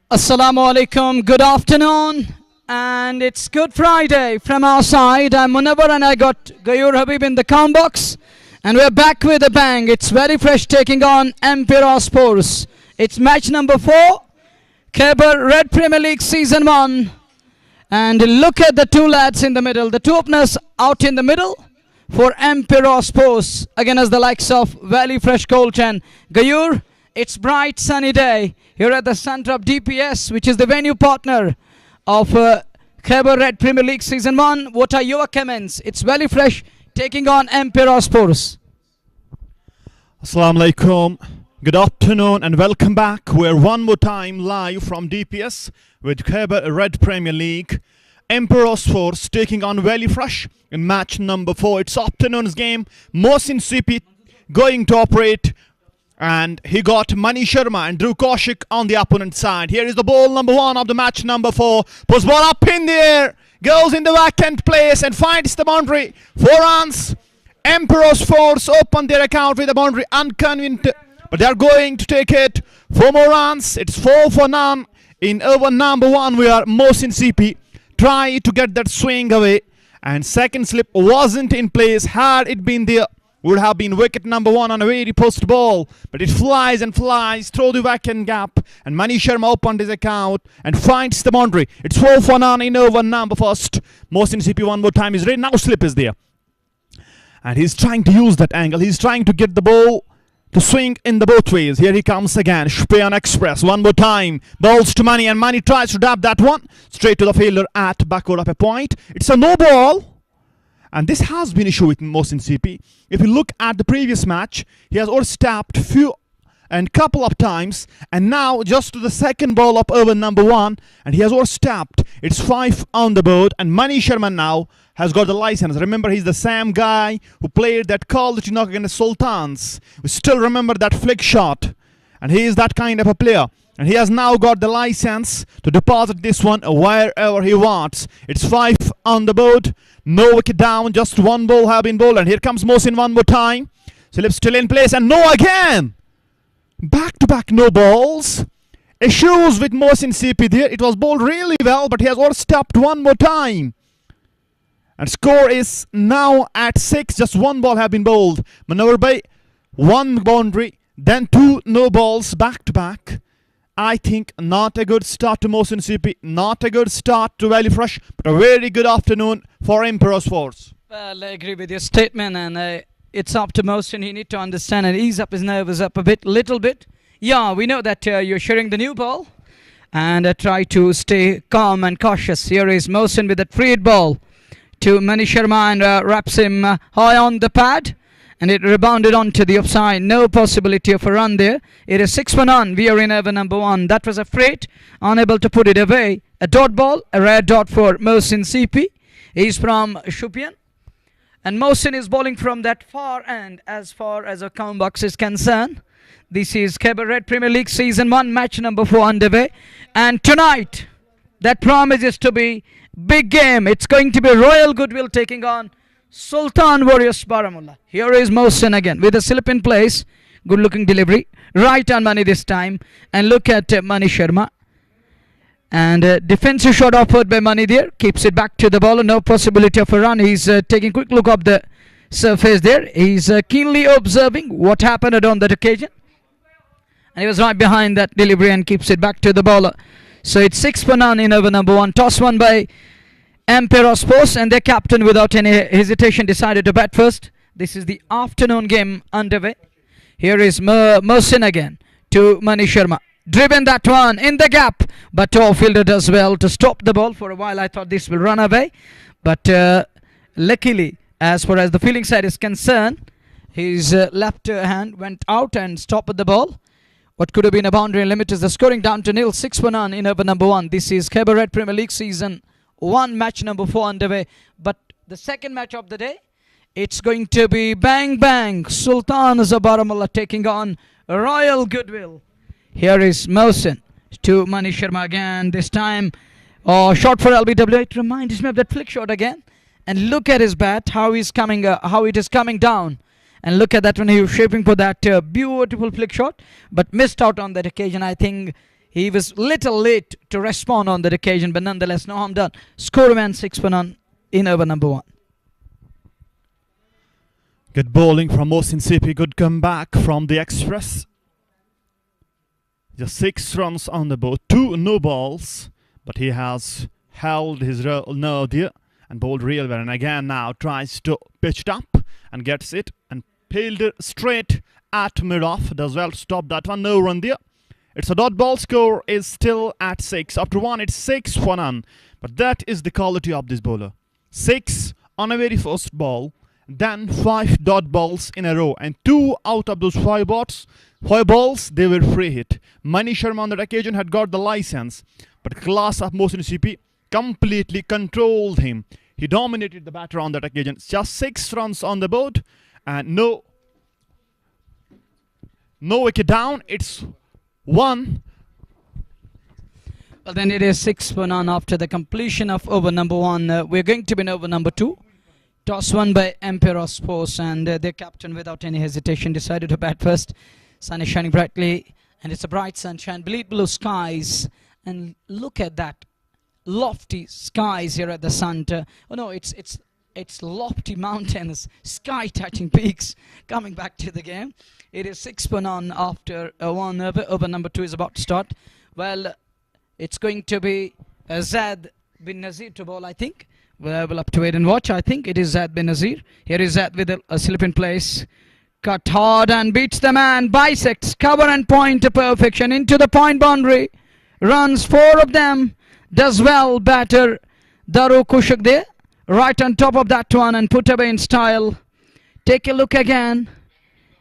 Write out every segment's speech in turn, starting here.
Assalamu alaikum, good afternoon, and it's Good Friday from our side. I'm Munawar and I got Gayur Habib in the count box, and we're back with a bang. It's very fresh taking on Emperos. It's match number 4, Khyber Red Premier League Season 1. And look at the two lads in the middle, the two openers out in the middle for Emperos again as the likes of Valley Fresh Colt and Gayur. It's bright sunny day here at the center of DPS, which is the venue partner of Khyber Red Premier League Season 1. What are your comments? It's Valley Fresh taking on Emperos. Assalamu alaikum. Good afternoon and welcome back. We're one more time live from DPS with Khyber Red Premier League. Emperos taking on Valley Fresh in match number 4. It's afternoon's game. Mohsin CP going to operate. And he got Mani Sharma and Drew Kaushik on the opponent side. Here is the ball number 1 of the match number 4. Puts ball up in the air. Goes in the vacant place and finds the boundary. 4 runs. Emperos open their account with the boundary. Unconvinced. But they are going to take it. 4 more runs. It's 4 for none. In over number 1 where Mohsin CP tried to get that swing away. And second slip wasn't in place. Had it been there, would have been wicket number 1 on a very post ball, but it flies and flies through the vacant gap, and Mani Sharma opened his account and finds the boundary. It's 4 for none in over number 1st. Mohsin CP one more time is ready. Now slip is there, and he's trying to use that angle. He's trying to get the ball to swing in the both ways. Here he comes again. Shpeon Express one more time. Balls to Mani, and Mani tries to dab that one straight to the fielder at backward of a point. It's a no ball. And this has been an issue with Mohsin CP. If you look at the previous match, he has overstepped few and couple of times, and now just to the second ball of over number 1, and he has overstepped. It's 5 on the board, and Mani Sharma now has got the license. Remember, he's the same guy who played that call that you knock against Sultans. We still remember that flick shot, and he is that kind of a player. And he has now got the license to deposit this one wherever he wants. It's 5 on the board. No wicket down. Just 1 ball have been bowled. And here comes Mohsin one more time. Slip still in place. And no again. Back-to-back no balls. Issues with Mohsin CP there. It was bowled really well, but he has overstepped one more time. And score is now at 6. Just 1 ball have been bowled. Maneuver by 1 boundary. Then 2 no balls back-to-back. I think not a good start to Mohsin CP, not a good start to Valley Fresh, but a very good afternoon for Emperos. Well, I agree with your statement, and it's up to Mohsin. He need to understand and ease up his nerves up a little bit. Yeah, we know that you're sharing the new ball, and try to stay calm and cautious. Here is Mohsin with that free hit ball to Mani Sharma and wraps him high on the pad. And it rebounded onto the offside. No possibility of a run there. It is 6 for none. We are in over number 1. That was a freight. Unable to put it away. A dot ball. A rare dot for Mohsin CP. He's from Shupian. And Mohsin is bowling from that far end as far as our count box is concerned. This is Khyber Red Premier League Season 1. Match number 4 underway. And tonight, that promises to be big game. It's going to be Royal Goodwill taking on Sultan Warriors Baramulla. Here is Mohsin again with a slip in place. Good looking delivery. Right on Mani this time. And look at Mani Sharma. And defensive shot offered by Mani there. Keeps it back to the bowler. No possibility of a run. He's taking a quick look up the surface there. He's keenly observing what happened on that occasion. And he was right behind that delivery and keeps it back to the bowler. So it's 6 for none in over number 1. Toss won by Emperos, and their captain without any hesitation decided to bat first. This is the afternoon game underway. Here is Mohsin again to Mani Sharma. Driven that one in the gap, but fielder does well to stop the ball. For a while I thought this will run away, but luckily as far as the fielding side is concerned, his left hand went out and stopped the ball. What could have been a boundary limit is the scoring down to nil. 6 for none in over number 1. This is Khyber Red Premier League Season 1, match number 4 underway. But the second match of the day, it's going to be bang bang. Sultan Baramulla taking on Royal Goodwill. Here is Mohsin to Mani Sharma again. This time, shot for LBW. It reminds me of that flick shot again. And look at his bat, how he's coming, how it is coming down. And look at that one, he was shaping for that beautiful flick shot, but missed out on that occasion. I think He was little late to respond on that occasion, but nonetheless, no harm done. Score remains 6 for none in over number 1. Good bowling from Mohsin Sipi. Good comeback from the Express. Just 6 runs on the board. 2 no balls. But he has held his nerve there and bowled real well. And again now tries to pitch it up and gets it. And peeled it straight at mid-off. Does well to stop that one. No run there. It's a dot ball. Score is still at 6. After 1, it's 6 for none. But that is the quality of this bowler. 6 on a very first ball. Then 5 dot balls in a row, and 2 out of those 5 balls, they were free hit. Mani Sharma on that occasion had got the license, but class of Mohsin Sipi completely controlled him. He dominated the batter on that occasion. Just 6 runs on the board, and no wicket down. It's 1. Well, then it is 6 for none after the completion of over number 1. We're going to be in over number 2. Toss won by Emperos Force, and their captain, without any hesitation, decided to bat first. Sun is shining brightly, and it's a bright sunshine, bleak blue skies, and look at that lofty skies here at the center. Oh no, it's lofty mountains, sky-touching peaks coming back to the game. It is 6 for none after 1 over. Over number 2 is about to start. Well, it's going to be Zad bin Nazir to bowl, I think. We'll have to wait and watch. I think it is Zad bin Nazir. Here is Zad with a slip in place. Cut hard and beats the man. Bisects, cover and point to perfection. Into the point boundary. Runs 4 of them. Does well batter Daru Kushak there. Right on top of that one and put away in style. Take a look again.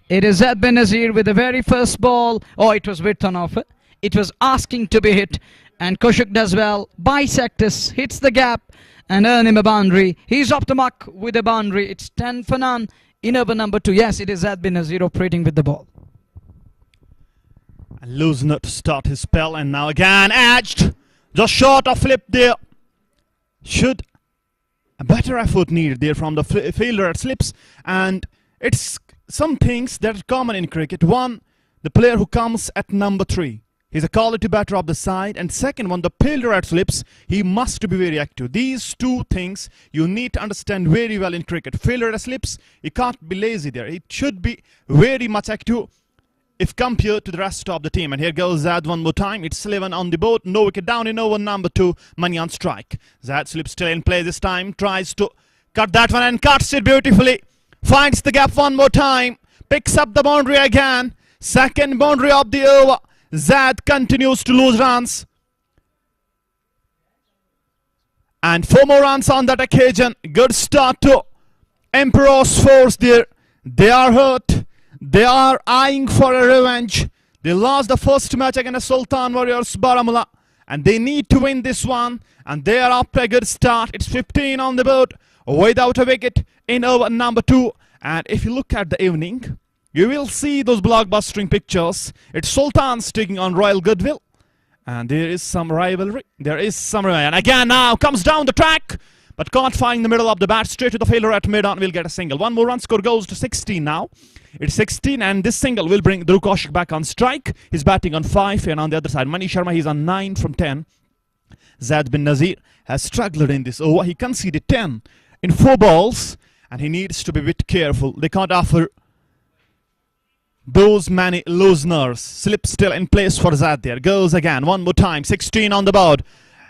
It is Zad bin Nazir with the very first ball. Oh, it was width on offer. It was asking to be hit. And Kushak does well. Bisects, hits the gap. And earn him a boundary. He's up the mark with a boundary. It's 10 for none in over number 2. Yes, it is Zad bin Nazir operating with the ball. And Losner to start his spell, and now again edged. Just short of flip there. Should a better effort needed there from the fielder at slips. And it's some things that are common in cricket. One, the player who comes at number 3. He's a quality batter of the side. And second one, the fielder at slips, he must be very active. These 2 things you need to understand very well in cricket. Fielder at slips, he can't be lazy there. He should be very much active if compared to the rest of the team. And here goes Zad one more time. It's 11 on the board. No wicket down in over number 2. Money on strike. Zad slips still in play this time. Tries to cut that one and cuts it beautifully. Finds the gap one more time. Picks up the boundary again. Second boundary of the over. Zad continues to lose runs. And 4 more runs on that occasion. Good start to Emperos Force there. They are hurt. They are eyeing for a revenge. They lost the first match against Sultan Warriors Baramulla. And they need to win this one. And they are up to a good start. It's 15 on the board without a wicket in over number 2. And if you look at the evening, you will see those blockbustering pictures. It's Sultans taking on Royal Goodwill. And there is some rivalry. There is some rivalry. And again now comes down the track. But can't find the middle of the bat. Straight to the fielder at mid-on. Will get a single. 1 more run score goes to 16 now. It's 16 and this single will bring Dhruv Kaushik back on strike. He's batting on 5 and on the other side Mani Sharma, he's on 9 from 10. Zad bin Nazir has struggled in this over. He conceded 10 in 4 balls and he needs to be a bit careful. They can't offer those many losers. Slip still in place for Zad there. Goes again. 1 more time. 16 on the board.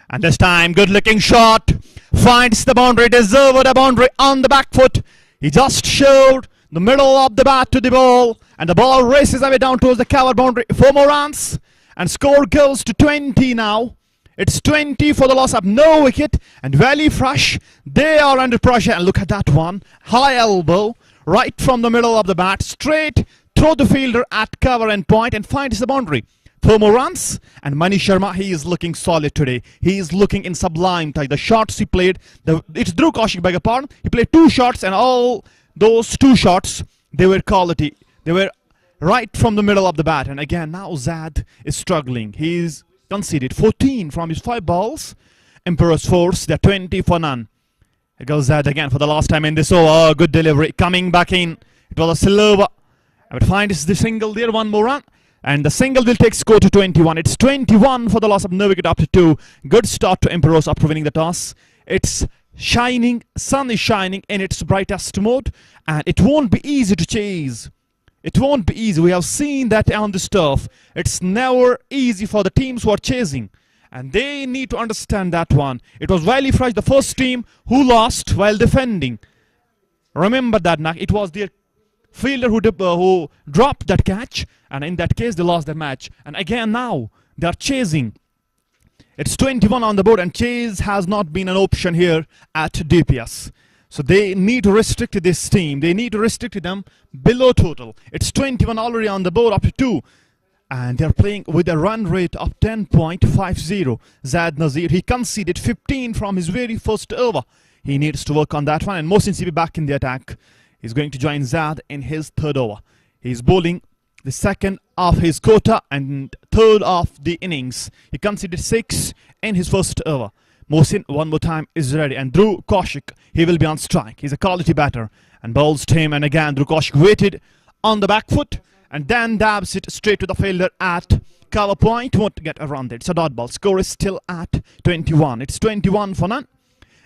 And this time, good looking shot. Finds the boundary. Deserved a boundary on the back foot. He just showed the middle of the bat to the ball. And the ball races away down towards the cover boundary. 4 more runs. And score goes to 20 now. It's 20 for the loss of no wicket. And Valley Fresh, they are under pressure. And look at that one. High elbow. Right from the middle of the bat. Straight throw the fielder at cover and point and finds the boundary. 4 more runs and Mani Sharma, he is looking solid today. He is looking in sublime type. The shots he played, it's Dhruv Kaushik, beg your pardon. He played 2 shots and all those 2 shots, they were quality. They were right from the middle of the bat. And again, now Zad is struggling. He's conceded 14 from his 5 balls. Emperos Force, they're 20 for none. Here goes Zad again for the last time in this over. Good delivery coming back in. It was a silver. But finds the single there. 1 more run. And the single will take score to 21. It's 21 for the loss of no wicket after 2. Good start to Emperos after winning the toss. It's shining, sun is shining in its brightest mode, and it won't be easy to chase. It won't be easy. We have seen that on this turf. It's never easy for the teams who are chasing, and they need to understand that one. It was Wiley Fresh, the first team, who lost while defending. Remember that, Nak. It was their fielder who dropped that catch, and in that case they lost the match. And again now they are chasing. It's 21 on the board, and chase has not been an option here at DPS. So they need to restrict this team. They need to restrict them below total. It's 21 already on the board after 2. And they're playing with a run rate of 10.50. Zad Nazir, he conceded 15 from his very first over. He needs to work on that one. And Mohsin Sibi back in the attack. He's going to join Zad in his third over. He's bowling the second of his quota and third of the innings. He conceded 6 in his first over. Mohsin one more time is ready, and Dhruv Kaushik, he will be on strike. He's a quality batter and bowls to him, and again Dhruv Kaushik waited on the back foot and then dabs it straight to the fielder at cover point. Won't get around it. It's a dot ball. Score is still at 21. It's 21 for none.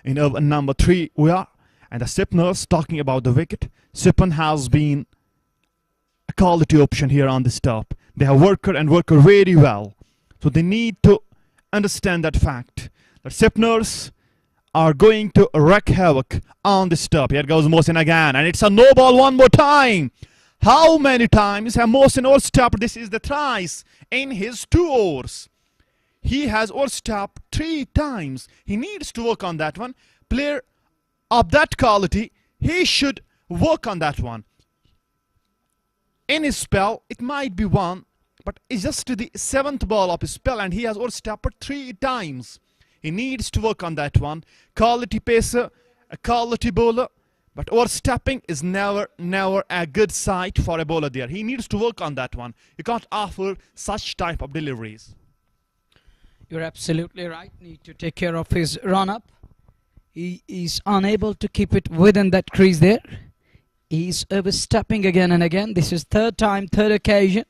In over number 3 we are, and the Sipners talking about the wicket. Sipan has been a quality option here on this top. They have worked very well, so they need to understand that fact. The Sipners are going to wreak havoc on this top. Here goes Mohsin again, and it's a no ball one more time. How many times have Mohsin overstepped? This is the thrice in his 2 overs. He has overstepped 3 times. He needs to work on that one. Player of that quality, he should work on that one. In his spell, it might be 1, but it's just to the 7th ball of his spell, and he has overstepped 3 times. He needs to work on that one. Quality pacer, a quality bowler, but overstepping is never a good sight for a bowler there. He needs to work on that one. You can't offer such type of deliveries. You're absolutely right. Need to take care of his run-up. He is unable to keep it within that crease there. He's overstepping again and again. This is third time, third occasion.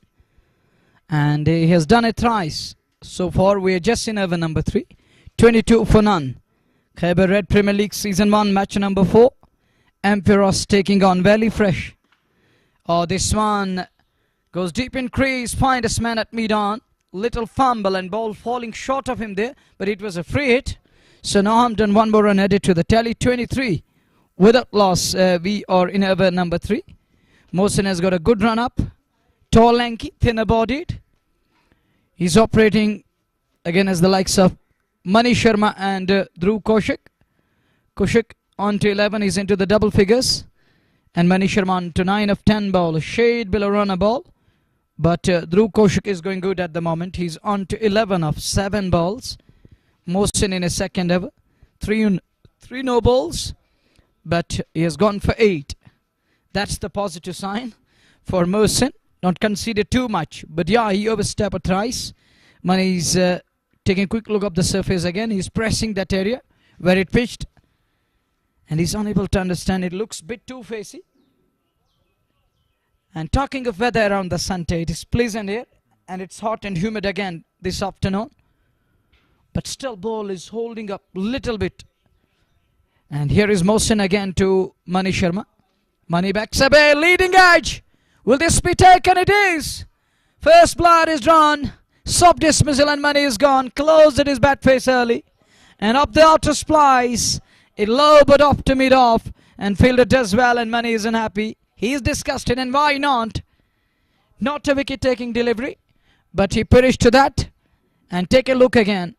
And he has done it thrice. So far, we are just in over number 3. 22 for none. Khyber Red Premier League Season 1, match number 4. Emperos taking on Wiley Fresh. Oh, this one goes deep in crease. Finds man at mid-on. Little fumble and ball falling short of him there. But it was a free hit. So Northampton one more run added to the tally. 23. Without loss, we are in over number 3. Mohsin has got a good run up. Tall, lanky, thinner bodied. He's operating again as the likes of Mani Sharma and Dhruv Kaushik. Kaushik on to 11, he's into the double figures. And Mani Sharma on to 9 of 10 ball. Shade below runner ball. But Dhruv Kaushik is going good at the moment. He's on to 11 of 7 balls. Mohsin in his second ever. 3 no balls. But he has gone for 8. That's the positive sign for Mohsin. Not conceded too much. But yeah, he overstepped thrice. Mani's taking a quick look up the surface again. He's pressing that area where it pitched. And he's unable to understand. It looks a bit too facey. And talking of weather around the Sunday, it is pleasant here. And it's hot and humid again this afternoon. But still ball is holding up a little bit. And here is Mohsin again to Mani Sharma. Mani backs away, leading edge. Will this be taken? It is. First blood is drawn. Soft dismissal and Mani is gone. Closed at his bat face early. And up the outer splice. It low but off to mid off. And fielder does well and Mani isn't happy. He is disgusted, and why not? Not a wicket taking delivery. But he perished to that. And take a look again.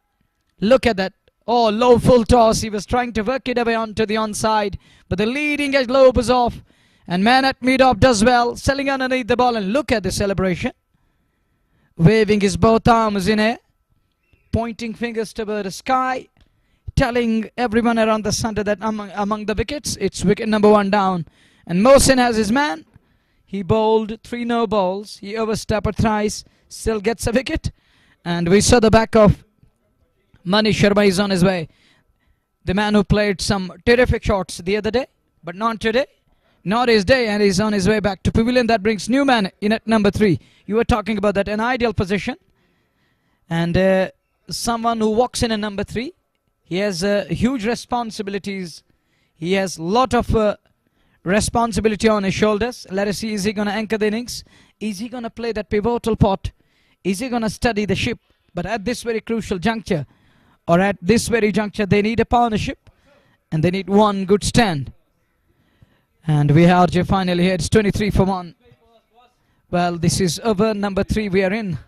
Look at that. Oh, low full toss. He was trying to work it away onto the onside. But the leading edge lobe was off. And man at mid-off does well. Selling underneath the ball. And look at the celebration. Waving his both arms in air. Pointing fingers toward the sky. Telling everyone around the center that among the wickets, it's wicket number 1 down. And Mohsin has his man. He bowled 3 no balls. He overstepped thrice. Still gets a wicket. And we saw the back of Mani Sharma is on his way. The man who played some terrific shots the other day, but not today. Not his day, and he's on his way back to pavilion. That brings Newman in at number 3. You were talking about that, an ideal position. And someone who walks in at number 3, he has huge responsibilities. He has a lot of responsibility on his shoulders. Let us see, is he going to anchor the innings? Is he going to play that pivotal part? Is he going to steady the ship? But at this very crucial juncture, or at this very juncture, they need a partnership, and they need one good stand. And we have RJ finally here. It's 23 for 1. Well, this is over number 3 we are in.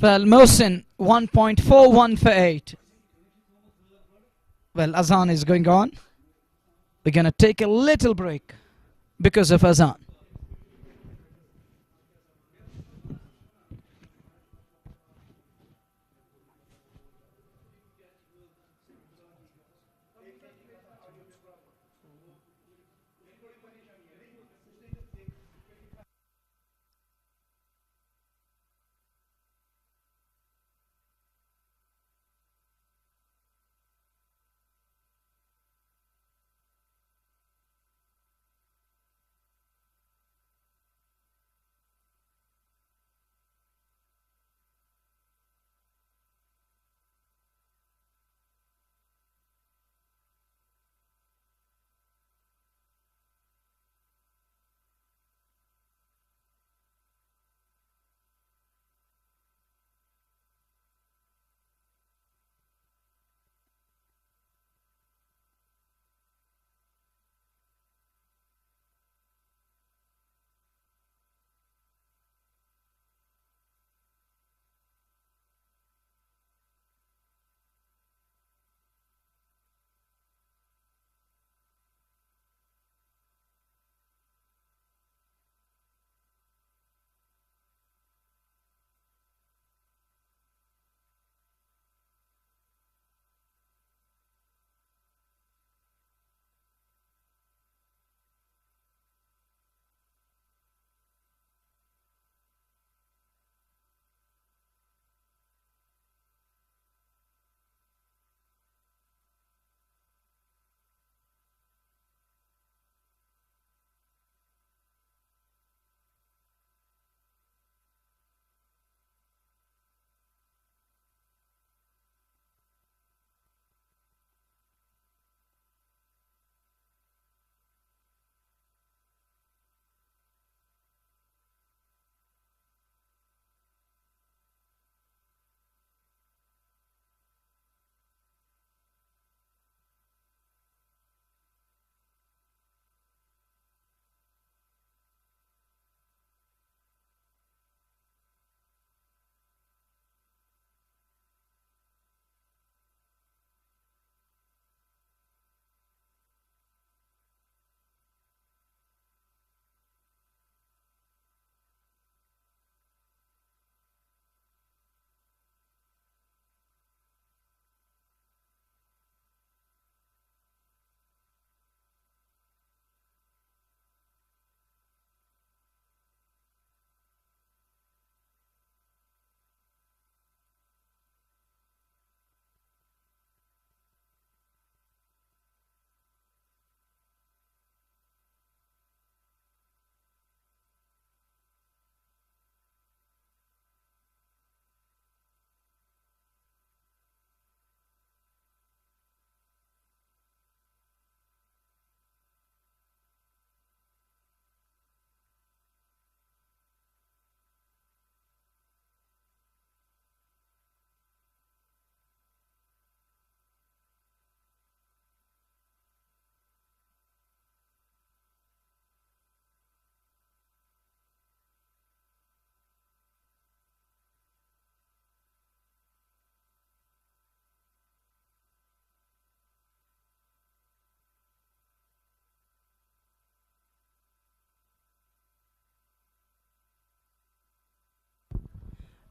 Well, Mohsin, 1.41 for 8. Well, Azan is going on. We're going to take a little break because of Azan.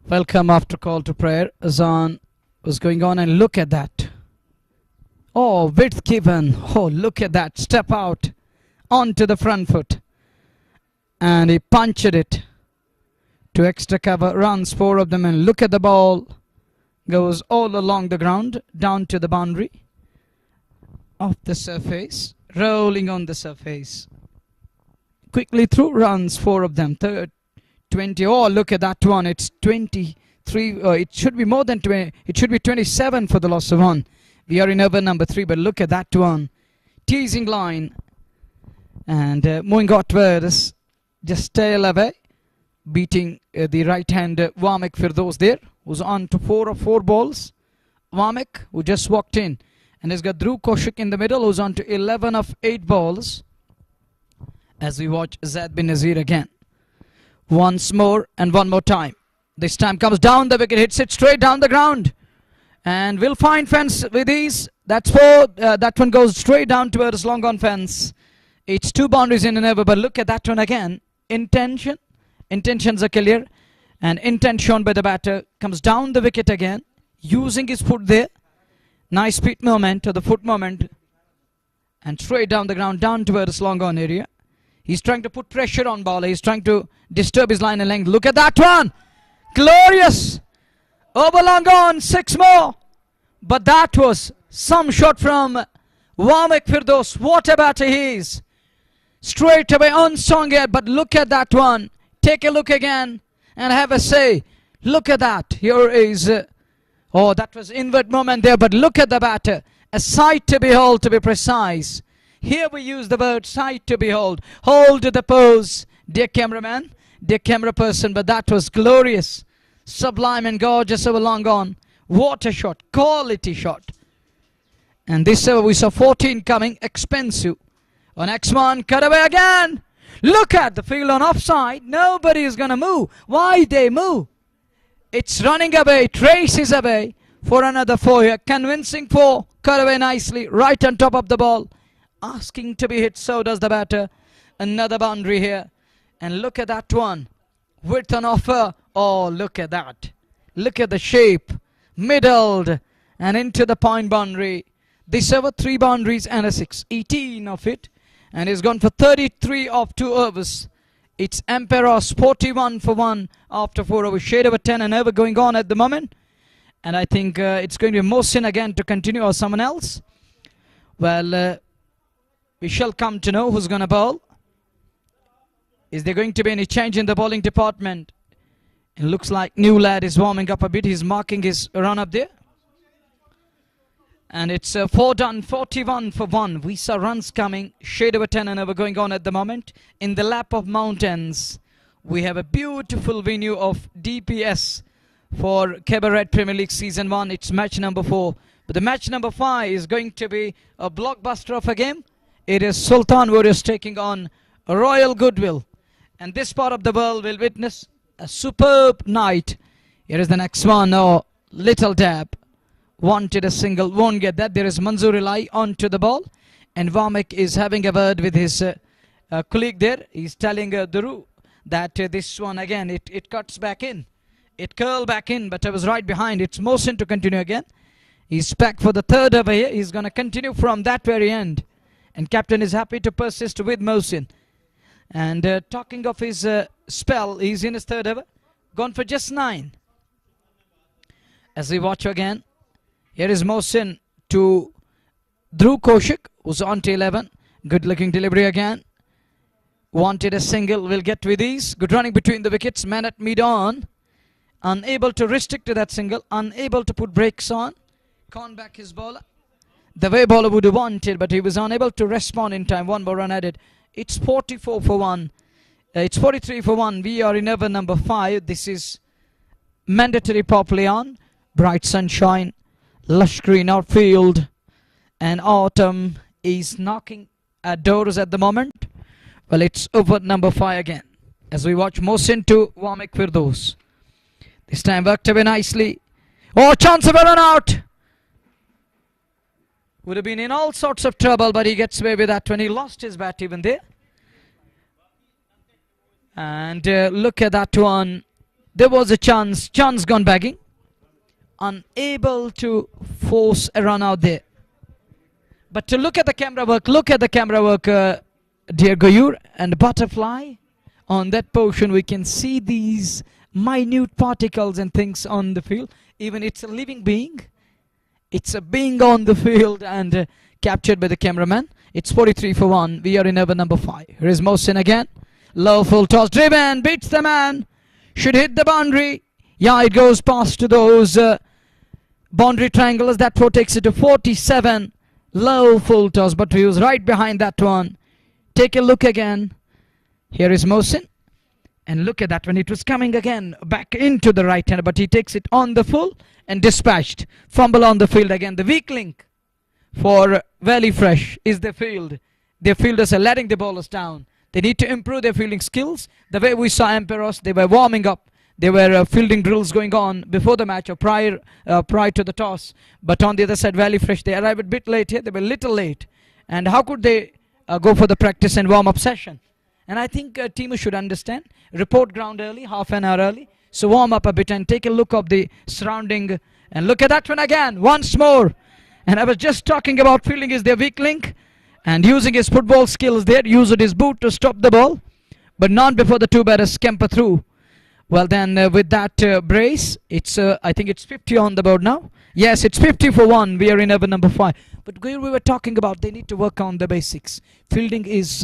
Welcome after call to prayer. Azan was going on, and look at that. Oh, width given. Oh, look at that. Step out onto the front foot. And he punched it to extra cover. Runs 4 of them, and look at the ball. Goes all along the ground, down to the boundary. Off the surface. rolling on the surface. Quickly through runs, 4 of them. 20. Oh, look at that one. It's 23. It should be more than 20. It should be 27 for the loss of 1. We are in over number 3, but look at that one. Teasing line. And moving outwards, just tail away. Beating the right-hand Wamek Firdos there, who's on to 4 of 4 balls. Wamek, who just walked in. And has got Dhruv Kaushik in the middle, who's on to 11 of 8 balls. As we watch Zaid bin Nazir again. Once more and one more time. This time comes down the wicket, hits it straight down the ground. And we'll find fence with these. That's 4. That one goes straight down towards long on fence. It's 2 boundaries in and over, but look at that one again. Intentions are clear. And intent shown by the batter. Comes down the wicket again. Using his foot there. Nice feet movement, or the foot movement. And straight down the ground, down towards long on area. He's trying to put pressure on bowler. He's trying to disturb his line and length. Look at that one. Glorious. Over long on. 6 more. But that was some shot from Wamek Firdos. What a batter he is. Straight away unsung it. But look at that one. Take a look again and have a say. Look at that. Here is... oh, that was invert moment there. But look at the batter. A sight to behold, to be precise. Here we use the word sight to behold. Hold the pose, dear cameraman, dear camera person. But that was glorious, sublime and gorgeous over long on. What a shot, quality shot. And this over we saw 14 coming, expensive. On X1, cut away again. Look at the field on offside. Nobody is going to move. Why they move? It's running away, traces away for another 4 here. Convincing 4, cut away nicely, right on top of the ball. Asking to be hit, so does the batter. Another boundary here. And look at that one. Width on offer. Oh, look at that. Look at the shape. Middled. And into the point boundary. This over 3 boundaries and a 6. 18 of it. And he's gone for 33 of 2 overs. It's Emperos 41 for 1 after 4 overs. Shade over 10 and over going on at the moment. And I think it's going to be Mohsin again to continue, or someone else. Well... we shall come to know who's going to bowl. Is there going to be any change in the bowling department? It looks like new lad is warming up a bit. He's marking his run up there. And it's 4 done, 41 for 1. We saw runs coming. Shade over 10 and over going on at the moment. In the lap of mountains, we have a beautiful venue of DPS for Khyber Red Premier League Season 1. It's match number 4. But the match number 5 is going to be a blockbuster of a game. It is Sultan Warriors taking on Royal Goodwill. And this part of the world will witness a superb night. Here is the next one. Oh, little dab. Wanted a single. Won't get that. There is Manzoor Ilai onto the ball. And Wamek is having a word with his colleague there. He's telling Dhruv that this one again, it cuts back in. It curled back in, but I was right behind. It's Mohsin to continue again. He's back for the 3rd over here. He's going to continue from that very end. And captain is happy to persist with Mohsin. And talking of his spell, he's in his 3rd over. Gone for just 9. As we watch again, here is Mohsin to Dhruv Kaushik, who's on to 11. Good looking delivery again. Wanted a single, will get with ease. Good running between the wickets, man at mid on. Unable to restrict to that single, unable to put brakes on. Con back his bowler. The way bowler would have wanted, but he was unable to respond in time. 1 more run added. It's 44 for 1. It's 43 for 1. We are in over number 5. This is mandatory properly on. Bright sunshine, lush green outfield, and autumn is knocking at doors at the moment. Well, it's over number 5 again. As we watch Mohsin to Wamek Firdos. This time worked away nicely. Oh, chance of a run out. Would have been in all sorts of trouble, but he gets away with that when he lost his bat even there. And look at that one. There was a chance. Chance gone bagging. Unable to force a run out there. But to look at the camera work, dear Gayur, and butterfly. On that portion, we can see these minute particles and things on the field. Even it's a living being. It's a being on the field and captured by the cameraman. It's 43 for 1. We are in over number 5. Here is Mohsin again. Low full toss driven. Beats the man. Should hit the boundary. Yeah, it goes past to those boundary triangles. That throw takes it to 47. Low full toss, but he was right behind that one. Take a look again. Here is Mohsin. And look at that one. It was coming again back into the right hand, but he takes it on the full and dispatched. Fumble on the field again. The weak link for Valley Fresh is the field. Their fielders are letting the bowlers down. They need to improve their fielding skills. The way we saw Emperos, they were warming up. There were fielding drills going on before the match or prior to the toss. But on the other side, Valley Fresh, they arrived a bit late here. They were a little late. And how could they go for the practice and warm-up session? And I think team should understand. Report ground early, half an hour early. So warm up a bit and take a look of the surrounding. And look at that one again, once more. And I was just talking about fielding is their weak link. And using his football skills there, used his boot to stop the ball. But not before the two batters scamper through. Well then, with that brace, it's I think it's 50 on the board now. Yes, it's 50 for 1. We are in over number 5. But we were talking about they need to work on the basics. Fielding is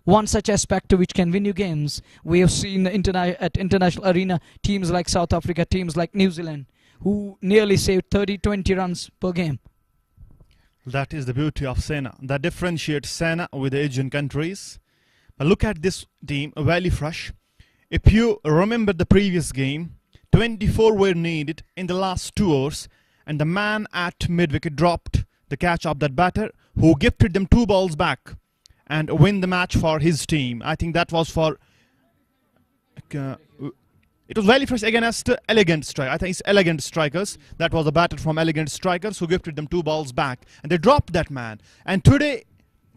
one such aspect which can win you games. We have seen at international arena teams like South Africa, teams like New Zealand, who nearly saved 30-20 runs per game. That is the beauty of Sena. That differentiates Sena with the Asian countries. But look at this team, Valley Fresh. If you remember the previous game, 24 were needed in the last 2 overs, and the man at mid-wicket dropped the catch of that batter who gifted them 2 balls back and win the match for his team. I think that was for it was Valley Fresh against Elegant Strikers. I think it's Elegant Strikers. That was a batter from Elegant Strikers who gifted them 2 balls back, and they dropped that man. And today,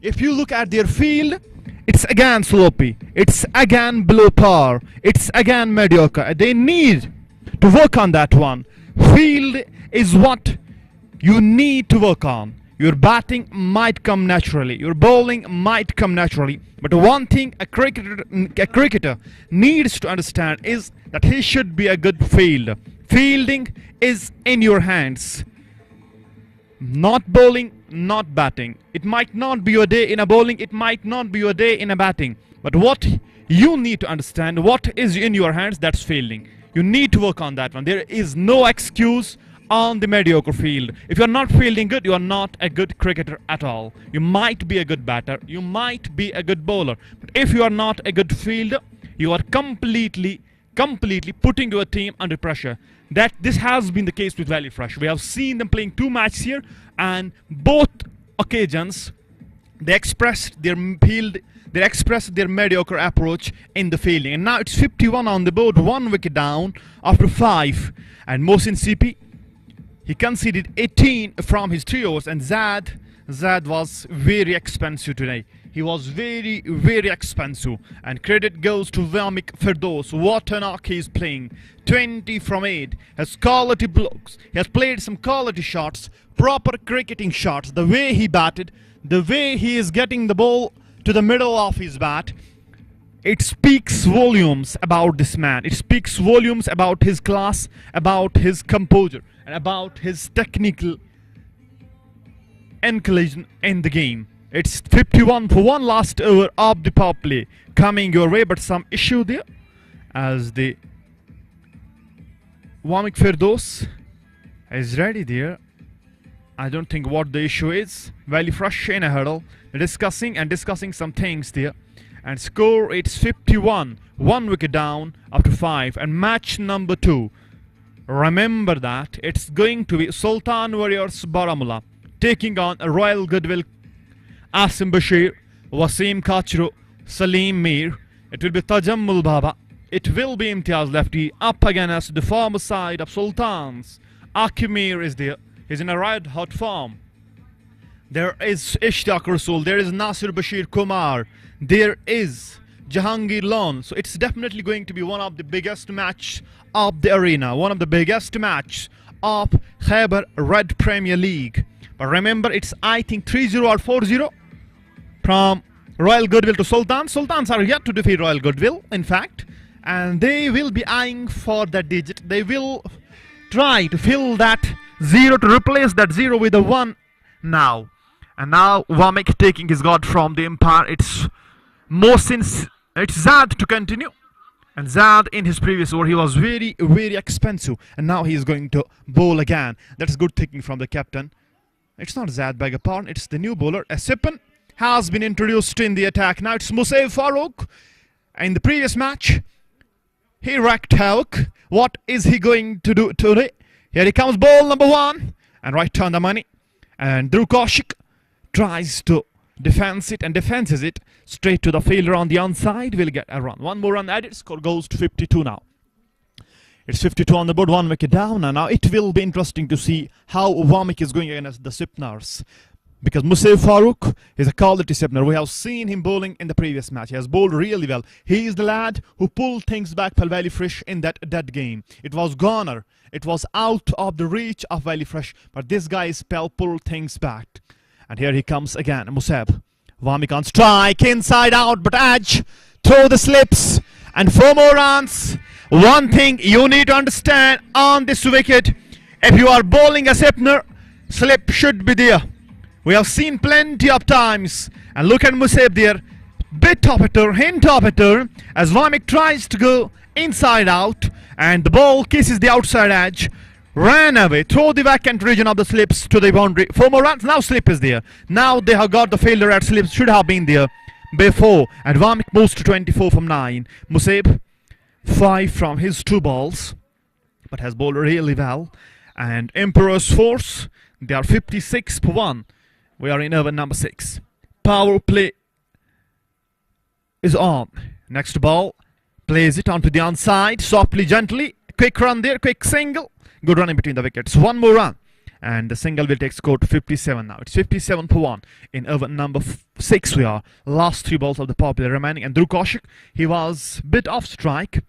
if you look at their field, it's again sloppy, it's again below par, it's again mediocre. They need to work on that one. Field is what you need to work on. Your batting might come naturally, your bowling might come naturally, but one thing a cricketer needs to understand is that he should be a good fielder. Fielding is in your hands. Not bowling, not batting. It might not be your day in a bowling, it might not be your day in a batting. But what you need to understand, what is in your hands, that's fielding. You need to work on that one. There is no excuse on the mediocre field. If you're not fielding good, you are not a good cricketer at all. You might be a good batter, you might be a good bowler. But if you are not a good fielder, you are completely putting your team under pressure. This has been the case with Valley Fresh. We have seen them playing 2 matches here, and both occasions they expressed their mediocre approach in the fielding. And now it's 51 on the board, 1 wicket down after 5. And Mohsin CP, he conceded 18 from his 3 overs, and Zad was very expensive today. He was very, very expensive. And credit goes to Vamik Firdos. What a knock he is playing. 20 from 8. Has quality blocks. He has played some quality shots. Proper cricketing shots. The way he batted. The way he is getting the ball to the middle of his bat. It speaks volumes about this man. It speaks volumes about his class, about his composure, and about his technical inclusion in the game. It's 51 for 1 last over of the power play coming your way, but some issue there as the Vamik Firdos is ready there. I don't think what the issue is. Valley Fresh in a hurdle, discussing some things there. And score, it's 51, 1 wicket down after 5. And match number 2, remember that it's going to be Sultan Warriors Baramulla taking on a Royal Goodwill Asim Bashir, Wasim Kachru, Salim Mir. It will be Tajammul Baba. It will be Imtiaz Lefty up against the former side of Sultans. Akimir is there. He's in a red hot form. There is Ishtaq Rasul. There is Nasir Bashir Kumar. There is Jahangir Lon. So it's definitely going to be one of the biggest match of the arena. One of the biggest match of Khyber Red Premier League. But remember, it's I think 3-0 or 4-0 from Royal Goodwill to Sultans. Sultans are yet to defeat Royal Goodwill, in fact. And they will be eyeing for that digit. They will try to fill that 0 to replace that 0 with a 1 now. And now Vamik taking his guard from the umpire. It's Zad to continue. And Zad in his previous over, he was very, very expensive. And now he is going to bowl again. That's good thinking from the captain. It's not Zad, beg your pardon. It's the new bowler. Asipan has been introduced in the attack. Now it's Musaib Farouk. In the previous match, he wrecked havoc. What is he going to do today? Here he comes, ball number 1. And right on the money. And Dhruv Kaushik tries to defends it and defenses it straight to the fielder on the onside. Will get a run. One more run added. Score goes to 52 now. It's 52 on the board, 1 wicket down. And now it will be interesting to see how Vamik is going against the Sipners. Because Musaib Farouk is a quality Sipner. We have seen him bowling in the previous match. He has bowled really well. He is the lad who pulled things back for Valley Fresh in that dead game. It was goner. It was out of the reach of Valley Fresh. But this guy's pulled things back. And here he comes again, Musaib. Vamik on strike, inside out, but edge. Throw the slips. And 4 more runs. One thing you need to understand on this wicket. If you are bowling a Sipner, slip should be there. We have seen plenty of times. And look at Musaib there. Bit of a turn, hint of a turn. As Vamik tries to go inside out. And the ball kisses the outside edge. Ran away. Throw the vacant region of the slips to the boundary. 4 more runs. Now slip is there. Now they have got the fielder at slips. Should have been there before. And Vamik moves to 24 from 9. Musaib 5 from his 2 balls. But has bowled really well. And Emperos force. They are 56 per 1. We are in over number 6. Power play is on. Next ball. Plays it onto the onside. Softly, gently. Quick run there. Quick single. Good run in between the wickets. 1 more run. And the single will take score to 57 now. It's 57 per 1. In over number 6 we are. Last 3 balls of the power play remaining. And Dhruv Kaushik, he was bit off strike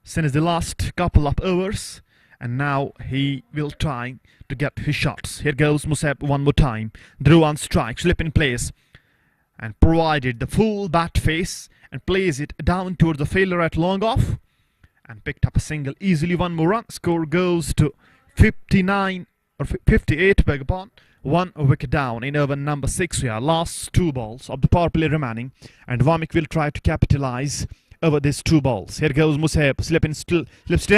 since the last couple of overs. And now he will try to get his shots. Here goes Musaib 1 more time. Dhruv on strike, slip in place. And provided the full bat face. And plays it down towards the fielder at long off. And picked up a single easily. 1 more run. Score goes to 59 or 58, beg your pardon. 1 wicket down in over number 6 we are. Last 2 balls of the power play remaining. And Vamik will try to capitalize over these 2 balls. Here goes Musaib, slips still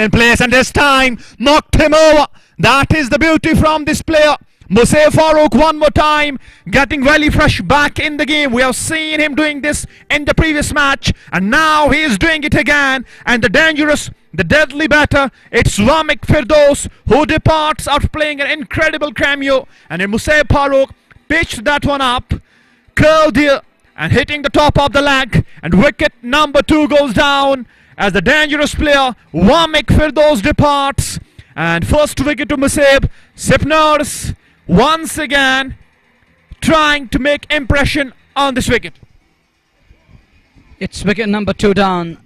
in place, and this time knocked him over. That is the beauty from this player. Musaib Farouk 1 more time, getting Valley Fresh back in the game. We have seen him doing this in the previous match, and now he is doing it again. And the dangerous, the deadly batter, it's Vamik Firdaus who departs after playing an incredible cameo. And then Musaib Farouk pitched that one up, curled here, and hitting the top of the leg, and wicket number 2 goes down as the dangerous player Vamik Firdaus departs. And first wicket to Musaib. Sipners once again trying to make impression on this wicket. It's wicket number 2 down,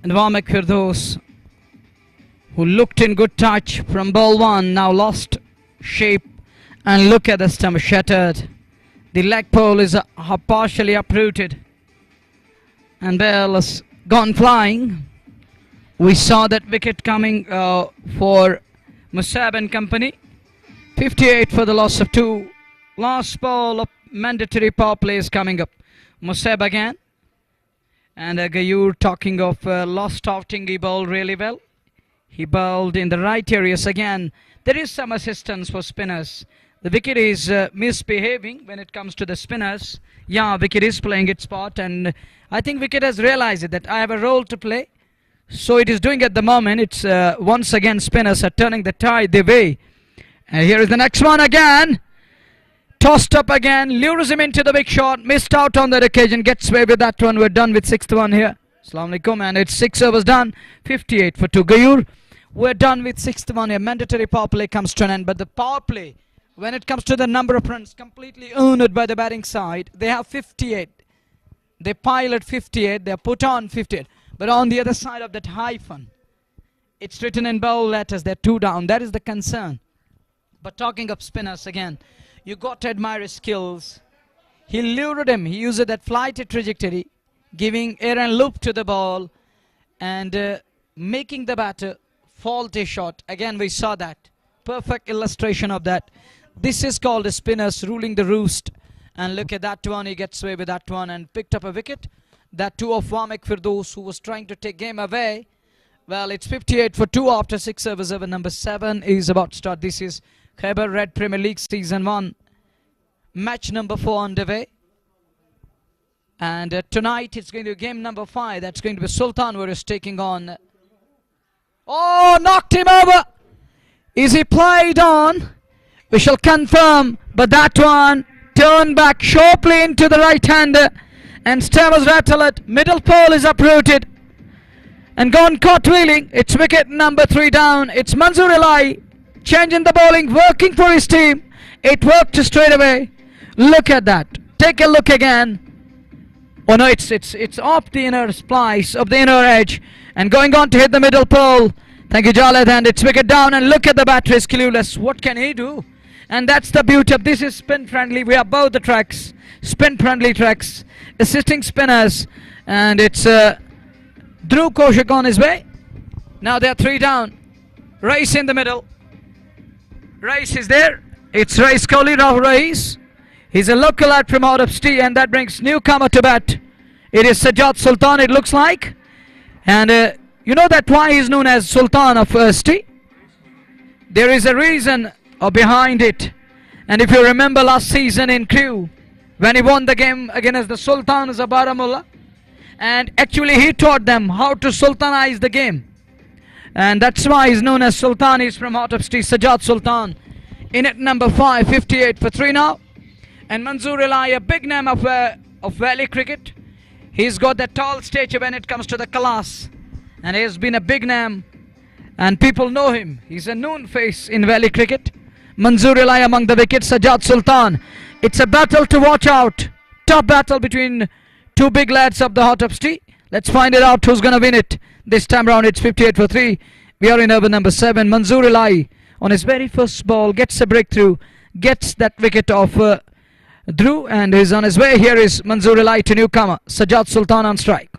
and Vamik Firdaus, who looked in good touch from ball 1, now lost shape, and look at the stump shattered. The leg pole is partially uprooted, and ball has gone flying. We saw that wicket coming for Musaib and company. 58 for the loss of 2. Last ball of mandatory power play is coming up. Musaib again. And Gayur, talking of lost outing, he bowled really well. He bowled in the right areas again. There is some assistance for spinners. The wicket is misbehaving when it comes to the spinners. Yeah, wicket is playing its part, and I think wicket has realized it, that I have a role to play. So it is doing at the moment. It's once again spinners are turning the tide their way. And here is the next one again. Tossed up again, lures him into the big shot. Missed out on that occasion, gets away with that one. We're done with 6th one here. Assalamu alaikum, and it's 6 overs done. 58 for 2. Gayur, we're done with 6th one here. Mandatory power play comes to an end, but the power play, when it comes to the number of runs completely earned by the batting side, they have 58. They pile at 58, they put on 58. But on the other side of that hyphen, it's written in bold letters, they're 2 down. That is the concern. But talking of spinners again, you got to admire his skills. He lured him. He used that flighty trajectory, giving air and loop to the ball, and making the batter faulty shot. Again, we saw that. Perfect illustration of that. This is called a spinners ruling the roost. And look at that one. He gets away with that one and picked up a wicket. That too of Wamek Firdaus, who was trying to take game away. Well, it's 58 for 2 after 6 overs. Over number 7 is about to start. This is Khyber Red Premier League Season 1. Match number 4 underway. And tonight it's going to be game number 5. That's going to be Sultan, who is taking on... Oh, knocked him over. Is he played on? We shall confirm. But that one turned back sharply into the right-hander. And stem was rattled. Middle pole is uprooted. And gone cartwheeling. It's wicket number 3 down. It's Manzoor Elai changing the bowling, working for his team. It worked straight away. Look at that. Take a look again. Oh no, it's off the inner splice, of the inner edge, and going on to hit the middle pole. Thank you, Jaled, and it's wicket down. And look at the batter, is clueless. What can he do? And that's the beauty of this. Is spin friendly. We have both the tracks, spin friendly tracks, assisting spinners, and it's Dhruv Koshik on his way. Now they're 3 down. Race in the middle. Race is there. It's Rais Kohli, Rahul Rais. He's a local lad from out of St, and that brings newcomer to bat. It is Sajjad Sultan, it looks like. And you know that why he's known as Sultan of St? There is a reason behind it. And if you remember last season in Crewe, when he won the game against the Sultans of Baramulla, and actually he taught them how to sultanize the game. And that's why he's known as Sultan. He's from out of St, Sajjad Sultan. In at number 5, 58 for 3 now. And Manzoor Elai, a big name of Valley cricket. He's got that tall stature when it comes to the class. And he has been a big name. And people know him. He's a known face in Valley cricket. Manzoor Elai among the wickets, Sajjad Sultan. It's a battle to watch out. Tough battle between 2 big lads of the Heart of St. Let's find it out who's going to win it. This time round it's 58 for 3. We are in over number 7. Manzoor Elai on his very first ball gets a breakthrough. Gets that wicket of Dhruv, and is on his way. Here is Manzoor Elai to newcomer Sajjad Sultan on strike.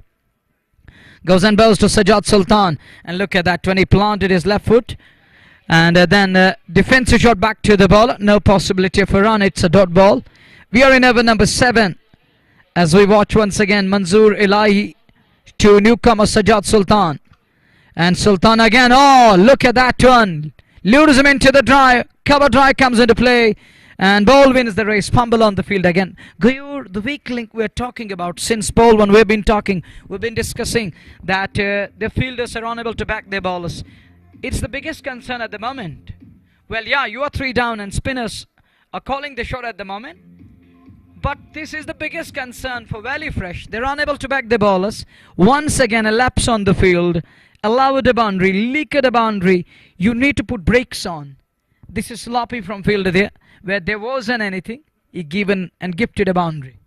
Goes and bows to Sajjad Sultan, and look at that when he planted his left foot, and then defensive shot back to the bowler. No possibility of a run. It's a dot ball. We are in over number 7 as we watch once again Manzoor Elai to newcomer Sajjad Sultan, and Sultan again. Oh, look at that one, lures him into the dry. Cover drive comes into play. And ball wins the race. Fumble on the field again. Gayur, the weak link we're talking about since ball 1, we've been discussing that the fielders are unable to back their bowlers. It's the biggest concern at the moment. Well, yeah, you are 3 down and spinners are calling the shot at the moment. But this is the biggest concern for Valley Fresh. They're unable to back their bowlers. Once again, a lapse on the field. Allowed a boundary, leaked a boundary. You need to put brakes on. This is sloppy from fielder there. Where there wasn't anything, he given and gifted a boundary.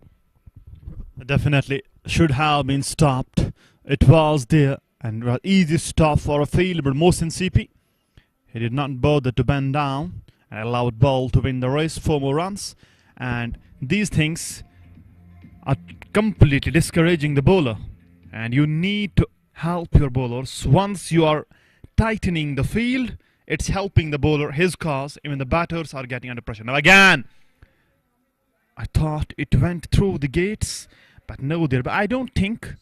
Definitely should have been stopped. It was there and was easy stop for a fielder, but Mohsin CP, he did not bother to bend down and allowed ball to win the race, 4 more runs. And these things are completely discouraging the bowler. And you need to help your bowlers. Once you are tightening the field, it's helping the bowler, his cause. Even the batters are getting under pressure. Now again, I thought it went through the gates, but no there. But I don't think,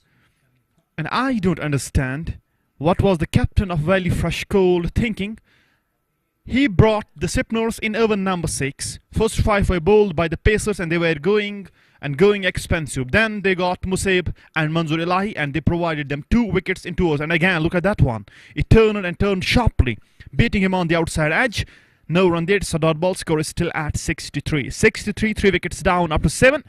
and I don't understand, what was the captain of Valley Fresh Coal thinking. He brought the Sipners in over number 6. First 5 were bowled by the Pacers and they were going expensive. Then they got Musab and Manzoor Elai and they provided them 2 wickets in 2 overs. And again, look at that one. It turned and turned sharply, beating him on the outside edge. No run there. So dot ball score is still at 63. 63, 3 wickets down after 7.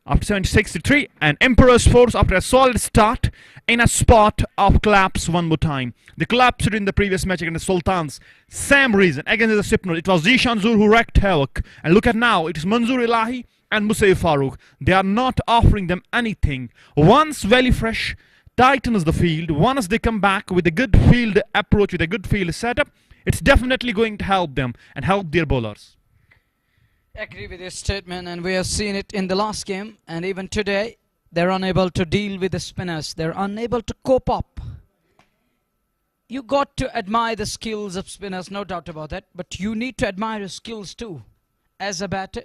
After 7 to 63. And Emperos force after a solid start in a spot of collapse one more time. They collapsed in the previous match against the Sultans. Same reason. Against the Sipner. It was Zishan Zur who wreaked havoc. And look at now. It is Manzoor Elai and Musayf Farooq. They are not offering them anything. Once Valley Fresh tightens the field, once they come back with a good field approach, with a good field setup, it's definitely going to help them and help their bowlers. Agree with this statement, and we have seen it in the last game, and even today they're unable to deal with the spinners. They're unable to cope up. You got to admire the skills of spinners, no doubt about that, but you need to admire your skills too. As a batter,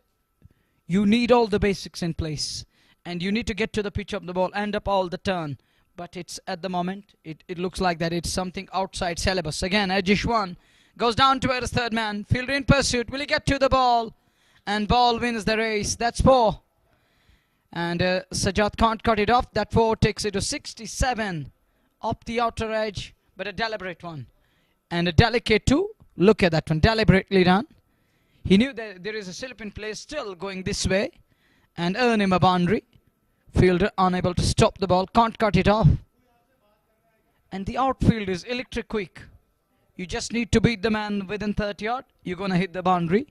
You need all the basics in place, and you need to get to the pitch of the ball, end up all the turn. But it's at the moment, it looks like that it's something outside syllabus. Again, Ajishwan goes down to his third man. Fielder in pursuit. Will he get to the ball? And ball wins the race. That's 4. And Sajjad can't cut it off. That 4 takes it to 67. Up the outer edge, but a deliberate one. And a delicate too. Look at that one. Deliberately done. He knew that there is a slip in place still going this way. And earn him a boundary. Fielder unable to stop the ball. Can't cut it off. And the outfield is electric quick. You just need to beat the man within 30 yards. You're going to hit the boundary.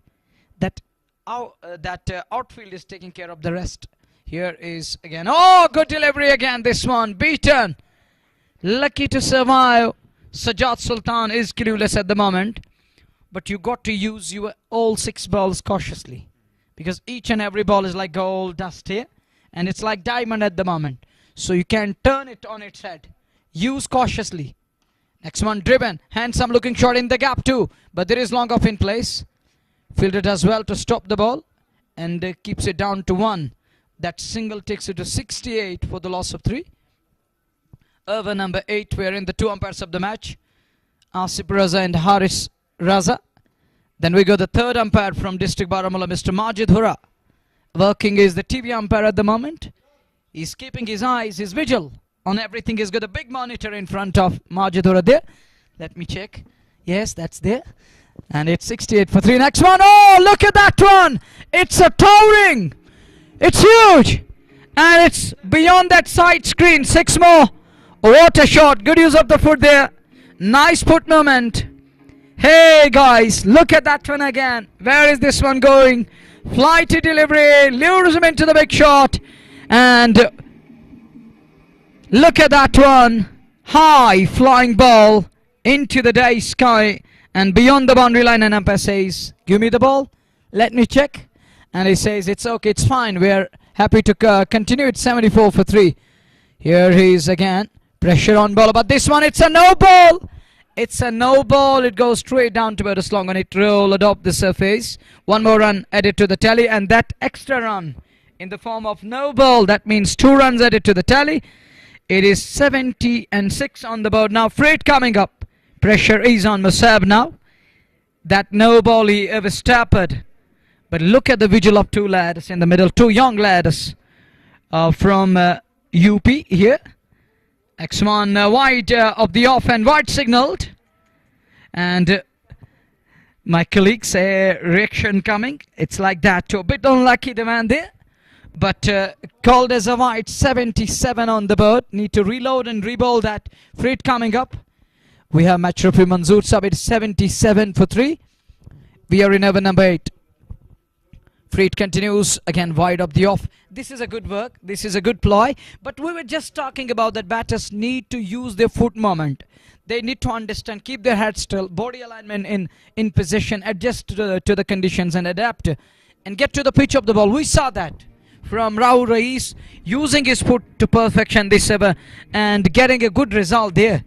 That outfield is taking care of the rest. Here is again. Oh, good delivery again. This one. Beaten. Lucky to survive. Sajjad Sultan is clueless at the moment. But you got to use your all 6 balls cautiously. Because each and every ball is like gold dust here. And it's like diamond at the moment. So you can turn it on its head. Use cautiously. Next one driven. Handsome looking shot in the gap too. But there is long off in place. Fielder does well to stop the ball. And keeps it down to 1. That single takes it to 68 for the loss of 3. Over number 8, we are in the 2 umpires of the match. Asif Raza and Haris Raza. Then we go the 3rd umpire from District Baramulla, Mr. Majid Hura. Working is the TV umpire at the moment. He's keeping his eyes, his vigil on everything. He's got a big monitor in front of Majid Hura there. Let me check. Yes, that's there. And it's 68 for 3. Next one. Oh, look at that one. It's a towering. It's huge. And it's beyond that side screen. 6 more. What a shot. Good use of the foot there. Nice foot movement. Hey guys, look at that one again. Where is this one going? Flighty delivery. Lures him into the big shot. And look at that one. High flying ball into the day sky. And beyond the boundary line, and umpire says, give me the ball. Let me check. And he says, it's okay, it's fine. We're happy to continue. It's 74 for 3. Here he is again. Pressure on ball. But this one, it's a no ball. It's a no ball. It goes straight down to where it's long and it rolled off the surface. 1 more run added to the tally. And that extra run in the form of no ball. That means 2 runs added to the tally. It is 76 on the board. Now Freight coming up. Pressure is on Musab now. That no ball he ever stopped. But look at the vigil of 2 lads in the middle. 2 young lads from UP here. X1 wide of the off and wide signaled. And my colleagues say reaction coming. It's like that. A bit unlucky the man there. But called as a wide. 77 on the board. Need to reload and reball that. Freight coming up. We have match referee Manzoor Sab. It's 77 for 3. We are in over number 8. Freight continues again wide up the off. This is a good work. This is a good ploy. But we were just talking about that batters need to use their foot movement. They need to understand, keep their head still, body alignment in position, adjust to the conditions and adapt and get to the pitch of the ball. We saw that from Rahul Rais using his foot to perfection this ever and getting a good result there.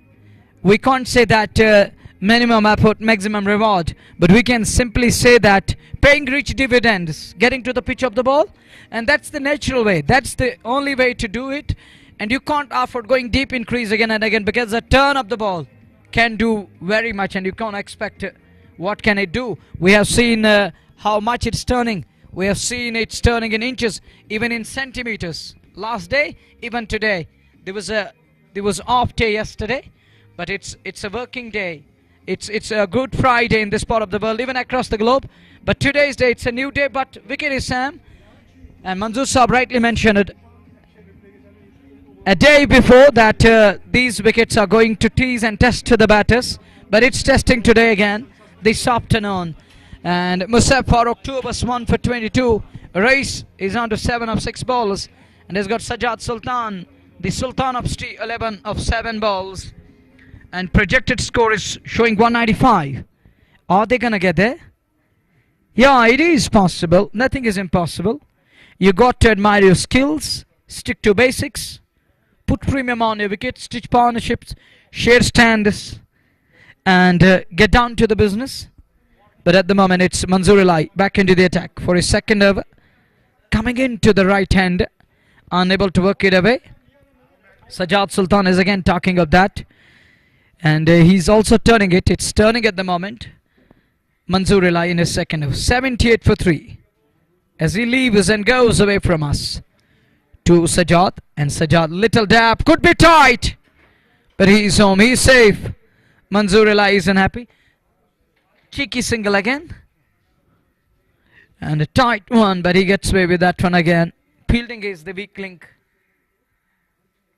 We can't say that minimum effort, maximum reward, but we can simply say that paying rich dividends, getting to the pitch of the ball, and that's the natural way. That's the only way to do it. And you can't afford going deep in crease again and again, because the turn of the ball can do very much and you can't expect what can it do. We have seen how much it's turning. We have seen it's turning in inches, even in centimeters. Last day, even today. There was off day yesterday, but it's a working day. It's a Good Friday in this part of the world, even across the globe. But today's day, it's a new day. But wicket is Sam, and Manzoor Saab rightly mentioned it. A day before that, these wickets are going to tease and test to the batters. But it's testing today again, this afternoon. And Musab Farooq, 2 overs, 1 for 22. Race is on to 7 of 6 balls. And has got Sajjad Sultan, the Sultan of 11 of 7 balls. And projected score is showing 195. Are they going to get there? Yeah, it is possible. Nothing is impossible. You got to admire your skills. Stick to basics. Put premium on your wicket. Stitch partnerships. Share stands. And get down to the business. But at the moment it's Manzoor Alai back into the attack for his second over. coming into the right hand, unable to work it away. Sajjad Sultan is again talking of that, and he's also turning it. It's turning at the moment. Manzoor Ilahi in his second over, 78 for 3, as he leaves and goes away from us to Sajjad, and Sajjad, little dab, could be tight, but he's home, he's safe. Manzoor Ilahi is unhappy. Cheeky single again, and a tight one, but he gets away with that one again. Fielding is the weak link.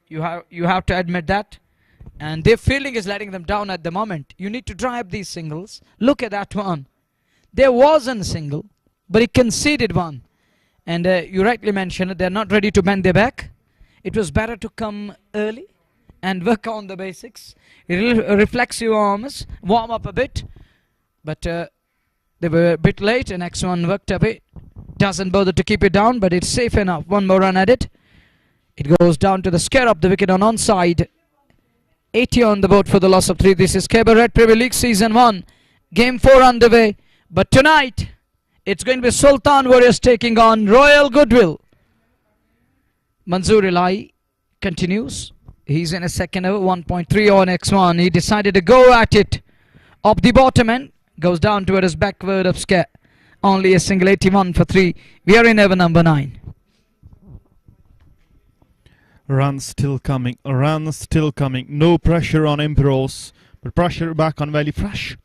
You have to admit that, and their fielding is letting them down at the moment. You need to drive these singles. Look at that one. There wasn't a single, but he conceded one, and you rightly mentioned it, they're not ready to bend their back. It was better to come early and work on the basics. Reflex your arms, warm up a bit, but they were a bit late. And next one worked a bit. Doesn't bother to keep it down, but it's safe enough. One more run at it. It goes down to the scare up the wicket on onside. 80 on the board for the loss of 3. This is Khyber Red Premier League Season 1. Game 4 underway. But tonight, it's going to be Sultan Warriors taking on Royal Goodwill. Manzoor Ilahi continues. He's in a second over, 1.3 on X1. He decided to go at it up the bottom end. Goes down toward his backward of scare. Only a single, 81 for 3. We are in over number 9. Run still coming. No pressure on Emperos, but pressure back on Valley Fresh.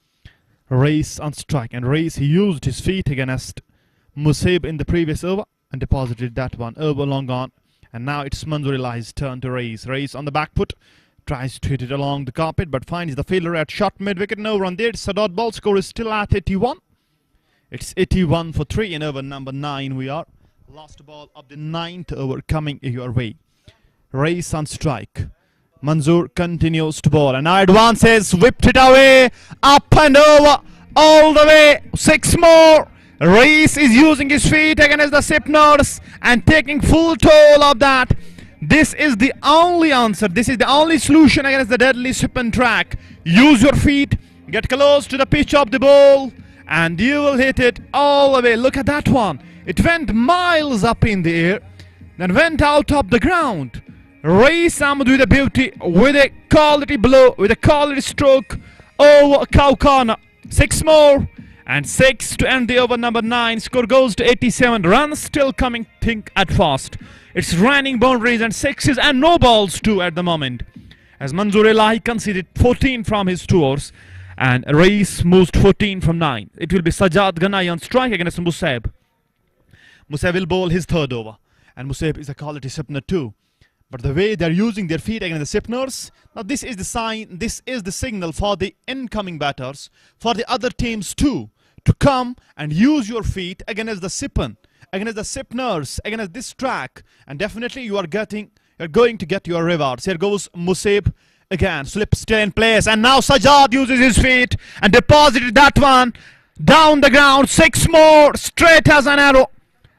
Race on strike, and Race, he used his feet against Musab in the previous over and deposited that one over long on. And now it's Manzoor Ilahi's turn to Race. Race on the back foot, tries to hit it along the carpet, but finds the fielder at short mid-wicket. No run there. Sadot ball score is still at 81. It's 81 for 3 in over number 9 we are. Last ball of the 9th over coming your way. Race on strike. Manzoor continues to bowl, and now advances, whipped it away, up and over, all the way, 6 more. Race is using his feet against the Sipners and taking full toll of that. This is the only answer, this is the only solution against the deadly Sipn track. Use your feet, get close to the pitch of the ball, and you will hit it all the way. Look at that one. It went miles up in the air, then went out of the ground. Race Ahmed with a beauty, with a quality blow, with a quality stroke over cow corner. 6 more, and 6 to end the over number 9. Score goes to 87. Runs still coming, think at fast. It's running boundaries and 6s and no balls too at the moment, as Manzoor Ilahi conceded 14 from his 2 overs, and Race moved 14 from 9. It will be Sajjad Ganai on strike against Musab. Musab will bowl his 3rd over, and Musab is a quality Sipner too. But the way they're using their feet against the Sipners, now this is the sign, this is the signal for the incoming batters, for the other teams too, to come and use your feet against the Sipn, against the Sipners, against this track, and definitely you're going to get your rewards. Here goes Musab again, slip still in place, and now Sajjad uses his feet and deposited that one down the ground. 6 more, straight as an arrow.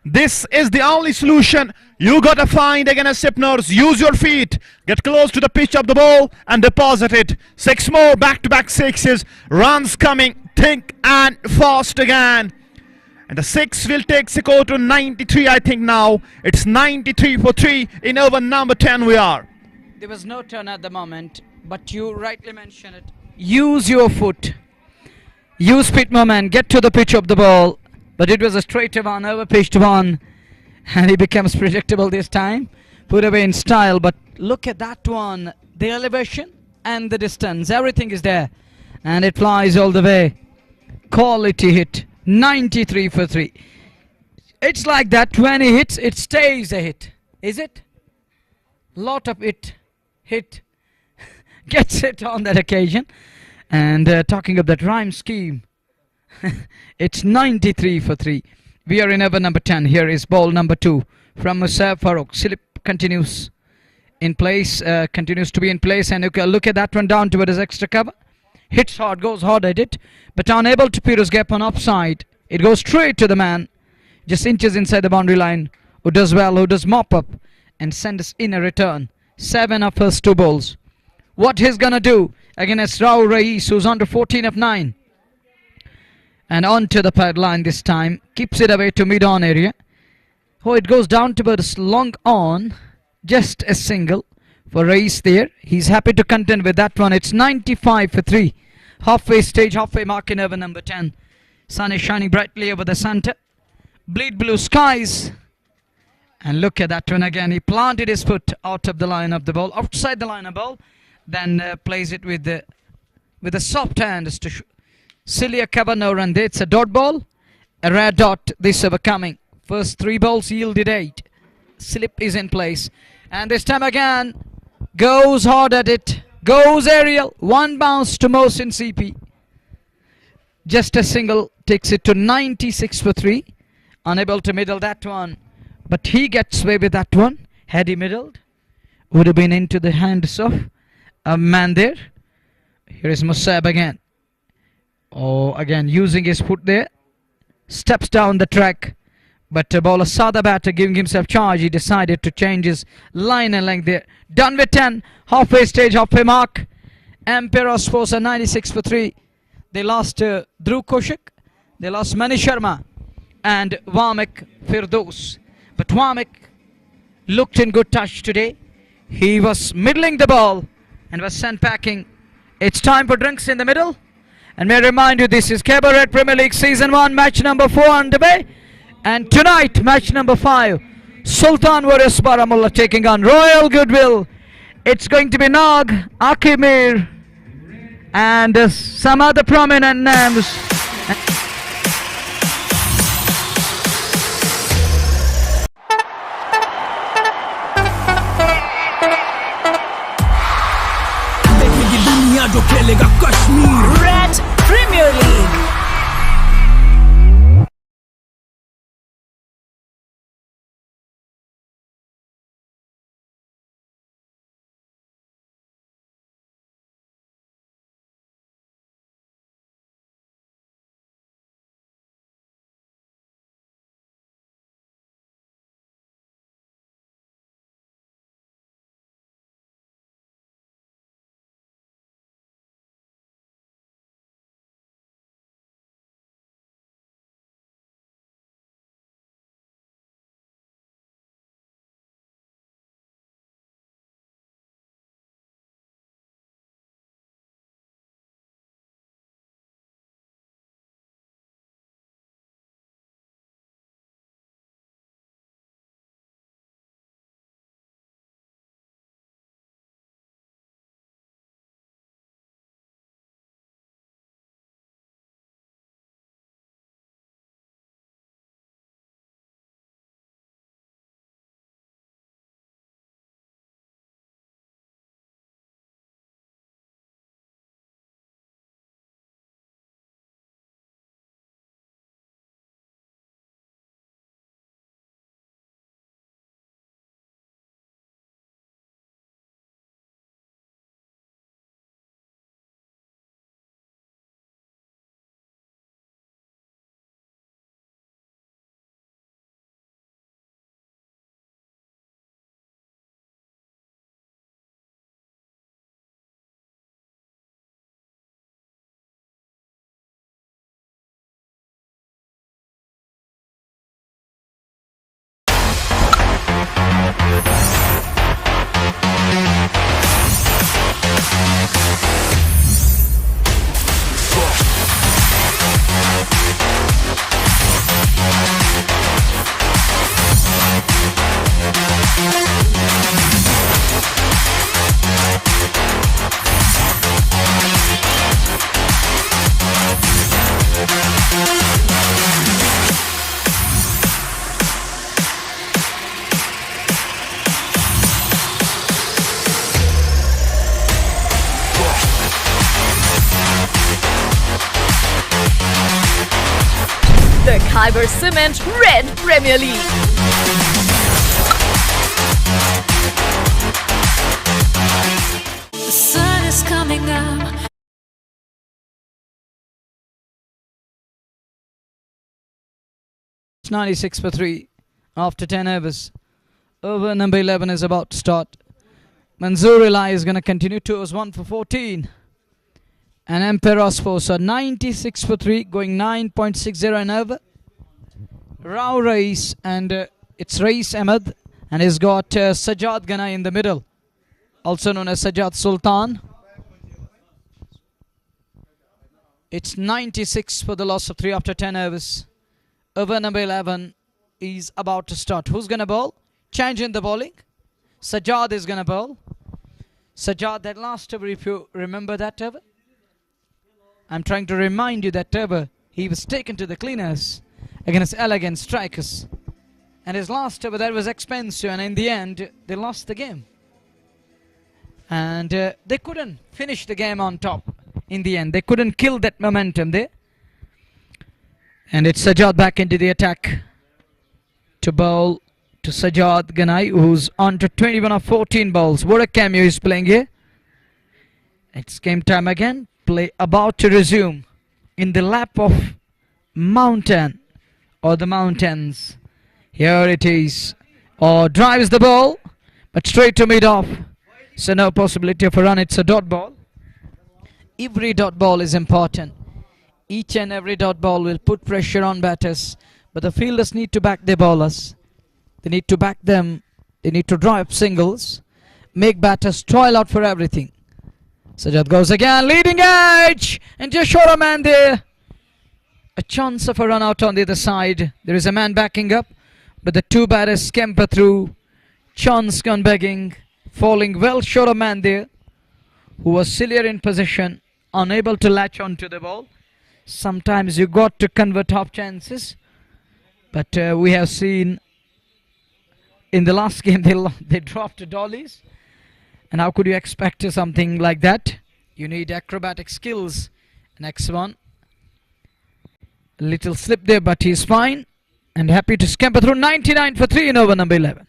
This is the only solution you gotta find against Sipners. Use your feet, get close to the pitch of the ball and deposit it. 6 more, back-to-back 6s. Runs coming, thick and fast again. And the 6 will take Siko to 93, I think now. It's 93 for 3 in over number 10 we are. There was no turn at the moment, but you rightly mentioned it. Use your foot. Use feet moment, get to the pitch of the ball. But it was a straight one, over-pitched one, and he becomes predictable this time. Put away in style, but look at that one. The elevation and the distance, everything is there. And it flies all the way. Quality hit, 93 for 3. It's like that, when he hits, it stays a hit. Is it? Lot of it, hit, gets it on that occasion. And talking of that rhyme scheme, it's 93 for 3. We are in over number 10. Here is ball number 2 from Musab Farooq. Slip continues in place, continues to be in place, and you can look at that one down toward his extra cover. Hits hard, goes hard at it, but unable to pierce gap on upside. It goes straight to the man, just inches inside the boundary line, who does well, who does mop up and send us in a return. 7 of first 2 balls. What he's gonna do against Raul Rais, who's under 14 of 9. And on to the pad line this time. Keeps it away to mid-on area. Oh, it goes down towards long on. Just a single for Reis there. He's happy to contend with that one. It's 95 for 3. Halfway stage, halfway mark in over number 10. Sun is shining brightly over the center. Bleed blue skies. And look at that one again. He planted his foot out of the line of the ball, outside the line of ball. Then plays it with the soft hands to Celia Cabano, and it's a dot ball. A rare dot this over coming. First 3 balls yielded 8. Slip is in place. And this time again, goes hard at it. Goes aerial. 1 bounce to Mohsin CP. Just a single takes it to 96 for 3. Unable to middle that one. But he gets away with that one. Had he middled, would have been into the hands of a man there. Here is Musab again. Oh, again using his foot there. Steps down the track. But a bowler saw the batter giving himself charge. He decided to change his line and length there. Done with 10. Halfway stage, halfway mark. Emperos force a 96 for 3. They lost Dhruv Koshik. They lost Mani Sharma. And Wamek Firdos. But Wamek looked in good touch today. He was middling the ball and was sent packing. It's time for drinks in the middle. And may I remind you, this is Khyber Red Premier League Season 1, match number 4 underway. And tonight, match number 5, Sultan Warriors Baramulla taking on Royal Goodwill. It's going to be Nag, Akimir, and some other prominent names. Red Premier League. The Khyber Cement Red Premier League. The sun is coming up. It's 96 for 3 after 10 overs. Over number 11 is about to start. Manzoor Ilai is going to continue. 2 overs, 1 for 14. And Emperos force are 96 for 3, going 9.60 and over. Rao Reis and It's Rais Ahmed, and he's got Sajjad Ganai in the middle, also known as Sajjad Sultan. It's 96 for the loss of 3 after 10 overs. Over number 11 is about to start. Who's going to bowl? Change in the bowling. Sajjad is going to bowl. Sajjad, that last over, if you remember that over. I'm trying to remind you that over, he was taken to the cleaners against elegant strikers. And his last over, that was expensive, and in the end, they lost the game. And they couldn't finish the game on top in the end. They couldn't kill that momentum there. And it's Sajjad back into the attack to bowl to Sajjad Ganai, who's on to 21 of 14 balls. What a cameo he's playing here. It's game time again. Play about to resume in the lap of mountain or the mountains. Here it is. Oh, drives the ball, but straight to mid-off. So no possibility of a run. It's a dot ball. Every dot ball is important. Each and every dot ball will put pressure on batters, but the fielders need to back their bowlers. They need to back them. They need to draw up singles, make batters toil out for everything. Sajjad goes again, leading edge, and just short a man there. A chance of a run out on the other side. There is a man backing up, but the two batters scamper through. Chance gone begging, falling well short of man there, who was sillier in position, unable to latch onto the ball. Sometimes you got to convert half chances, but we have seen in the last game they dropped dollies, and how could you expect something like that? You need acrobatic skills. Next one, a little slip there, but he's fine and happy to scamper through. 99 for 3 in over number 11.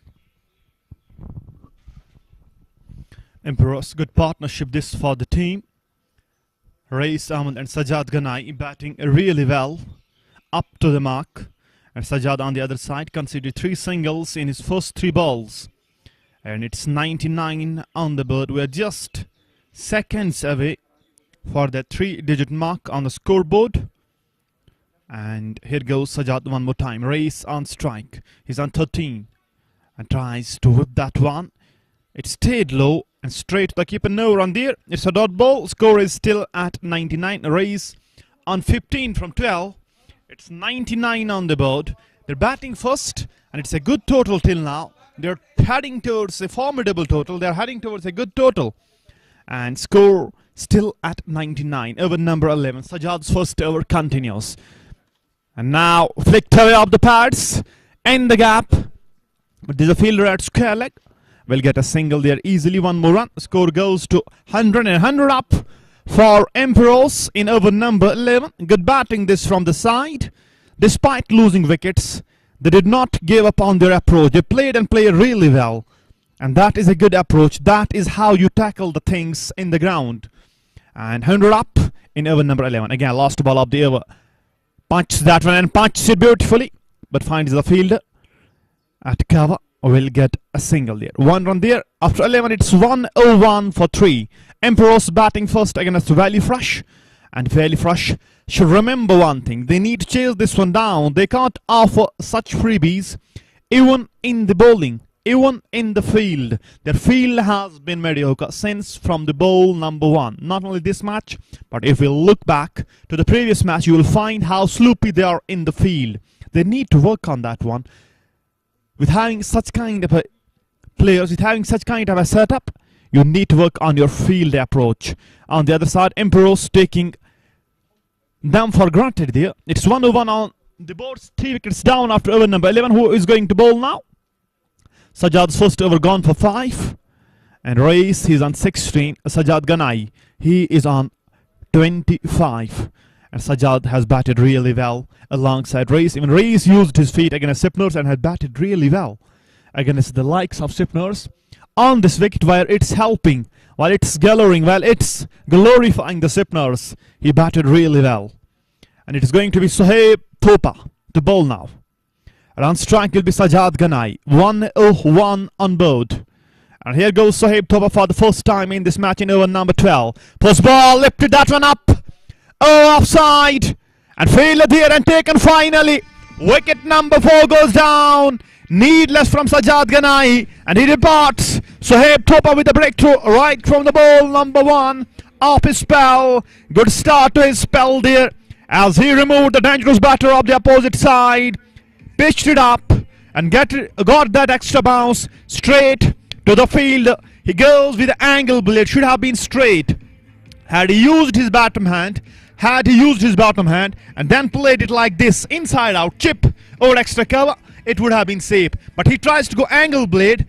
Emperos, good partnership this for the team. Rais Ahmed and Sajjad Ganai batting really well, up to the mark. And Sajjad on the other side conceded 3 singles in his first 3 balls. And it's 99 on the board. We're just seconds away for that 3-digit mark on the scoreboard. And here goes Sajjad one more time. Rais on strike. He's on 13 and tries to whip that one. It stayed low and straight to the keeper. No run there. It's a dot ball. Score is still at 99. Rais on 15 from 12. It's 99 on the board. They're batting first, and it's a good total till now. They're heading towards a formidable total. They're heading towards a good total. And score still at 99. Over number 11. Sajjad's first over continues. And now flicked away off the pads. In the gap. But there's a fielder at square leg. Will get a single there easily. One more run. Score goes to 100 and 100 up for Emperos in over number 11. Good batting this from the side. Despite losing wickets, they did not give up on their approach. They played and played really well. And that is a good approach. That is how you tackle the things in the ground. And 100 up in over number 11. Again, last ball of the over. Punches that one and punches it beautifully. But finds the fielder at cover. Will get a single there. One run there. After 11, it's 101 for 3. Emperos batting first against Valley Fresh. And Valley Fresh should remember one thing. They need to chase this one down. They can't offer such freebies even in the bowling, even in the field. Their field has been mediocre since from the bowl number 1. Not only this match, but if we look back to the previous match, you will find how sloopy they are in the field. They need to work on that one. With having such kind of a players, with having such kind of a setup, you need to work on your field approach. On the other side, Emperos taking them for granted there. It's 101 on the board, 3 wickets down after over number 11. Who is going to bowl now? Sajjad's first over gone for 5. And Rais, he's on 16. Sajjad Ganai, he is on 25. And Sajjad has batted really well alongside Rais. Even Rais used his feet against Sipners and had batted really well against the likes of Sipners on this wicket, where it's helping, while it's glowering, while it's glorifying the Sipners. He batted really well. And it is going to be Sohaib Thopa to bowl now. And on strike will be Sajjad Ganai. 101 on board. And here goes Sohaib Thopa for the first time in this match in over number 12. Post ball, lifted that one up. Oh, offside. And failure there and taken finally Wicket number 4 goes down. Needless from Sajjad Ganai, and he departs. Sohaib Thopa with the breakthrough right from the ball number 1. Off his spell. Good start to his spell there as he removed the dangerous batter of the opposite side. Pitched it up and got that extra bounce straight to the field. He goes with the angle blade. Should have been straight. Had he used his bottom hand, and then played it like this, inside out, chip over extra cover, it would have been safe. But he tries to go angle blade.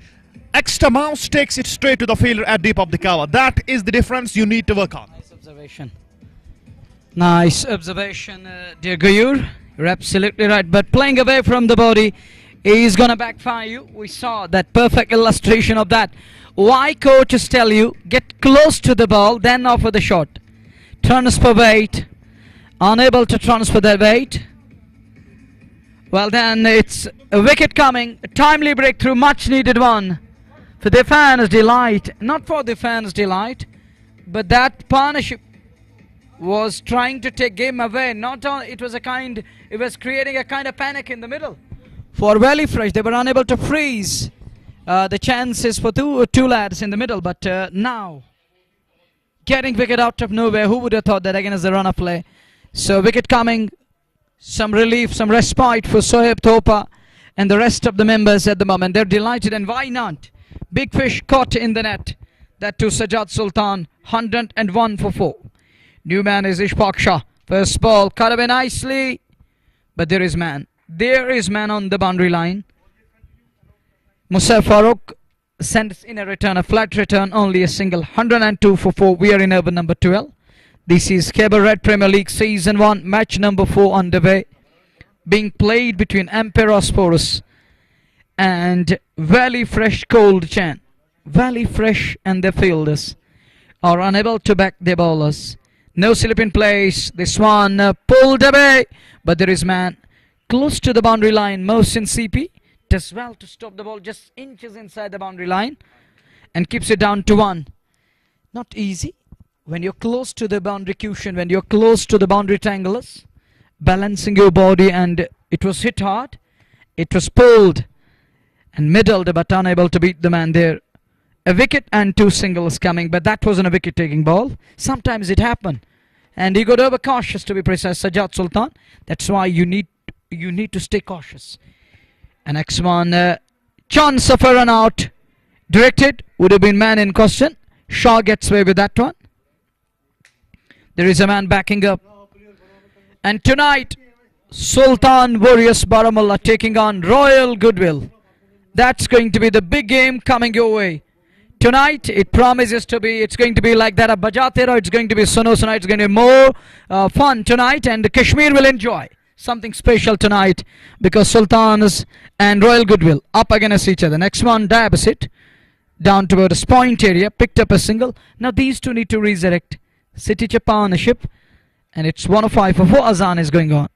Extra bounce takes it straight to the fielder at deep of the cover. That is the difference you need to work on. Nice observation. Nice observation, dear Gayur. You're absolutely right. But playing away from the body is going to backfire you. We saw that perfect illustration of that. Why coaches tell you, get close to the ball, then offer the shot. Transfer weight. Unable to transfer that weight. Well, then it's a wicket coming. A timely breakthrough, much needed one. For the fans' delight. Not for the fans' delight, but that partnership was trying to take game away. Not on, it was creating a kind of panic in the middle. For Valley Fresh, they were unable to freeze the chances for two lads in the middle. But now, getting wicket out of nowhere. Who would have thought that again as a run of play? So wicket coming. Some relief, some respite for Sohaib Thopa and the rest of the members at the moment. They're delighted, and why not? Big fish caught in the net. That to Sajjad Sultan, 101 for 4. New man is Ishfaq Shah. First ball, cut away nicely. But there is man. There is man on the boundary line. Musa Farooq sends in a return, a flat return, only a single. 102 for 4. We are in over number 12. This is Khyber Red Premier League Season 1, match number 4 underway. Being played between Emperos and Valley Fresh Cold Chan. Valley Fresh and their fielders are unable to back their bowlers. No slip in place. This one pulled away. But there is man close to the boundary line. Mohsin CP does well to stop the ball just inches inside the boundary line and keeps it down to 1. Not easy. When you're close to the boundary cushion, when you're close to the boundary triangulars, balancing your body, and it was hit hard. It was pulled and middled, but unable to beat the man there. A wicket and 2 singles coming, but that wasn't a wicket-taking ball. Sometimes it happened. And he got overcautious, to be precise, Sajjad Sultan. That's why you need to stay cautious. And next one, chance of a run out. Directed, would have been man in question. Shah gets away with that one. There is a man backing up. And tonight, Sultan Warriors Baramulla taking on Royal Goodwill. That's going to be the big game coming your way. Tonight, it promises to be, it's going to be like that of Bajatera. It's going to be Suno tonight. It's going to be more fun tonight. And Kashmir will enjoy something special tonight because Sultans and Royal Goodwill up against each other. Next one, Diabasit. Down towards point area. Picked up a single. Now these two need to resurrect. City Chapa on the ship, and it's 105 for 4. Azan is going on.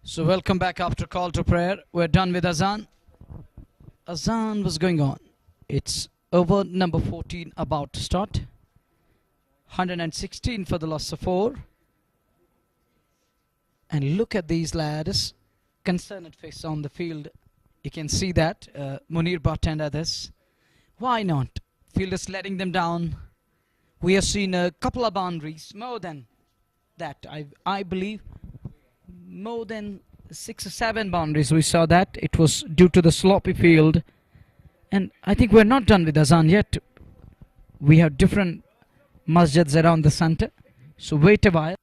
So welcome back after call to prayer. We're done with Azan. Azan was going on. It's over number 14 about to start. 116 for the loss of 4. And look at these lads. Concerned face on the field. You can see that. Munir Bhatt and others. Why not? Field is letting them down. We have seen a couple of boundaries. More than that. I believe more than 6 or 7 boundaries we saw that. It was due to the sloppy field. And I think we're not done with Azan yet. We have different masjids around the center. So wait a while.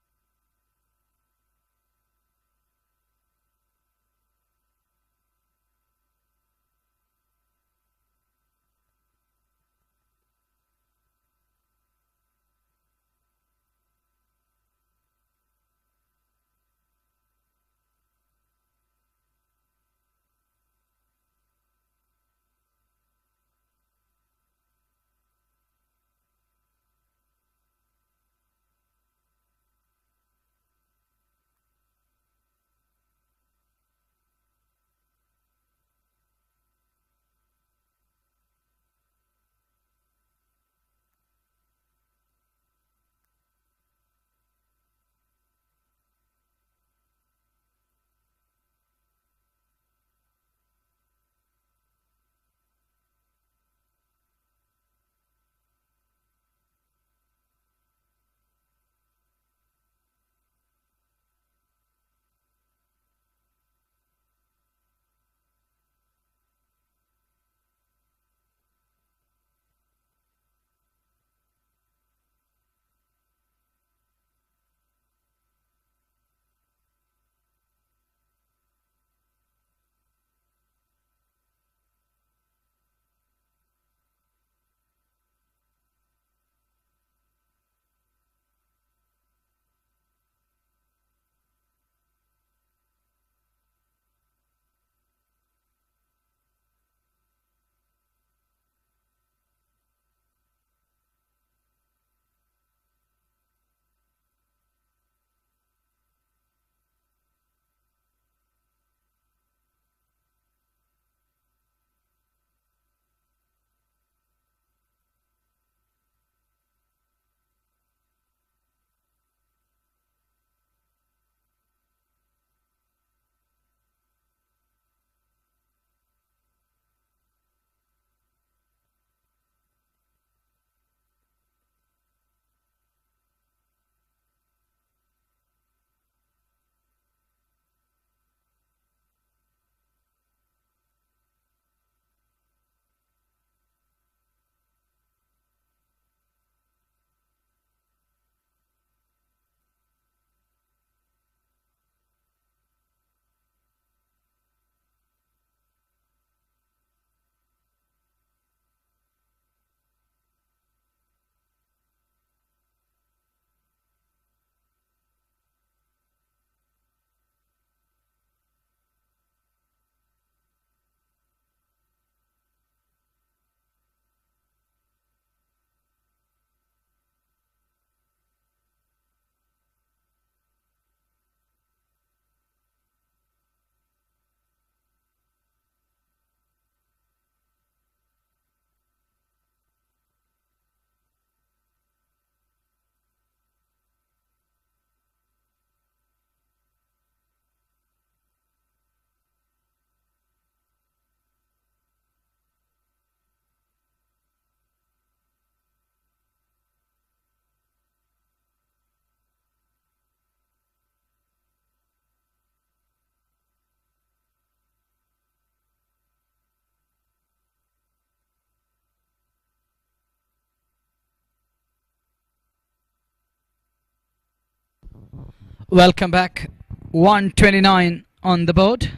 Welcome back. 129 on the board.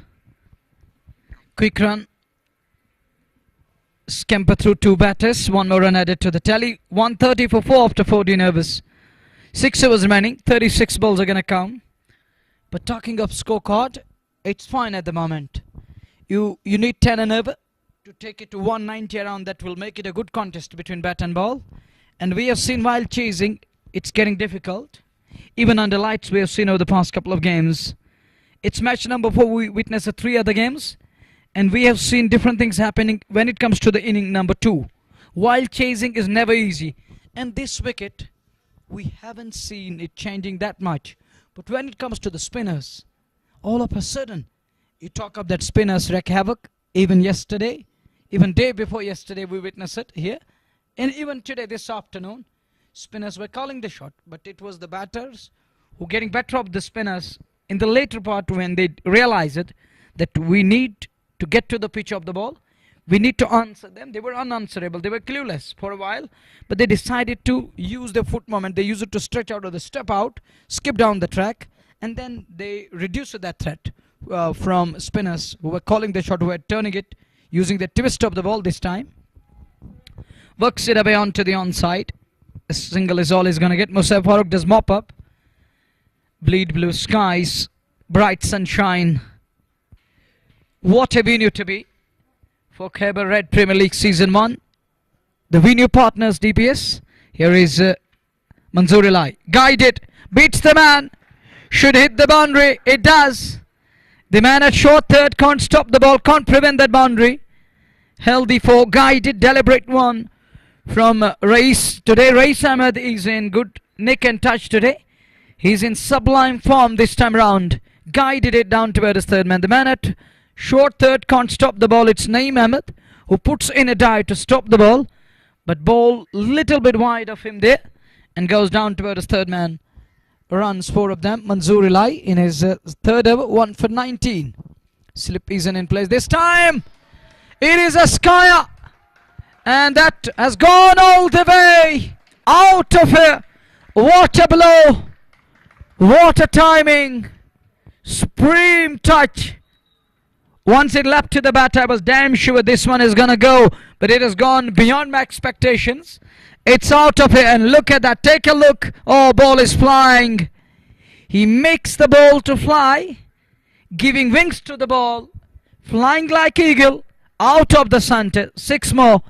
Quick run. Scamper through 2 batters. 1 more run added to the tally. 130 for 4 after 14 overs. 6 overs remaining. 36 balls are going to come. But talking of scorecard, it's fine at the moment. You need 10 and over to take it to 190 around. That will make it a good contest between bat and ball. And we have seen while chasing, it's getting difficult. Even under lights, we have seen over the past couple of games, It's match number 4. We witnessed 3 other games, and we have seen different things happening when it comes to the inning number 2. Wild chasing is never easy, and this wicket, we haven't seen it changing that much. But when it comes to the spinners, all of a sudden, you talk of that spinners wreak havoc. Even yesterday, even day before yesterday, we witnessed it here. And even today, this afternoon, spinners were calling the shot. But it was the batters who were getting better of the spinners in the later part when they realized that we need to get to the pitch of the ball. We need to answer them. They were unanswerable. They were clueless for a while. But they decided to use their foot movement. They used it to stretch out or the step out, skip down the track. And then they reduced that threat from spinners who were calling the shot, who were turning it, using the twist of the ball this time. Works it away onto the onside. A single is all he's going to get. Musab Farooq does mop up. Bleed blue skies. Bright sunshine. What a venue to be for Khyber Red Premier League Season 1. The venue partners DPS. Here is Manzoor Elai. Guided. Beats the man. Should hit the boundary. It does. The man at short third can't stop the ball. Can't prevent that boundary. Healthy 4. Guided. Deliberate 1 from Rais. Today Rais Ahmed is in good nick and touch today. He's in sublime form this time round. Guided it down towards third man. The man at short third can't stop the ball. It's Naeem Ahmed who puts in a dive to stop the ball. But ball little bit wide of him there. And goes down towards third man. Runs 4 of them. Manzoor Elai in his third over. 1 for 19. Slip isn't in place this time. It is a Skyer. And that has gone all the way. Out of here. What a blow. What a timing. Supreme touch. Once it leapt to the bat, I was damn sure this one is going to go. But it has gone beyond my expectations. It's out of here. And look at that. Take a look. Oh, ball is flying. He makes the ball to fly. Giving wings to the ball. Flying like eagle. Out of the center. 6 more.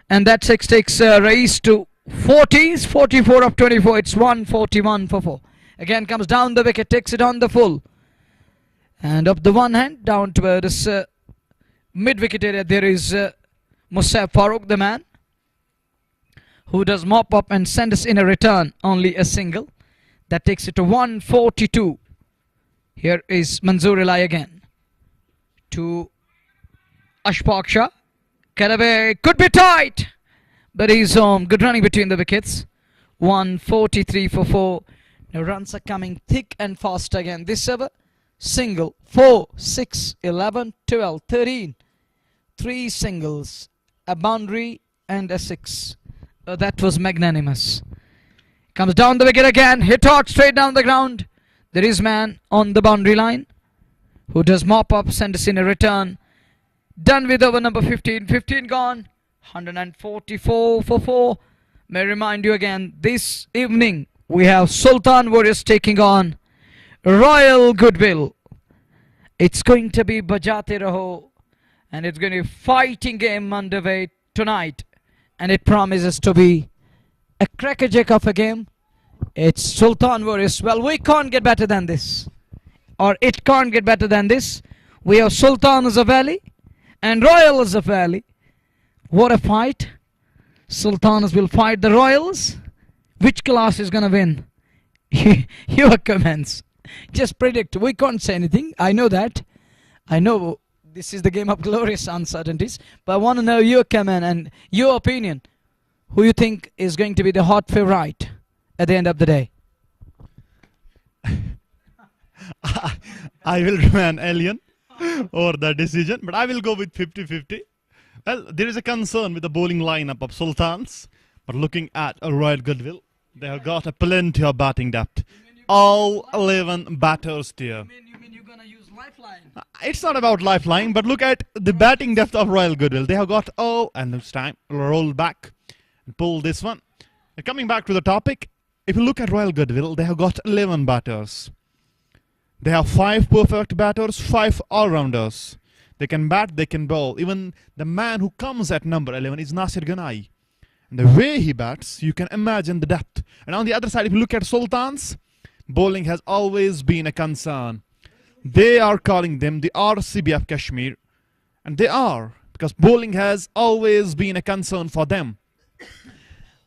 And that 6 takes Rais to 40s. 44 of 24. It's 141 for 4. Again comes down the wicket. Takes it on the full. And up the one hand. Down towards mid-wicket area. There is Musab Farooq, the man, who does mop up and send us in a return. Only a single. That takes it to 142. Here is Manzoor Elai again. To Ashfaq Shah. Karaway could be tight. But he's home. Good running between the wickets. 143 for 4. Now runs are coming thick and fast again. This over. Single. 4, 6, 11, 12, 13. 3 singles. A boundary and a 6. That was magnanimous. Comes down the wicket again. Hit hard straight down the ground. There is man on the boundary line who does mop up, send us in a return. Done with over number 15. 15 gone. 144 for 4. May I remind you again, this evening we have Sultan Warriors taking on Royal Goodwill. It's going to be Bajate Raho. And it's going to be a fighting game underway tonight. And it promises to be a crackerjack of a game. It's Sultan Warriors. Well, we can't get better than this. Or it can't get better than this. We have Sultan as a valley. And Royal as a valley. What a fight. Sultans will fight the Royals. Which class is going to win? Your comments. Just predict. We can't say anything. I know that. I know this is the game of glorious uncertainties. But I want to know your comment and your opinion. Who you think is going to be the hot favorite at the end of the day? I will remain alien over the decision, but I will go with 50-50. Well, there is a concern with the bowling lineup of Sultans, but looking at a Royal Goodwill, they have got a plenty of batting depth. All 11 batters there. You mean you're going to use lifeline? It's not about lifeline, but look at the batting depth of Royal Goodwill. They have got, and this time, roll back and pull this one. And coming back to the topic, if you look at Royal Goodwill, they have got 11 batters. They have 5 perfect batters, 5 all-rounders. They can bat, they can bowl. Even the man who comes at number 11 is Nasir Ghanai. And the way he bats, you can imagine the depth. And on the other side, if you look at Sultans, bowling has always been a concern. They are calling them the RCB of Kashmir, and they are, because bowling has always been a concern for them.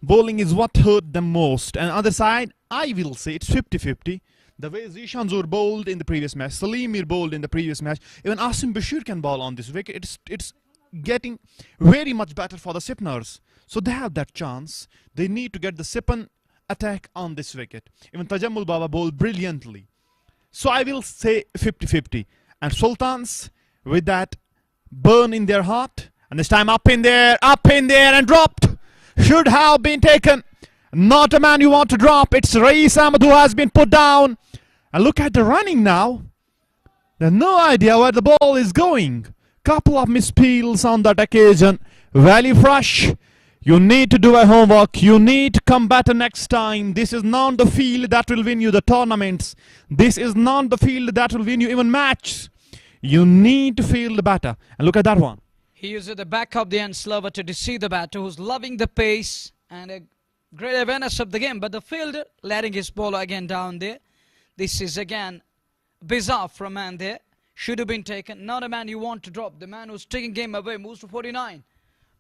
Bowling is what hurt them most. And other side, I will say it's 50-50. The way Zishan Zoor bowled in the previous match, Salim Mir bowled in the previous match, even Asim Bashir can bowl on this wicket. It's getting very much better for the Sipners. So they have that chance. They need to get the Sipan attack on this wicket. Even Tajammul Baba bowled brilliantly. So I will say 50-50. And Sultans, with that burn in their heart, and this time up in there, and dropped. Should have been taken. Not a man you want to drop. It's Rais Ahmed who has been put down. And look at the running now. They have no idea where the ball is going. Couple of mispeals on that occasion. Valley Fresh, you need to do a homework. You need to come better next time. This is not the field that will win you the tournaments. This is not the field that will win you even matches. You need to field better. And look at that one. He uses the back of the end slower to deceive the batter, who's loving the pace and a great awareness of the game. But the fielder letting his bowler again down there. This is again bizarre from a man there. Should have been taken. Not a man you want to drop. The man who's taking game away moves to 49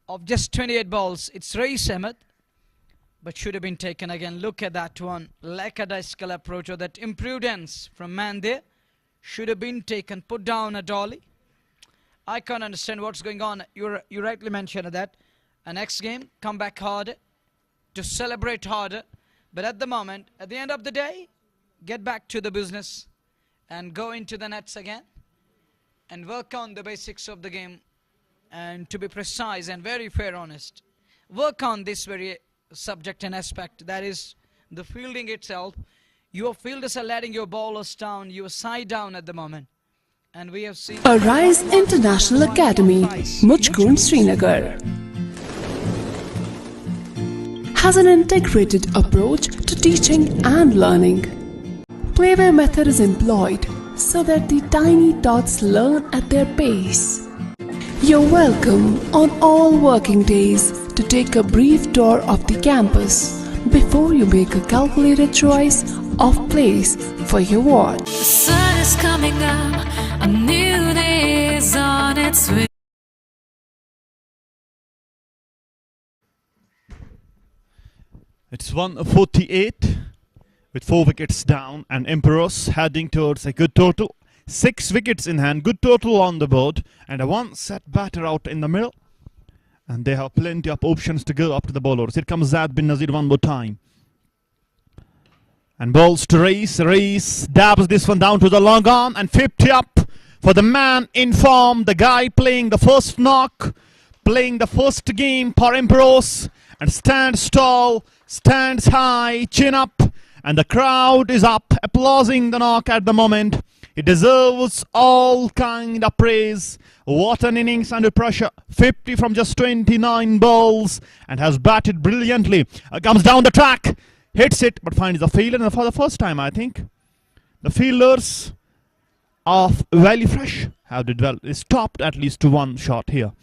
of just 28 balls. It's Rais Ahmed, but should have been taken again. Look at that one. Lackadaisical approach, or that imprudence from man there. Should have been taken. Put down a dolly. I can't understand what's going on. You rightly mentioned that. Next game, come back harder, to celebrate harder. But at the moment, at the end of the day, get back to the business and go into the nets again and work on the basics of the game. And to be precise and very fair, honest, work on this very subject and aspect, that is the fielding itself. Your fielders are letting your bowlers down. You are side down at the moment. And we have seen Arise International Academy, Mujkund, Srinagar, has an integrated approach to teaching and learning. Playway method is employed so that the tiny tots learn at their pace. You're welcome on all working days to take a brief tour of the campus before you make a calculated choice of place for your watch. The sun is coming up, a new day is on its way. It's 148 with 4 wickets down, and Emperos heading towards a good total. 6 wickets in hand, good total on the board, and a 1 set batter out in the middle. And they have plenty of options to go up to the bowlers. Here comes Zaid bin Nazir one more time. And balls to Rais. Rais dabs this one down to the long on, and 50 up for the man in form, the guy playing the first knock, playing the first game for Emperos, and stands tall, stands high, chin up, and the crowd is up, applauding the knock at the moment. He deserves all kind of praise. What an innings under pressure. 50 from just 29 balls, and has batted brilliantly. Comes down the track, hits it, but finds the fielder. And for the first time, I think, the fielders of Valley Fresh have did well. They stopped at least to 1 shot here.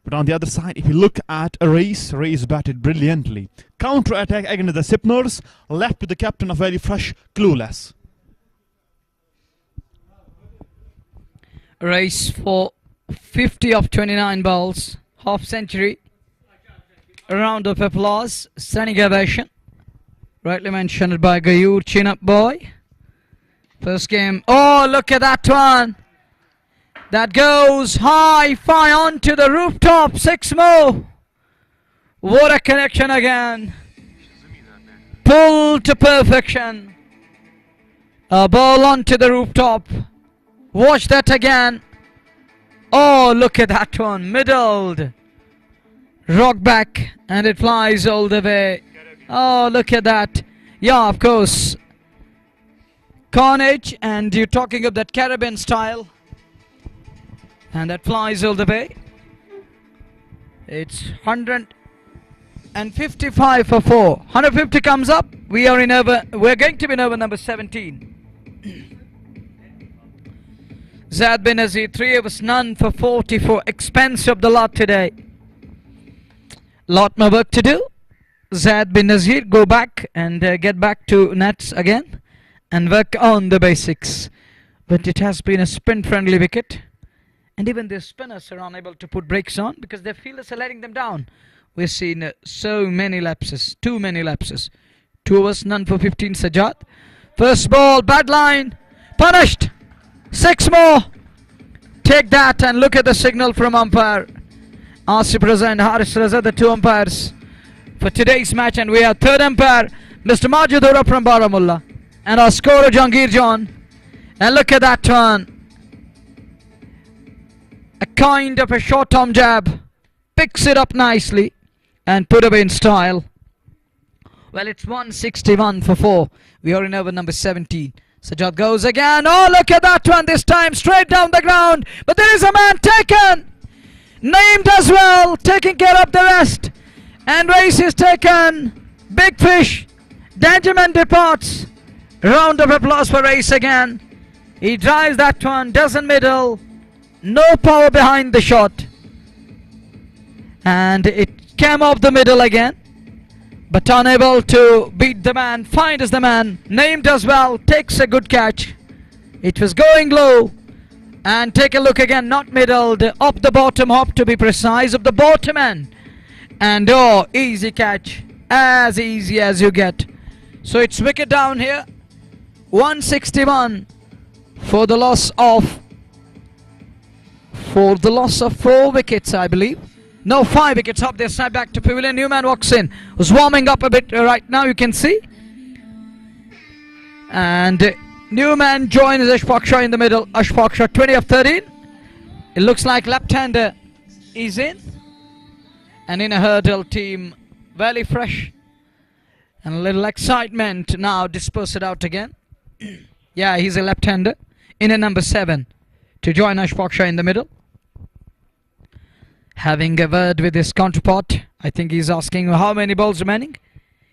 But on the other side, if you look at Rais batted brilliantly. Counter-attack against the Sipners, left to the captain of Valley Fresh clueless. Rais for 50 of 29 balls, half century. A round of applause, standing ovation. Rightly mentioned by Gayur, chin up boy. First game. Oh, look at that one. That goes high, fly onto the rooftop. 6 more. What a connection again. Pull to perfection. A ball onto the rooftop. Watch that again. Oh, look at that one. Middled. Rock back, and it flies all the way. Oh, look at that. Yeah, of course. Carnage, and you're talking of that Caribbean style. And that flies all the way. It's 155 for 4. 150 comes up. We're going to be in over number 17. Zaid bin Nazir, 3 of us, none for 44. Expense of the lot today. Lot more work to do. Zaid bin Nazir, go back and get back to nets again and work on the basics. But it has been a spin-friendly wicket. And even the spinners are unable to put brakes on because their fielders are letting them down. We've seen so many lapses, too many lapses. 2 overs, none for 15, Sajjad. First ball, bad line, punished. 6 more. Take that and look at the signal from umpire. Asif Raza and Haris Raza, the 2 umpires for today's match. And we have 3rd umpire, Mr. Majidura from Baramulla. And our scorer, Jangir John. And look at that one. A kind of a short-arm jab. Picks it up nicely and put away in style. Well, it's 161 for 4. We are in over number 17. Sajjad goes again. Oh, look at that one. This time straight down the ground. But there is a man taken. Named as well. Taking care of the rest. And race is taken. Big fish. Dangerman departs. Round of applause for race again. He drives that one. Doesn't middle. No power behind the shot. And it came off the middle again. But unable to beat the man. Finds the man. Named as well. Takes a good catch. It was going low. And take a look again. Not middled. Up the bottom hop to be precise. Up the bottom end. And oh, easy catch. As easy as you get. So it's wicket down here. 161 for the loss of 4 wickets, I believe. No, 5 wickets up there. Snap back to pavilion. Newman walks in. Was warming up a bit right now, you can see. And Newman joins Ashfaq Shah in the middle. Ashfaq Shah 20 of 13. It looks like left-hander is in. And in a hurdle team, very fresh. And a little excitement now disperse it out again. Yeah, he's a left-hander. In a number 7 to join Ashfaq Shah in the middle. Having a word with his counterpart. I think he's asking how many balls remaining.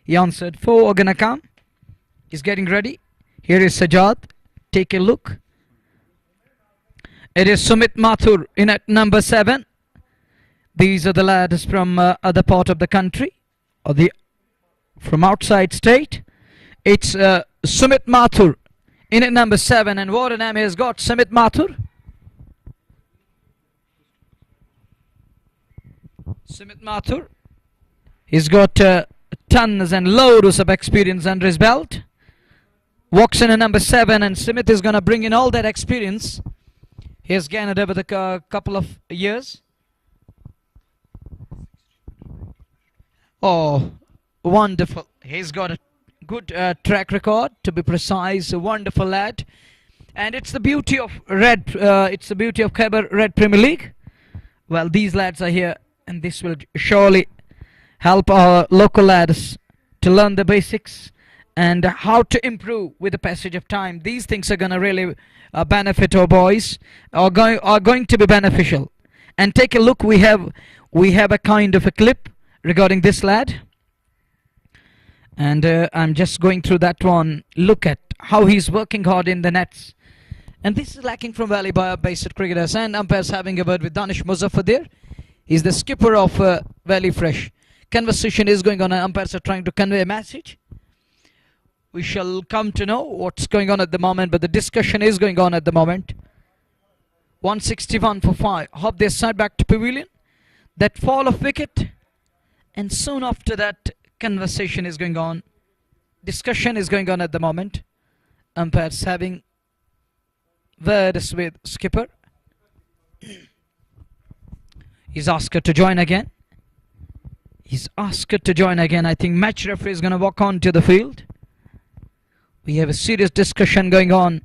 He answered 4 are gonna come. He's getting ready. Here is Sajjad. Take a look. It is Sumit Mathur in at number 7. These are the lads from other part of the country. Or from outside state. It's Sumit Mathur in at number 7. And what a name he has got, Sumit Mathur. Sumit Mathur. He's got tons and loads of experience under his belt. Walks in at number 7, and Sumit is going to bring in all that experience he has gained over the couple of years. Oh, wonderful. He's got a good track record, to be precise. A wonderful lad. And it's the beauty of it's the beauty of Khyber Red Premier League. Well, these lads are here, and this will surely help our local lads to learn the basics and how to improve with the passage of time. These things are going to really benefit our boys, are going to be beneficial. And take a look, we have a kind of a clip regarding this lad. And I'm just going through that one. Look at how he's working hard in the nets. And this is lacking from Valley by our basic cricketers. And umpires having a word with Danish Muzaffar there. He's the skipper of Valley Fresh. Conversation is going on, and umpires are trying to convey a message. We shall come to know what's going on at the moment, but the discussion is going on at the moment. 161 for 5. Hop their side back to pavilion. That fall of wicket. And soon after that, conversation is going on. Discussion is going on at the moment. Umpires having words with skipper. He's asked to join again. I think match referee is going to walk on to the field. We have a serious discussion going on.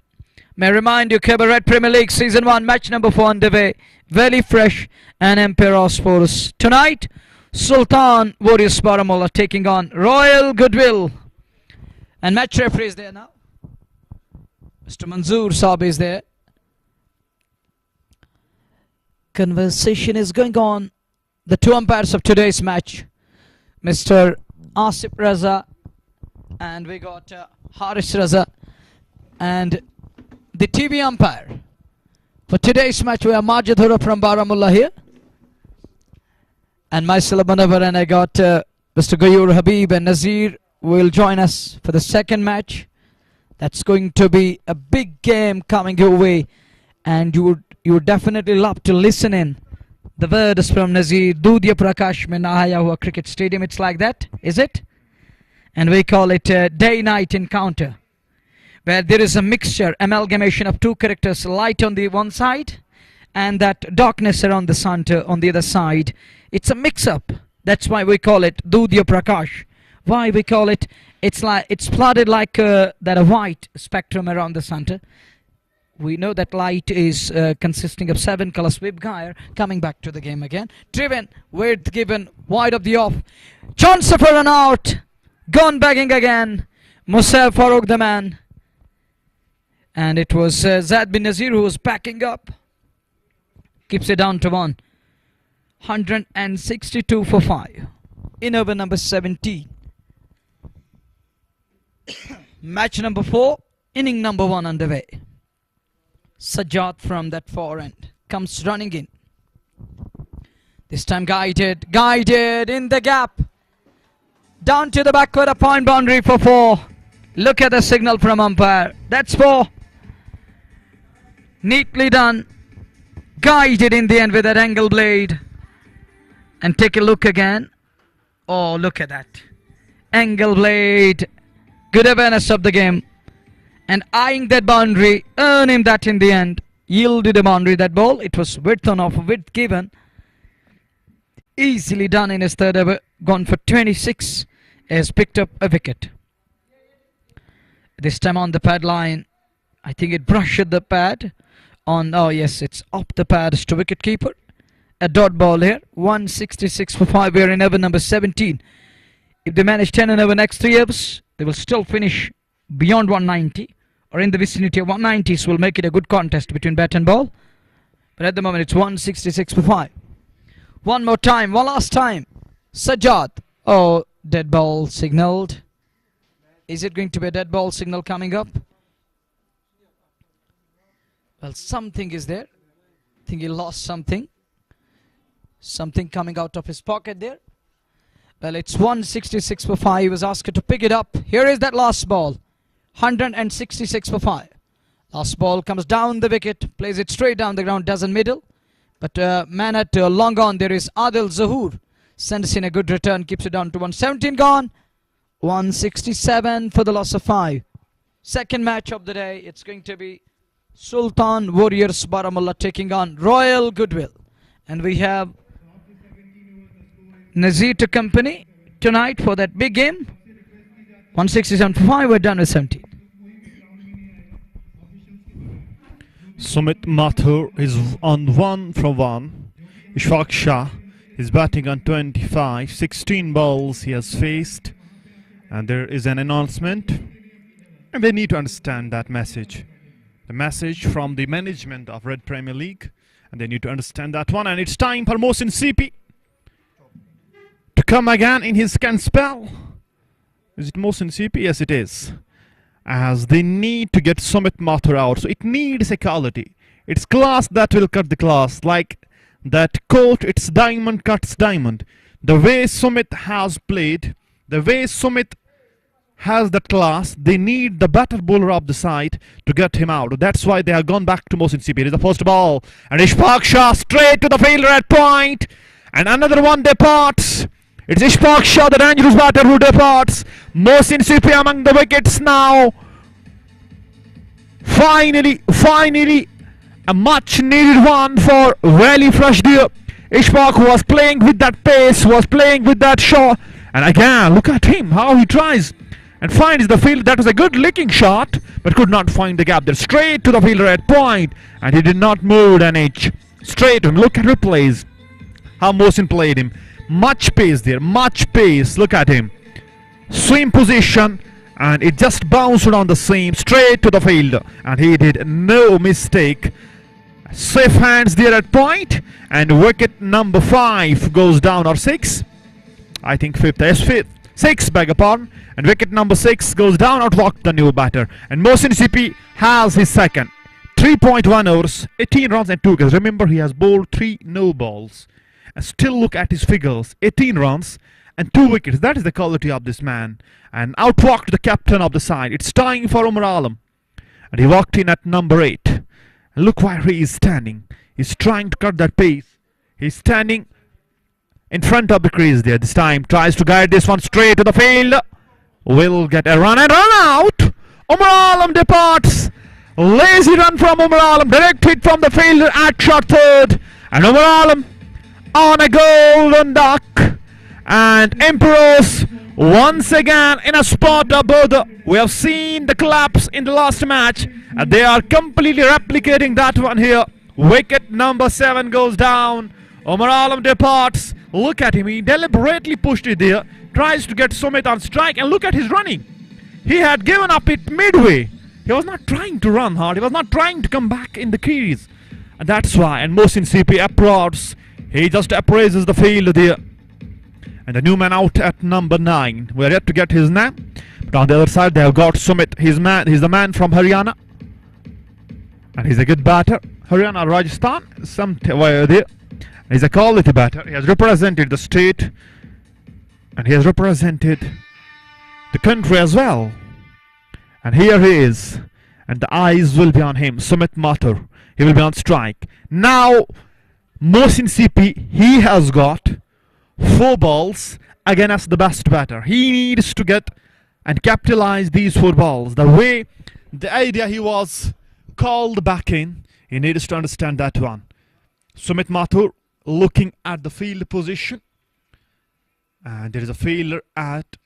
May I remind you, Khyber Red Premier League Season 1, match number 4 underway. Very fresh and Emperos Force. Tonight, Sultan Warriors Baramulla taking on Royal Goodwill. And match referee is there now. Mr. Manzoor Saab is there. Conversation is going on. The 2 umpires of today's match, Mr. Asif Raza, and we got Haris Raza. And the TV umpire for today's match, we have Majid Hura from Baramulla here. And myself, Manavar, and I got Mr. Gayur Habib and Nazir will join us for the second match. That's going to be a big game coming your way, and you would definitely love to listen in. The word is from Nazir. Dudya Prakash mein aaya hua cricket stadium. It's like that, is it? And we call it a day-night encounter, where there is a mixture, amalgamation of two characters, light on the one side and that darkness around the center on the other side. It's a mix-up. That's why we call it Dudya Prakash. Why we call it? It's flooded like that a white spectrum around the center. We know that light is consisting of 7 colors. Vibgire coming back to the game again. Driven, width given, wide of the off. Chance for an out. Gone begging again. Musab Farouk the man. And it was Zad bin Nazir who was backing up. Keeps it down to 1. 162 for 5. In over number 17. Match number 4. Inning number 1 underway. Sajjad from that far end comes running in. This time guided in the gap. Down to the backward, a point boundary for 4. Look at the signal from umpire. That's 4. Neatly done. Guided in the end with that angle blade. And take a look again. Oh, look at that. Angle blade. Good awareness of the game. And eyeing that boundary, earning that in the end. Yielded a boundary, that ball. It was width on off, width given. Easily done in his third over. Gone for 26. Has picked up a wicket. This time on the pad line. I think it brushed the pad. Oh yes, it's up the pads to wicket keeper. A dot ball here. 166 for 5. We are in over number 17. If they manage 10 and over next 3 overs, they will still finish beyond 190. Or in the vicinity of 190, so will make it a good contest between bat and ball. But at the moment it's 166 for 5. One more time, one last time. Sajjad. Oh, dead ball signalled. Is it going to be a dead ball signal coming up? Well, something is there. I think he lost something. Something coming out of his pocket there. Well, it's 166 for 5. He was asked to pick it up. Here is that last ball. 166 for 5. Last ball comes down the wicket, plays it straight down the ground, doesn't middle. But man at long on, there is Adil Zahoor. Sends in a good return, keeps it down to 117 gone. 167 for the loss of 5. Second match of the day, it's going to be Sultan Warriors Baramulla taking on Royal Goodwill. And we have Nazir to company tonight for that big game. 167 for 5, we're done with 17. Sumit Mathur is on 1 from 1. Ishfaq Shah is batting on 25. 16 balls he has faced. And there is an announcement. And they need to understand that message. The message from the management of Red Premier League. And they need to understand that one. And it's time for Mohsin CP to come again in his second spell. Is it Mohsin CP? Yes, it is. As they need to get Sumit Mathur out. So it needs a quality. It's class that will cut the class. Like that quote, it's diamond cuts diamond. The way Sumit has played, the way Sumit has that class, they need the better bowler of the side to get him out. That's why they have gone back to Mohsin CP. It is the first ball. And Ishfaq Shah straight to the fielder at point. And another one departs. It's Ishfaq Shah, the dangerous batter, who departs. Mohsin CP among the wickets now. Finally, a much needed one for Valley Fresh Deer. Ishfaq was playing with that pace, was playing with that shot. And again, look at him, how he tries and finds the field. That was a good licking shot, but could not find the gap there. Straight to the fielder at point. And he did not move an inch. Straight to him. Look at replays. How Mohsin played him. Much pace there, much pace. Look at him. Swim position, and it just bounced on the seam straight to the field, and he did no mistake. Safe hands there at point, and wicket number 5 goes down, or 6. I think 5th. Yes, 5th. 6, beg your pardon. And wicket number 6 goes down, outwalked the new batter. And Mohsin CP has his second. 3.1 overs, 18 runs and 2 wickets. Remember, he has bowled 3 no balls. And still look at his figures. 18 runs and 2 wickets. That is the quality of this man. And outwalked the captain of the side. It's time for Umar Alam. And he walked in at number 8. And look where he is standing. He's trying to cut that pace. He's standing in front of the crease there this time. Tries to guide this one straight to the field. Will get a run and run out. Umar Alam departs. Lazy run from Umar Alam. Direct hit from the fielder at short third. And Umar Alam on a golden duck. And Emperos once again in a spot of bother. We have seen the collapse in the last match. And they are completely replicating that one here. Wicket number 7 goes down. Umar Alam departs. Look at him. He deliberately pushed it there. Tries to get Sumit on strike. And look at his running. He had given up it midway. He was not trying to run hard. He was not trying to come back in the crease. And that's why. And Mohsin CP applauds. He just appraises the field there. And the new man out at number 9. We're yet to get his name. But on the other side, they have got Sumit. He's the man from Haryana. And he's a good batter. Haryana, Rajasthan, somewhere there. He's a quality batter. He has represented the state. And he has represented the country as well. And here he is. And the eyes will be on him. Sumit Mathur. He will be on strike. Now, Mohsin CP, he has got 4 balls against the best batter. He needs to get and capitalize these 4 balls. The idea he was called back in, he needs to understand that one. Sumit Mathur looking at the field position. And there is a fielder at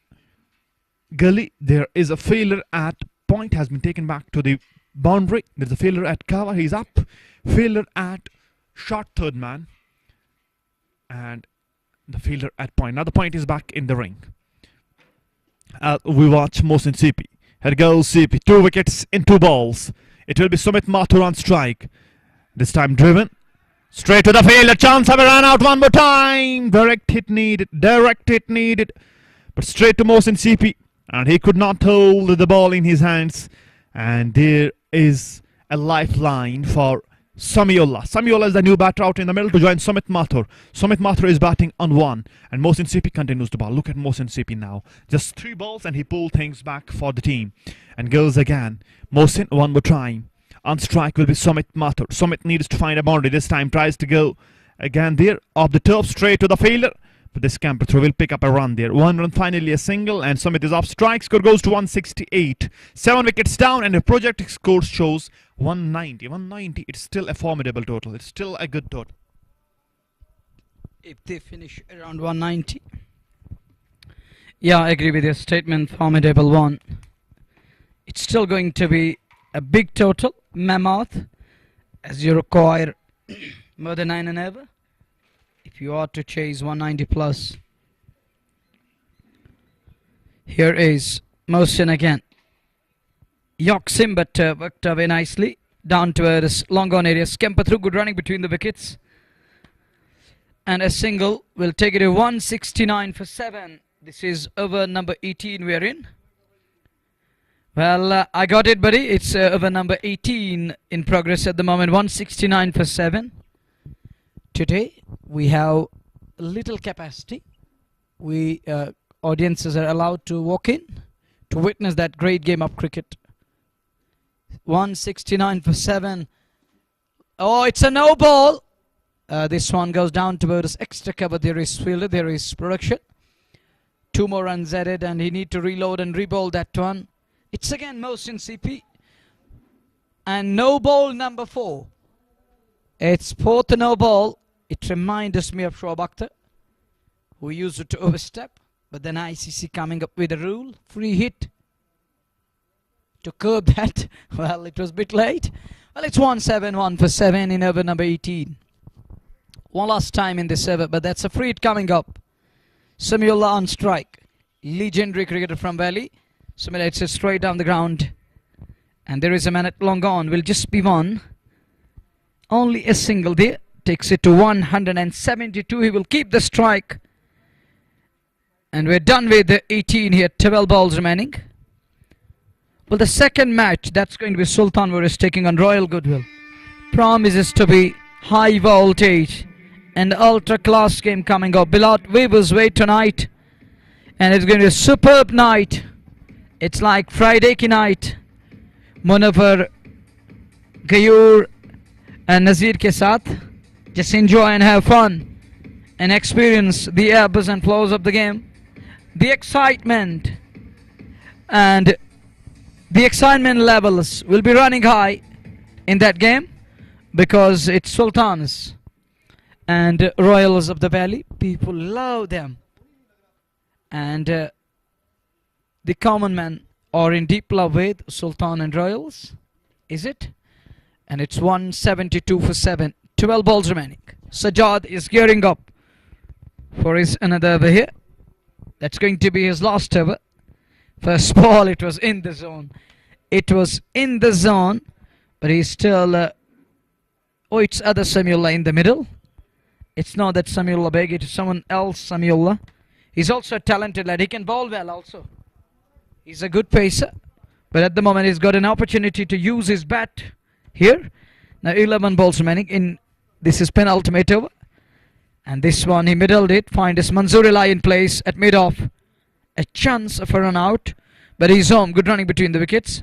gully. There is a fielder at point, has been taken back to the boundary. There's a fielder at cover. He's up. Fielder at short third man. And the fielder at point. Now the point is back in the ring. We watch Mohsin CP. Here goes CP. 2 wickets in 2 balls. It will be Sumit Mathur on strike. This time driven. Straight to the field. A chance of a run out one more time. Direct hit needed. Direct hit needed. But straight to Mohsin CP. And he could not hold the ball in his hands. And there is a lifeline for Samiullah. Samiullah is the new batter out in the middle to join Sumit Mathur. Sumit Mathur is batting on 1. And Mohsin CP continues to bowl. Look at Mohsin CP now. Just 3 balls and he pulled things back for the team. And goes again. Mohsin one more time. On strike will be Sumit Mathur. Sumit needs to find a boundary. This time tries to go again there. Off the turf straight to the fielder. But this camper throw will pick up a run there. 1 run, finally a single, and Sumit is off strike. Score goes to 168. 7 wickets down, and the project score shows 190. 190, it's still a formidable total. It's still a good total. If they finish around 190. Yeah, I agree with your statement. Formidable one. It's still going to be a big total, mammoth, as you require more than 9 and over. If you are to chase 190 plus. Here is Mohsin again. Yokes him, but worked away nicely. Down towards long on area. Scamper through, good running between the wickets. And a single will take it to 169 for 7. This is over number 18 we are in. Well, I got it, buddy. It's over number 18 in progress at the moment. 169 for 7. Today we have little capacity. We audiences are allowed to walk in to witness that great game of cricket. 169 for 7. Oh, it's a no ball. This one goes down towards extra cover. There is fielder. There is production. 2 more runs added, and he need to reload and re-bowl that one. It's again Mohsin CP. And no ball number 4. It's 4th no ball. It reminds me of Shoaib Akhtar, who used it to overstep. But then ICC coming up with a rule. Free hit. To curb that. Well, it was a bit late. Well, it's 171 for 7 in over number 18. One last time in this over, but that's a free hit coming up. Samiullah on strike. Legendary cricketer from Valley. Samiullah hits it straight down the ground. And there is a man at long on. Will just be one. Only a single there. Takes it to 172. He will keep the strike. And we're done with the 18 here. 12 balls remaining. Well, the second match, that's going to be Sultan Warriors taking on Royal Goodwill. Promises to be high voltage and ultra class game coming up. Bilal Weber's way tonight. And it's going to be a superb night. It's like Friday ki night. Munawar, Gayur and Nazir ke saath. Just enjoy and have fun and experience the ebbs and flows of the game. The excitement and the excitement levels will be running high in that game because it's Sultans and Royals of the Valley. People love them. And the common men are in deep love with Sultan and Royals. Is it? And it's 172 for 7. 12 balls remaining. Sajjad is gearing up for his another over here. That's going to be his last over. First ball, it was in the zone. It was in the zone, but he's still... oh, it's other Samiullah in the middle. It's not that Samiullah Beg, it is someone else Samiullah. He's also a talented lad. He can bowl well also. He's a good pacer. But at the moment, he's got an opportunity to use his bat here. Now 11 balls remaining. This is penultimate over. And this one, he middled it. Find his Manzoor in place at mid-off. A chance of a run out. But he's home. Good running between the wickets.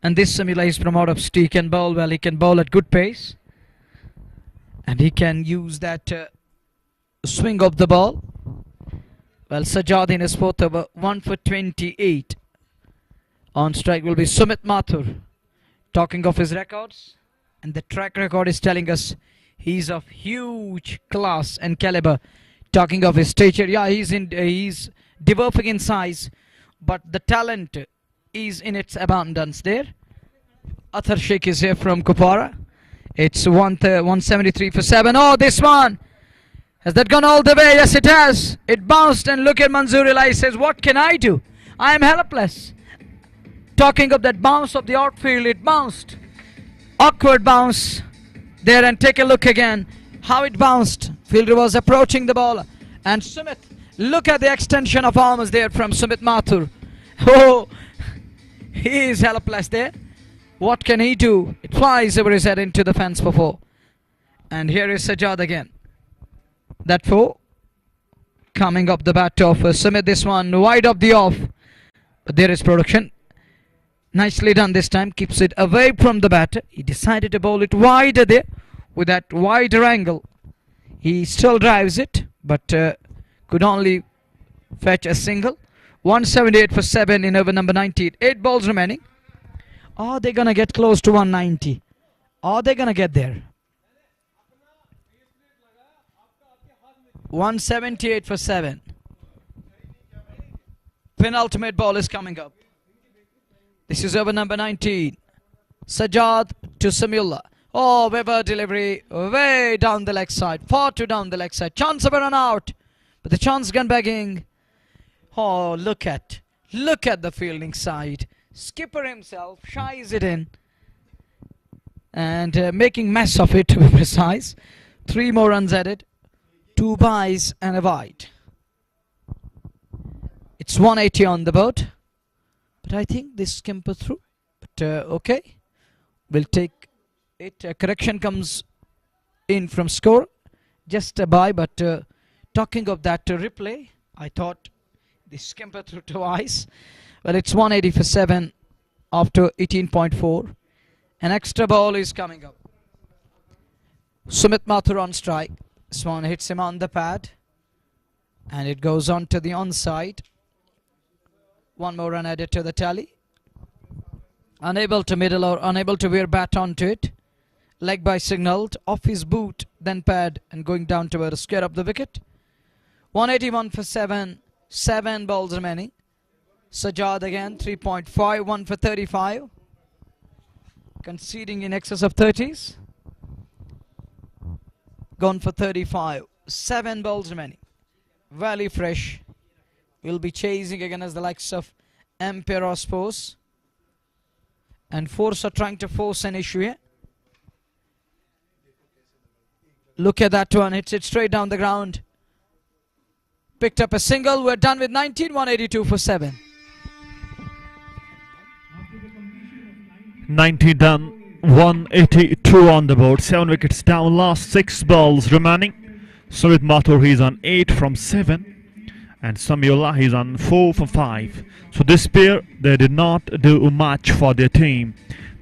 And this Samila is from out of stick. He can bowl well. He can bowl at good pace. And he can use that swing of the ball. Well, Sajjad in his fourth over. 1 for 28. On strike will be Sumit Mathur. Talking of his records. And the track record is telling us he's of huge class and caliber. Talking of his stature, yeah, he's developing in size, but the talent is in its abundance there. Athar Sheikh is here from Kupara. It's 173 for 7. Oh, this one! Has that gone all the way? Yes, it has. It bounced, and look at Manzoor Ilahi. He says, what can I do? I am helpless. Talking of that bounce of the outfield, it bounced. Awkward bounce there, and take a look again how it bounced. Fielder was approaching the ball, and Sumit, look at the extension of arms there from Sumit Mathur. Oh, he is helpless there. What can he do? It flies over his head into the fence for 4. And here is Sajjad again. That 4 coming up the bat of Sumit. This one wide of the off, but there is production. Nicely done this time. Keeps it away from the batter. He decided to bowl it wider there with that wider angle. He still drives it, but could only fetch a single. 178 for 7 in over number 19. 8 balls remaining. Are they going to get close to 190? Are they going to get there? 178 for 7. Penultimate ball is coming up. This is over number 19. Sajjad to Samiullah. Oh, Weber delivery way down the leg side. Far too down the leg side. Chance of a run out. But the chance gun begging. Oh, look at the fielding side. Skipper himself shies it in. And making mess of it, to be precise. 3 more runs added. 2 byes and a wide. It's 180 on the board. But I think this skimper through. But okay. We'll take it. A correction comes in from score. Just a bye. But talking of that replay, I thought this skimper through twice. Well, it's 180 for 7 after 18.4. An extra ball is coming up. Sumit Mathur on strike. This one hits him on the pad. And it goes on to the onside. 1 more run added to the tally. Unable to middle or unable to wear bat onto it. Leg by signaled. Off his boot, then pad, and going down to a square up the wicket. 181 for 7. 7 balls remaining. Sajjad again, 3.5. 1 for 35. Conceding in excess of 30s. Gone for 35. 7 balls remaining. Valley fresh. Will be chasing again as the likes of Emperos force. And Force are trying to force an issue here. Look at that one. Hits it straight down the ground. Picked up a single. We're done with 19. 182 for 7. 90 done. 182 on the board. 7 wickets down. Last 6 balls remaining. Sumit Mathur, he's on 8 from 7. And Samiola, he's on 4 for 5. So this pair, they did not do much for their team.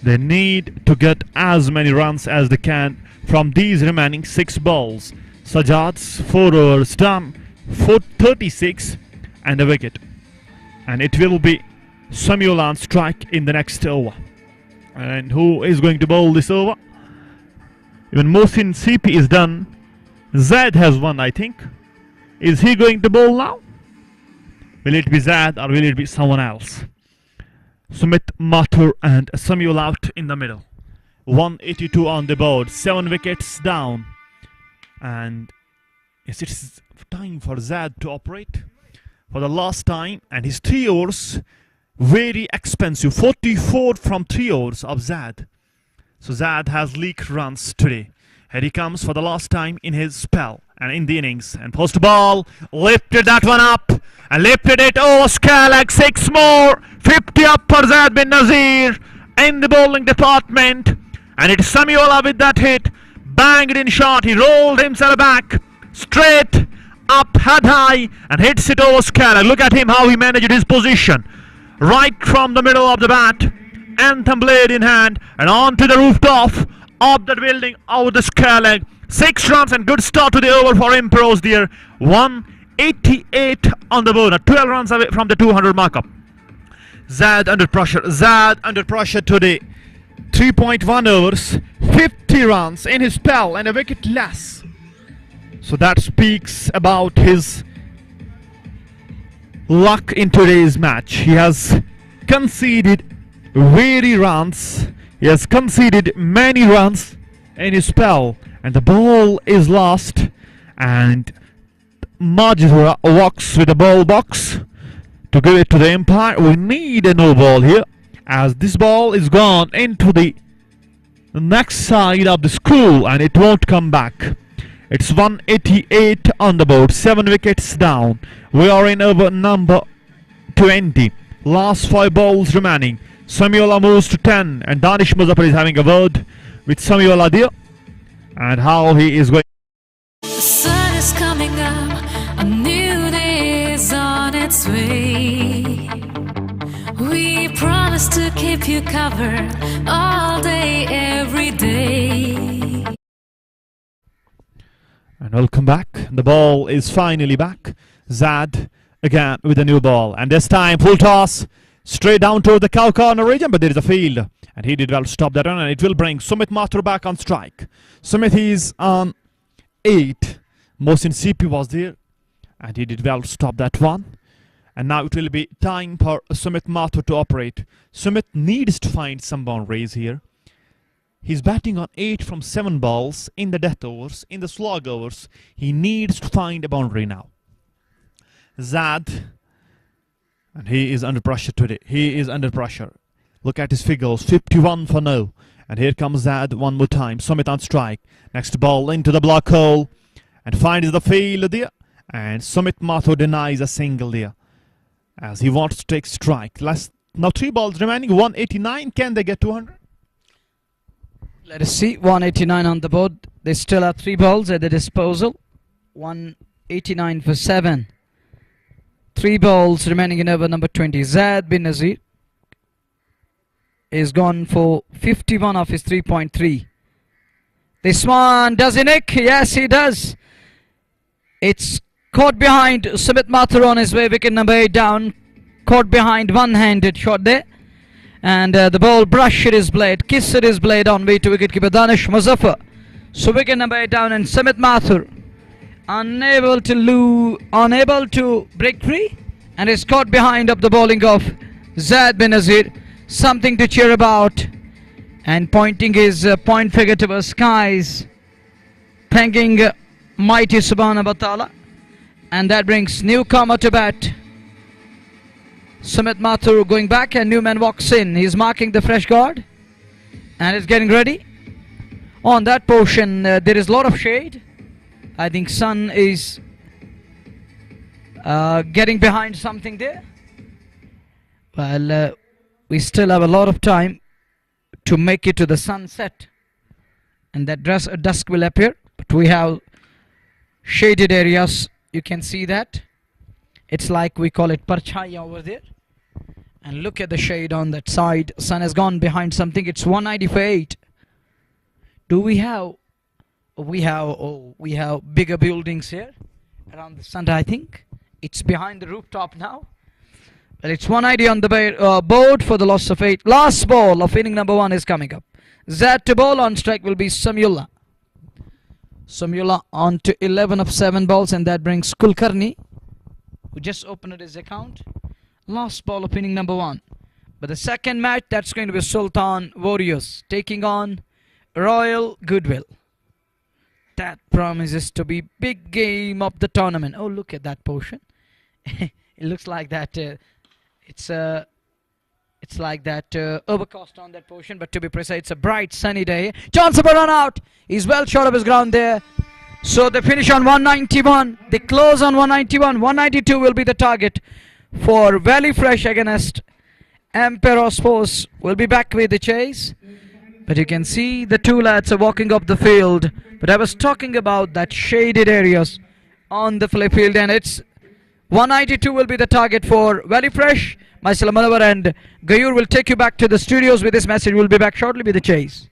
They need to get as many runs as they can from these remaining 6 balls. Sajad's 4 overs done, 436 and a wicket. And it will be Samiola on strike in the next over. And who is going to bowl this over? Even Mohsin CP is done. Zaid has won, I think. Is he going to bowl now? Will it be Zaid or will it be someone else? Sumit Mathur and Samiola out in the middle. 182 on the board, 7 wickets down. And yes, it's time for Zaid to operate for the last time. And his 3 overs, very expensive. 44 from 3 overs of Zaid. So Zaid has leaked runs today. Here he comes for the last time in his spell and in the innings. And post ball, lifted that one up and lifted it over square leg. 6 more, 50 up for Zaid bin Nazir in the bowling department. And it's Samiola with that hit, banged in shot. He rolled himself back, straight up, head high, and hits it over square leg. Look at him, how he managed his position. Right from the middle of the bat, anthem blade in hand, and onto the rooftop of that building over the square leg. 6 runs and good start to the over for Emperos there. 188 on the board, 12 runs away from the 200 markup. Zaid under pressure. Zaid under pressure today. 3.1 overs, 50 runs in his spell and a wicket less. So that speaks about his luck in today's match. He has conceded very runs. He has conceded many runs in his spell, and the ball is lost. And Majidura walks with the ball box to give it to the umpire. We need a no ball here, as this ball is gone into the next side of the school and it won't come back. It's 188 on the board, 7 wickets down. We are in over number 20. Last 5 balls remaining. Samiola moves to 10 and Danish Muzaffar is having a word with Samiola there and how he is going. The sun is coming up, a new day is on its way. We promise to keep you covered all day, every day. And welcome back. The ball is finally back. Zaid again with a new ball. And this time full toss straight down toward the cow corner region, but there is a field. And he did well to stop that run, and it will bring Sumit Mathur back on strike. Sumit is on 8. Mohsin CP was there, and he did well to stop that one. And now it will be time for Sumit Mathur to operate. Sumit needs to find some boundaries here. He's batting on 8 from 7 balls in the death overs, in the slog overs. He needs to find a boundary now. Zaid, and he is under pressure today. He is under pressure. Look at his figures, 51 for no. And here comes Zaid one more time. Sumit on strike. Next ball into the block hole and finds the field there. And Sumit Mathur denies a single there, as he wants to take strike. Now 3 balls remaining, 189. Can they get 200? Let us see. 189 on the board. They still have 3 balls at their disposal. 189 for 7. 3 balls remaining in over number 20. Zaid bin Nazir is gone for 51 of his 3.3. This one, does he nick? Yes, he does. It's caught behind Sumit Mathur on his way. Wicket number 8 down. Caught behind, one-handed shot there. And the ball brushed his blade, kissed his blade on way to wicketkeeper Danish Muzaffar. So wicket number 8 down, and Sumit Mathur unable to break free, and is caught behind of the bowling of Zaid bin Nazir. Something to cheer about, and pointing his point finger to the skies, thanking mighty Subhanahu wa Ta'ala. And that brings newcomer to bat. Sumit Mathur going back, and Newman walks in. He's marking the fresh guard and is getting ready. On that portion there is a lot of shade. I think sun is getting behind something there. Well, we still have a lot of time to make it to the sunset, and that dusk will appear, but we have shaded areas. You can see that It's like we call it parchaya over there. And look at the shade on that side. Sun has gone behind something. It's 190 for 8. Do we have? We have bigger buildings here around the center. I think it's behind the rooftop now. Well, it's 190 on the board for the loss of 8. Last ball of inning number 1 is coming up. That to bowl on strike will be Samyullah. Samyullah on to 11 of 7 balls, and that brings Kulkarni, who just opened his account. Last ball of inning number 1. But the second match, that's going to be Sultan Warriors taking on Royal Goodwill. That promises to be big game of the tournament. Oh, look at that portion. It looks like that. It's like that overcast on that portion, but to be precise, it's a bright sunny day. Chance of a run out. He's well short of his ground there. So they finish on 191. They close on 191. 192 will be the target for Valley Fresh against Emperos Force. We'll be back with the chase. But you can see the two lads are walking up the field. But I was talking about that shaded areas on the field, and it's 192 will be the target for Valley Fresh. Myself, Manavar and Gayur will take you back to the studios with this message. We'll be back shortly with the chase.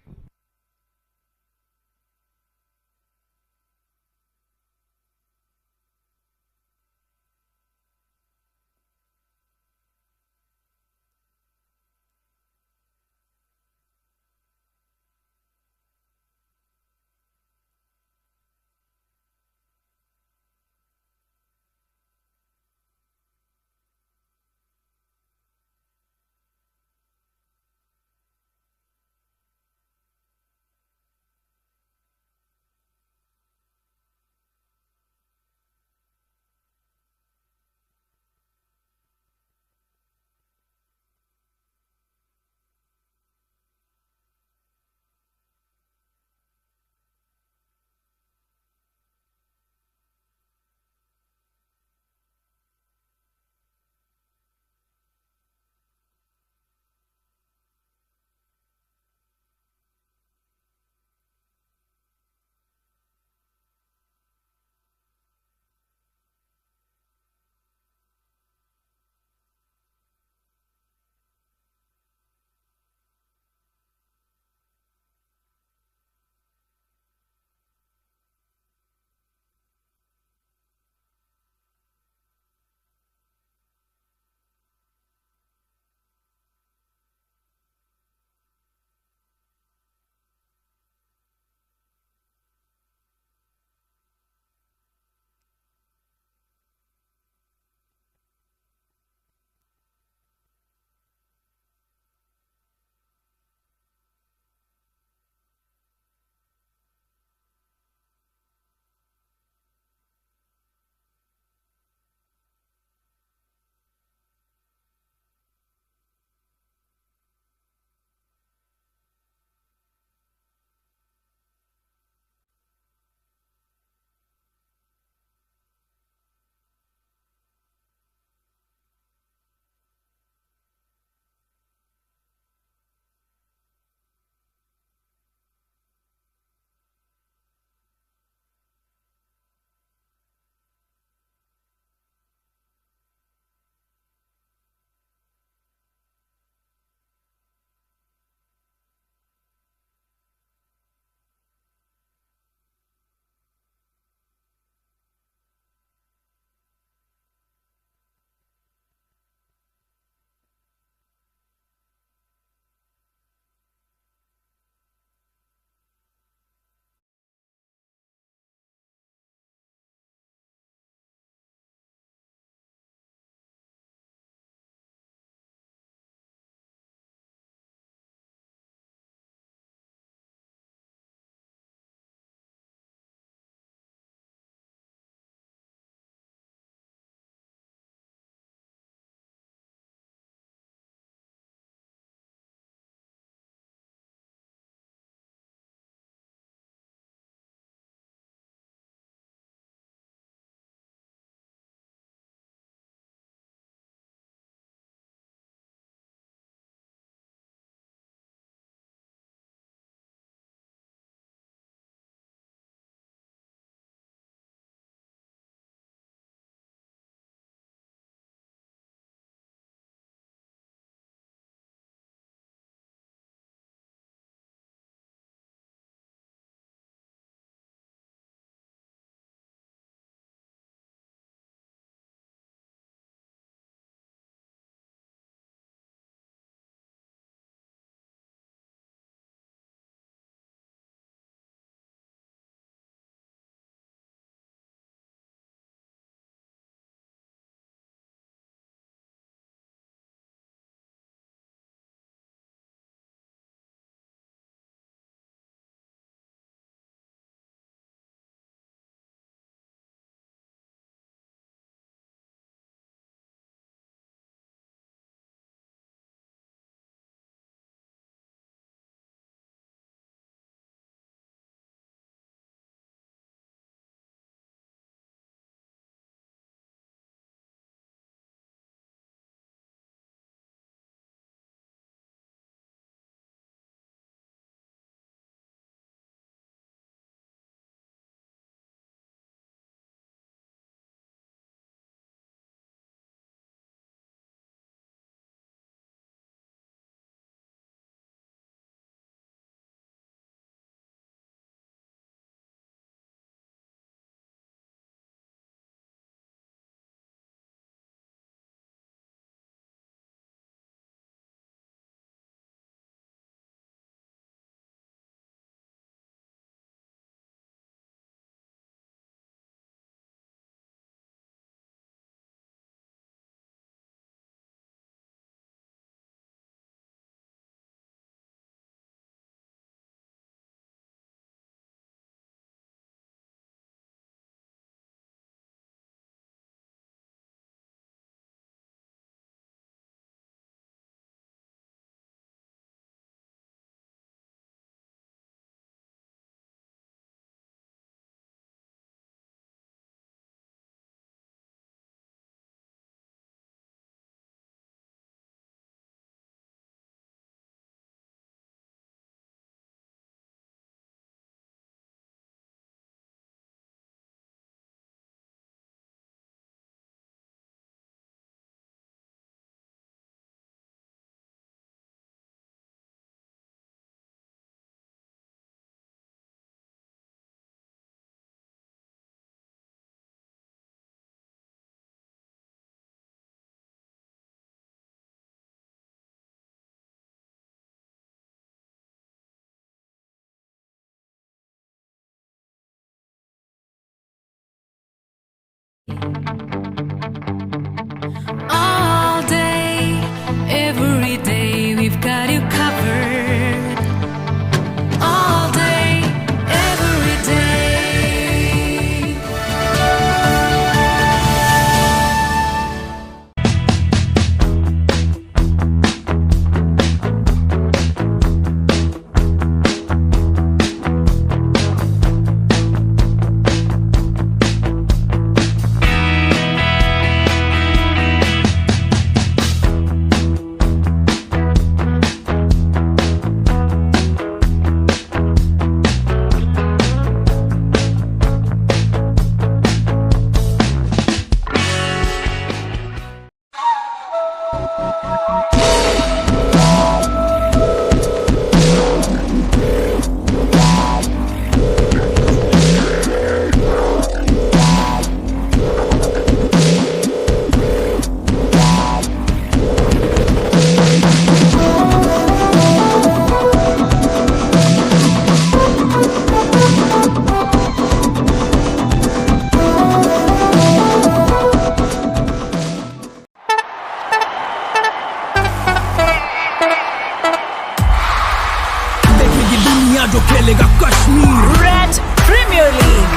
जो खेलेगा Kashmir Red Premier League.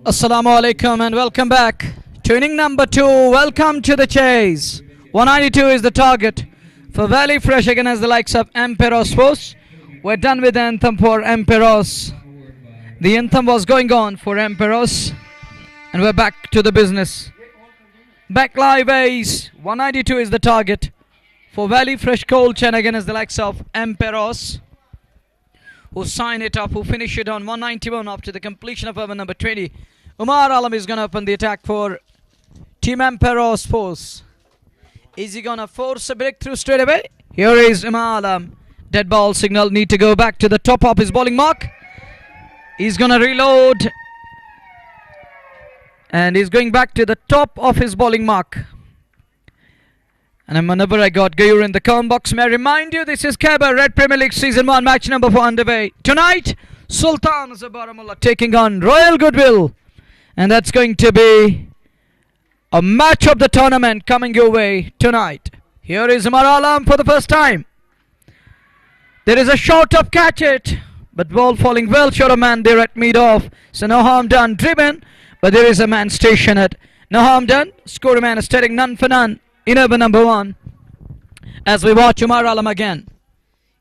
Assalamu alaikum and welcome back to inning number 2. Welcome to the chase. 192 is the target for Valley Fresh against the likes of Emperos Sports. We're done with the anthem for Emperos. The anthem was going on for Emperos, and we're back to the business. Back live ace. 192 is the target for Valley Fresh Cold Chain against the likes of Emperos, who sign it up, who finish it on 191 after the completion of over number 20. Umar Alam is going to open the attack for Team Emperos Force. Is he going to force a breakthrough straight away? Here is Umar Alam. Dead ball signal, need to go back to the top of his bowling mark. He's going to reload. And he's going back to the top of his bowling mark. And whenever I got Gayur in the comment box, may I remind you, this is Khyber Red Premier League Season 1, match number 4 underway. Tonight, Sultans of Baramulla taking on Royal Goodwill. And that's going to be a match of the tournament coming your way tonight. Here is Umar Alam for the first time. There is a shot of catch it, but ball falling well short of man there at mid-off. So no harm done. Driven, but there is a man stationed at. No harm done. Score man is staring none for none in over number 1. As we watch Umar Alam again.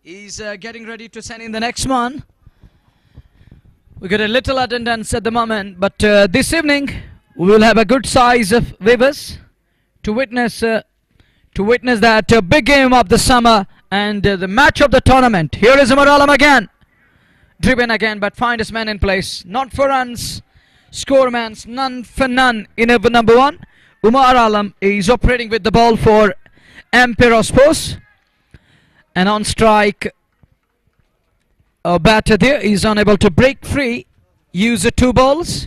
He's getting ready to send in the next one. We got a little attendance at the moment, but this evening we will have a good size of viewers to witness that big game of the summer and the match of the tournament. Here is Umar Alam again. Driven again, but find his man in place. Not for runs. Score man's none for none in over number 1. Umar Alam is operating with the ball for Emperos Sports. And on strike, a batter there is unable to break free. Use the 2 balls.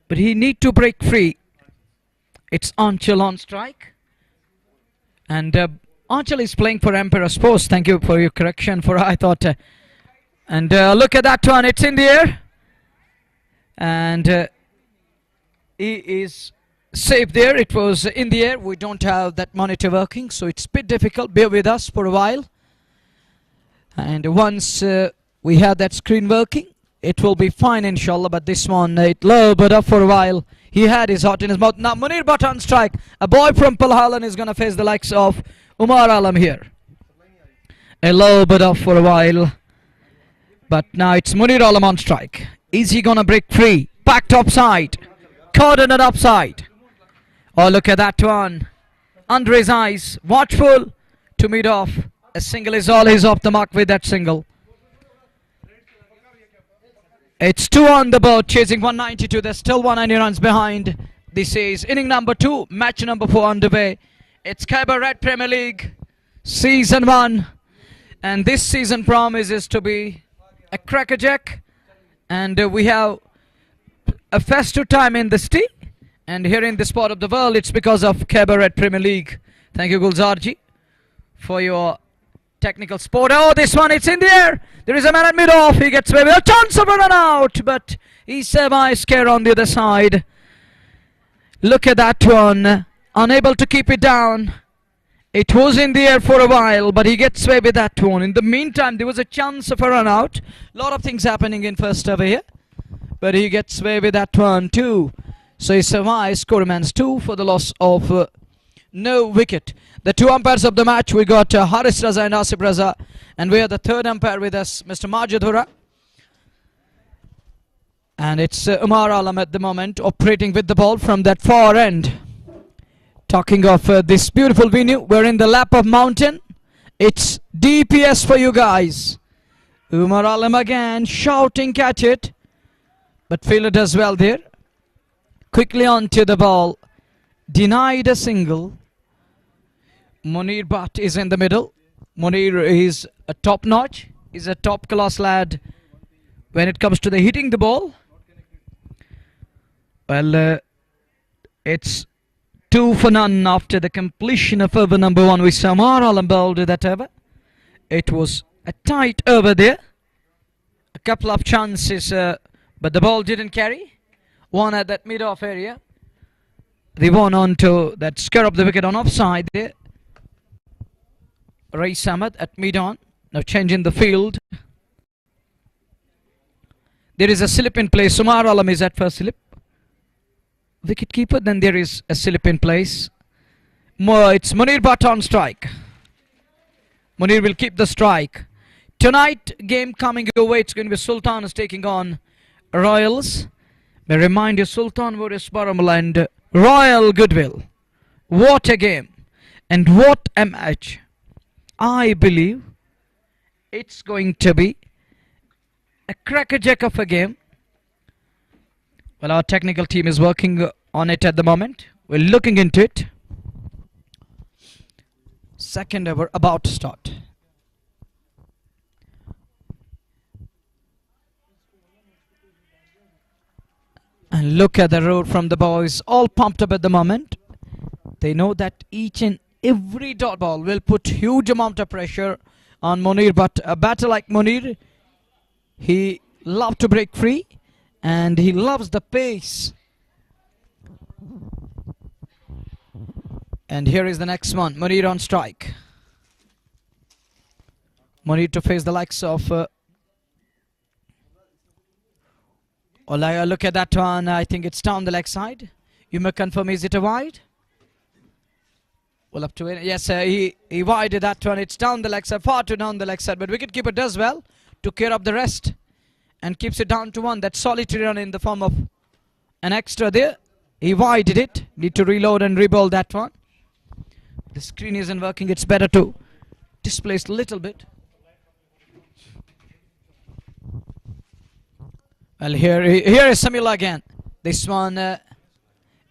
But he need to break free. It's Anchal on strike. And Anchal is playing for Emperos Sports. Thank you for your correction. I thought. And look at that one. It's in the air. And He is safe there. It was in the air. We don't have that monitor working, so it's a bit difficult. Bear with us for a while. And once we have that screen working, it will be fine, inshallah. But this one, it low but up for a while. He had his heart in his mouth. Now Munir Bhatt on strike. A boy from Palhalan is going to face the likes of Umar Alam here. A low but up for a while. But now it's Munir Alam on strike. Is he going to break free? Back top side. Caught in an upside. Oh, look at that one. Under his eyes. Watchful to meet off. A single is all. He's off the mark with that single. It's 2 on the board, chasing 192. There's still 190 runs behind. This is inning number 2, match number 4 underway. It's Khyber Red Premier League, season 1. And this season promises to be a crackerjack. And we have a festive time in the city. And here in this part of the world, it's because of Khyber Red Premier League. Thank you, Gulzarji, for your technical support. Oh, this one, it's in the air. There is a man at mid-off. He gets away with a chance of a run out, but he's semi-scared on the other side. Look at that one. Unable to keep it down. It was in the air for a while, but he gets away with that one. In the meantime, there was a chance of a run out. A lot of things happening in first over here, but he gets away with that one too. So he survives. Score remains 2 for the loss of no wicket. The 2 umpires of the match, we got Haris Raza and Asif Raza, and we have the 3rd umpire with us, Mr. Majidhura. And it's Umar Alam at the moment, operating with the ball from that far end. Talking of this beautiful venue, we're in the lap of mountain. It's DPS for you guys. Umar Alam again, shouting, catch it. But fielder does well there. Quickly onto the ball. Denied a single. Munir Bhatt is in the middle. Munir is a top notch. He's a top class lad when it comes to the hitting the ball. Well, it's 2 for none after the completion of over number 1. We saw Umar Alam bowled that over. It was a tight over there. A couple of chances, but the ball didn't carry. One at that mid-off area. The one on to that scare up the wicket on offside there. Ray Samad at mid-on. Now changing the field. There is a slip in place. Umar Alam is at first slip. Wicket keeper. Then there is a slip in place. It's Munir Bhatt on strike. Munir will keep the strike. Tonight game coming your way. It's going to be Sultan is taking on Royals. May remind you, Sultan vs Baramulla and Royal Goodwill. What a game. And what a match. I believe it's going to be a crackerjack of a game. Well, our technical team is working on it at the moment. We're looking into it. Second over about to start. And look at the road from the boys, all pumped up at the moment. They know that each and every dot ball will put huge amount of pressure on Munir, but a batter like Munir, he loves to break free and he loves the pace. And here is the next one, Munir on strike. Munir to face the likes of Olaya. Look at that one. I think it's down the leg side. You may confirm, is it a wide? Well, up to it. Yes, he wided that one. It's down the leg side, far too down the leg side. But wicketkeeper does well to clear up the rest and keeps it down to 1. That solitary run in the form of an extra there. He wided it. Need to reload and rebuild that one. The screen isn't working. It's better to displace a little bit. Well, here is Samila again. This one,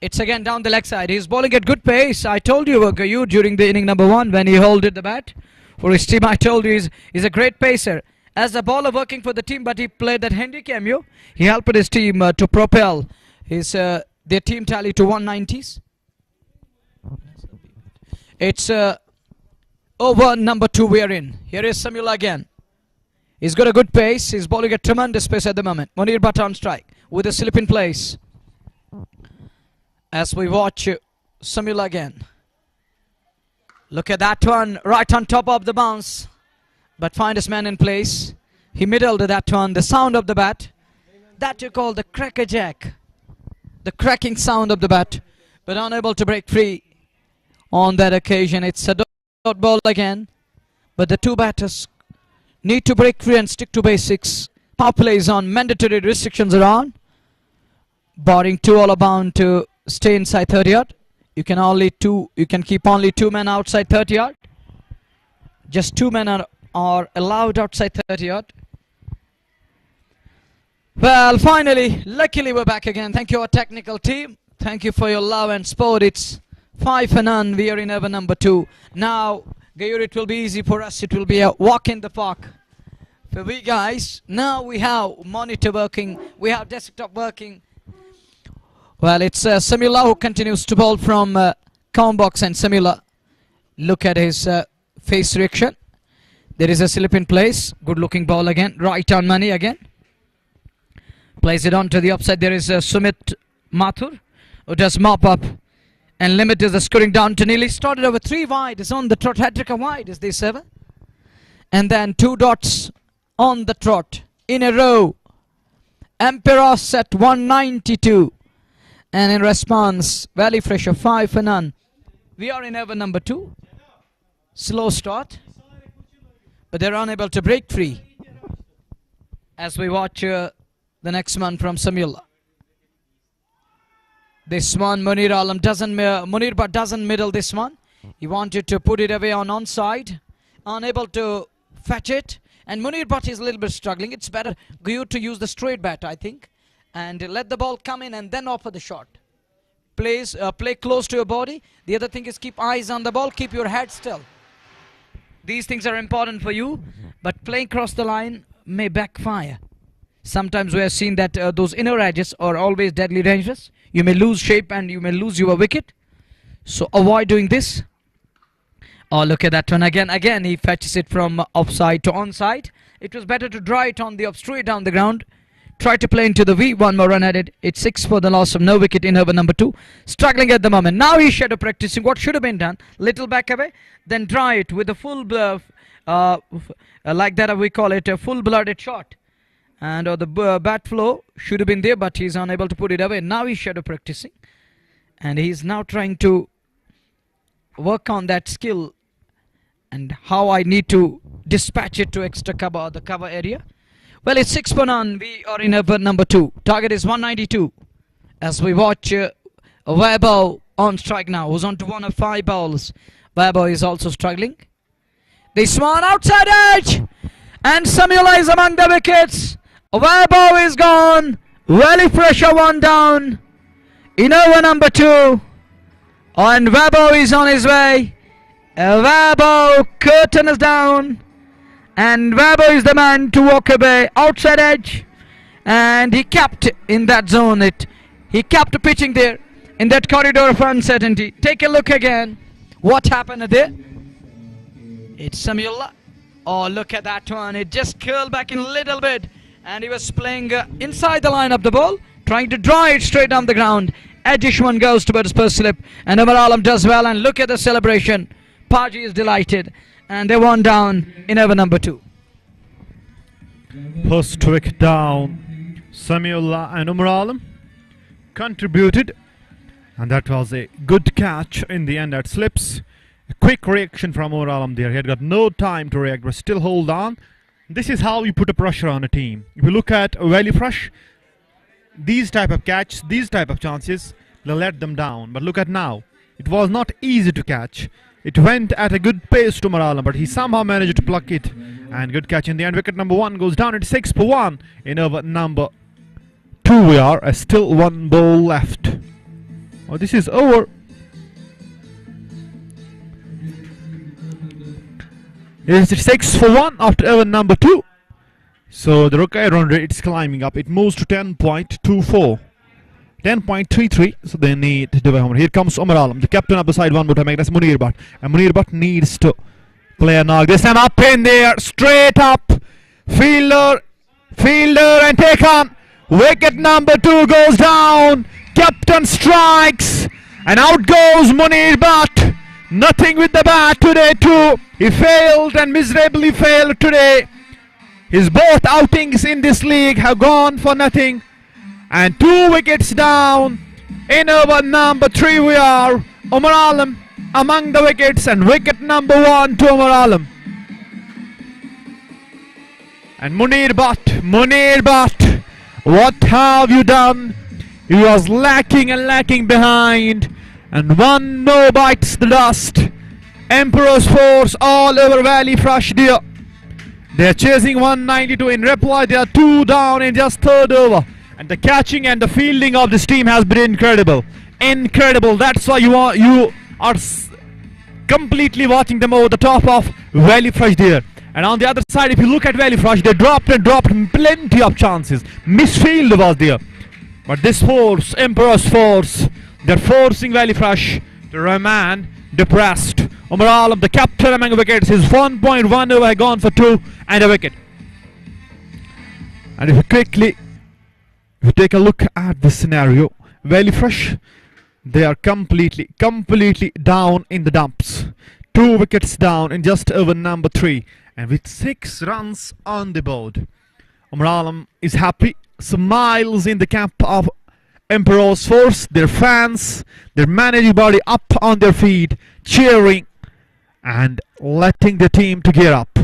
it's again down the leg side. He's bowling at good pace. I told you, Gayu, during the inning number 1 when he holded the bat for his team. I told you he's a great pacer. As a bowler working for the team, but he played that handy cameo. He helped his team to propel their team tally to 190s. It's over number 2 we are in. Here is Samila again. He's got a good pace. He's bowling at tremendous pace at the moment. Munir Bhatt on strike with a slip in place. as we watch Samula again. Look at that one, right on top of the bounce, but find his man in place. He middled that one, the sound of the bat. That you call the crackerjack. The cracking sound of the bat, but unable to break free on that occasion. It's a dot ball again, but the two batters need to break free and stick to basics. Power play is on, mandatory restrictions are on. Barring two all bound to stay inside 30 yard. You can keep only 2 men outside 30 yard. Just 2 men are allowed outside 30 yard. Well, finally, luckily we're back again. Thank you, our technical team. Thank you for your love and support. It's 5-0. We are in over number 2. Now, Gayur, it will be easy for us. It will be a walk in the park. For we guys, now we have monitor working. We have desktop working. Well, it's Samula who continues to bowl from count box, and Samula, look at his face reaction. There is a slip in place. Good looking ball again. Right on money again. Plays it on to the upside. There is Sumit Mathur who does mop up, and limit is the scoring down to nearly started over 3 wide. Is on the trot. Hat-trick wide is this ever. And then 2 dots on the trot in a row. Emperos at 192. And in response, Valley Fresher 5-0. We are in over number 2. Slow start, but they're unable to break free. As we watch the next one from Samula. This one, Munir Alam doesn't, Munir but doesn't middle this one. He wanted to put it away on onside. Unable to fetch it. And Munir Bhatt is a little bit struggling. It's better Gayur to use the straight bat, I think. And let the ball come in and then offer the shot. Play close to your body. The other thing is keep eyes on the ball. Keep your head still. These things are important for you. But playing across the line may backfire. Sometimes we have seen that those inner edges are always deadly dangerous. You may lose shape and you may lose your wicket. So avoid doing this. Oh, look at that one again. Again, he fetches it from offside to onside. It was better to draw it on the up straight down the ground. Try to play into the V. 1 more run added. It's 6 for the loss of no wicket in over number 2. Struggling at the moment. Now he's shadow practicing what should have been done. Little back away. Then draw it with a full like that we call it a full-blooded shot. And the bat flow should have been there, but he's unable to put it away. Now he's shadow practicing. And he's now trying to work on that skill and how I need to dispatch it to extra cover, the cover area. Well, it's 6 for none. We are in over number 2. Target is 192. As we watch Vaibhav on strike now, who's on to 1 of 5 balls. Vaibhav is also struggling. This one outside edge. And Samula is among the wickets. Vaibhav is gone. Valley Fresher 1 down. In over number 2. And Vaibhav is on his way. Vaibhav, curtain is down. And Vaibhav is the man to walk away. Outside edge. And he kept in that zone. He kept pitching there in that corridor of uncertainty. Take a look again. What happened there? It's Samula. Oh, look at that one. It just curled back in a little bit. And he was playing inside the line of the ball. Trying to draw it straight down the ground. Edgish one goes towards first slip. And Umar Alam does well. And look at the celebration. Paji is delighted. And they won down in over number 2. First wicket down. Samula and Umar Alam contributed. And that was a good catch in the end at slips. A quick reaction from Umar Alam there. He had got no time to react, but still hold on. This is how you put a pressure on a team. If you look at Valley Fresh, these type of catch, these type of chances, they'll let them down. But look at now. It was not easy to catch. It went at a good pace to Umar Alam, but he somehow managed to pluck it. And good catch in the end. Wicket number 1 goes down at 6 for 1 in over number 2. We are still 1 ball left. Oh, this is over. It's 6 for 1 after over number 2. So the Rokai run rate is climbing up. It moves to 10.24. 10.33. So they need to do a homer. Here comes Umar Alam, the captain of the side. One more time against Munir Bhatt. And Munir Bhatt needs to play a knock. This time up in there. Straight up. Fielder and take on. Wicket number 2 goes down. Captain strikes, and out goes Munir, but nothing with the bat today too. He failed and miserably failed today. His both outings in this league have gone for nothing. And 2 wickets down. In over number 3 we are. Umar Alam among the wickets, and wicket number 1 to Umar Alam. And Munir Bhatt, what have you done? He was lacking and lacking behind, and one no bites the dust. Emperos force all over Valley Fresh dear. They're chasing 192 in reply. They are 2 down in just 3rd over. And the catching and the fielding of this team has been incredible. Incredible. That's why you are completely watching them over the top of Valley Fresh dear. And on the other side, if you look at Valley Fresh, they dropped plenty of chances. Misfield was there. But this force, Emperor's force, they're forcing Valley Fresh to remain depressed. Umar Alam, the captain among wickets, his 1.1 over gone for 2 and a wicket. And if you take a look at this scenario, Valley Fresh, they are completely down in the dumps. 2 wickets down in just over number 3, and with 6 runs on the board. Umar Alam is happy, smiles in the camp of Emperor's force, their fans, their managing body up on their feet, cheering and letting the team to gear up.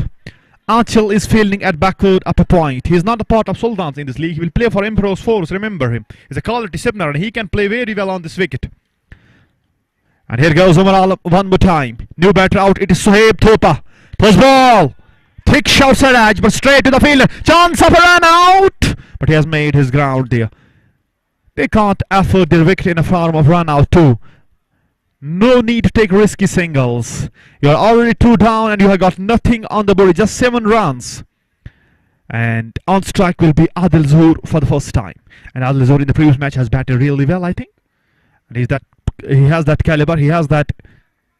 Achal is fielding at backward upper point. He is not a part of Sultans in this league. He will play for Emperor's force, remember him. He's a quality spinner and he can play very well on this wicket. And here goes Umar Alam one more time. New batter out, it is Sohaib Thopa. First ball. Thick shot Saraj, but straight to the fielder. Chance of a run out. But he has made his ground there. They can't afford their wicket in a form of run out too. No need to take risky singles. You are already 2 down and you have got nothing on the board. Just 7 runs. And on strike will be Adil Zoor for the first time. And Adil Zoor in the previous match has batted really well, I think. And he has that caliber. He has that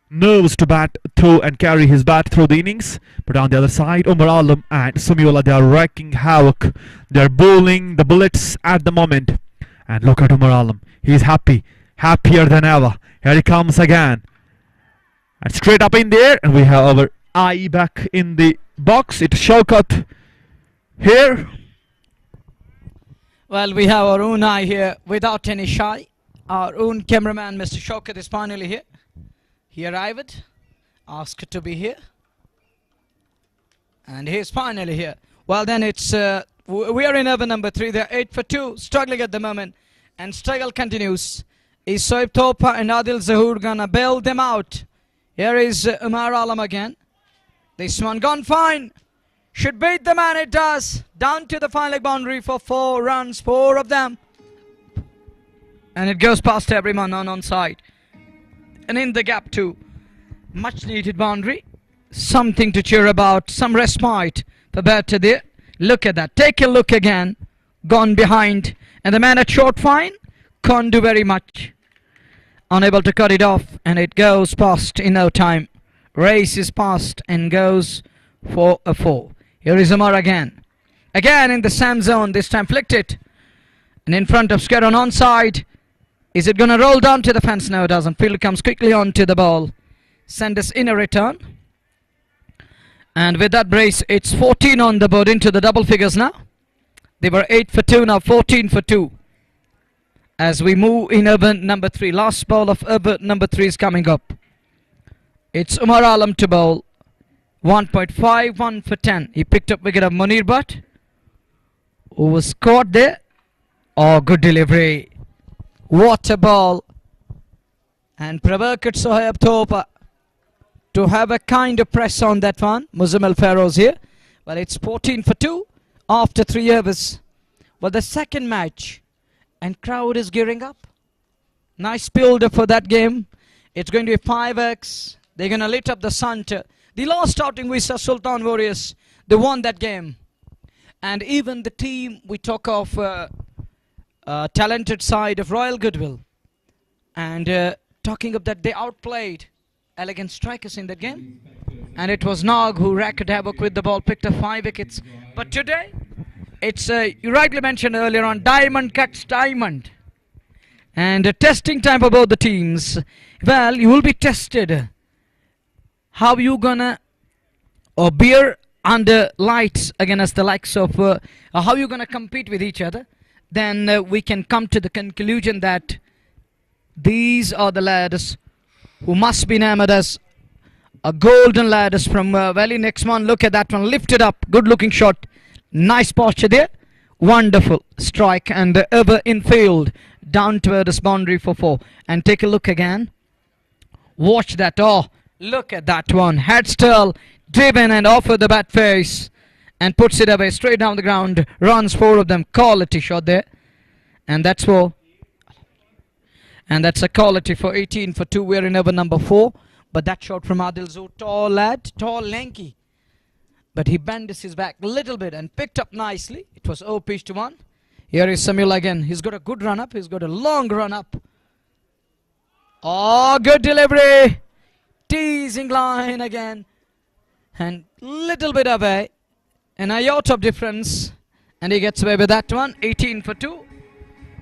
nerves to bat through and carry his bat through the innings. But on the other side, Umar Alam and Samiola, they are wreaking havoc. They are bowling the bullets at the moment. And look at Umar Alam. He is happy. Happier than ever. Here he comes again. And straight up in there. And we have our eye back in the box. It's Shaukat here. Well, we have our own eye here without any shy. Our own cameraman, Mr. Shaukat, is finally here. He arrived, asked to be here. And he is finally here. Well, then it's... we are in over number 3. They're 8 for 2. Struggling at the moment. And struggle continues. Is Sohaib Thopa and Adil Zoor gonna bail them out? Here is Umar Alam again. This one gone fine. Should beat the man, it does. Down to the final leg boundary for 4 runs, 4 of them. And it goes past everyone on onside. And in the gap too. Much needed boundary. Something to cheer about. Some respite for batter there. Look at that. Take a look again. Gone behind. And the man at short fine can't do very much. Unable to cut it off. And it goes past in no time. Race is past and goes for a 4. Here is Umar again. Again in the same zone. This time flicked it. And in front of Skerron onside. Is it going to roll down to the fence? No, it doesn't. Fielder comes quickly on to the ball. Send us in a return. And with that brace, it's 14 on the board into the double figures now. They were 8 for 2, now 14 for 2. As we move in over number 3. Last ball of over number 3 is coming up. It's Umar Alam to bowl. 1.51 for 10. He picked up wicket of Munir Bhatt, who was caught there. Oh, good delivery. What a ball. And Prabhakar Sohaib Thopa to have a kind of press on that one. Muzammil Feroz here. Well, it's 14 for 2 after 3 overs. Well, the second match. And crowd is gearing up. Nice build-up for that game. It's going to be 5x. They're going to lit up the center. The last outing we saw Sultan Warriors. They won that game. And even the team we talk of... talented side of Royal Goodwill, and talking of that, they outplayed elegant strikers in that game, and it was Nag who wreaked havoc with the ball, picked up 5 wickets. But today it's you rightly mentioned earlier on, diamond cuts diamond, And testing time for both the teams. Well, you will be tested. How you gonna bear under lights against the likes of how you gonna compete with each other? Then we can come to the conclusion that these are the lads who must be named as golden ladders from Valley. Next one, look at that one, lifted up, good looking shot, nice posture there, wonderful strike, and ever in field down toward this boundary for 4. And take a look again, watch that. Oh, look at that one, head still, driven and off with the bat face, and puts it away straight down the ground. Runs 4 of them, quality shot there, and that's a quality for 18 for 2. We're in over number 4. But that shot from Adil Zoo, tall lad, tall, lanky. But he bent his back a little bit and picked up nicely. It was 0 pitch to 1. Here is Samuel again. He's got a good run up. He's got a long run up. Oh, good delivery. Teasing line again. And little bit away. An iota of difference. And he gets away with that one. 18 for 2.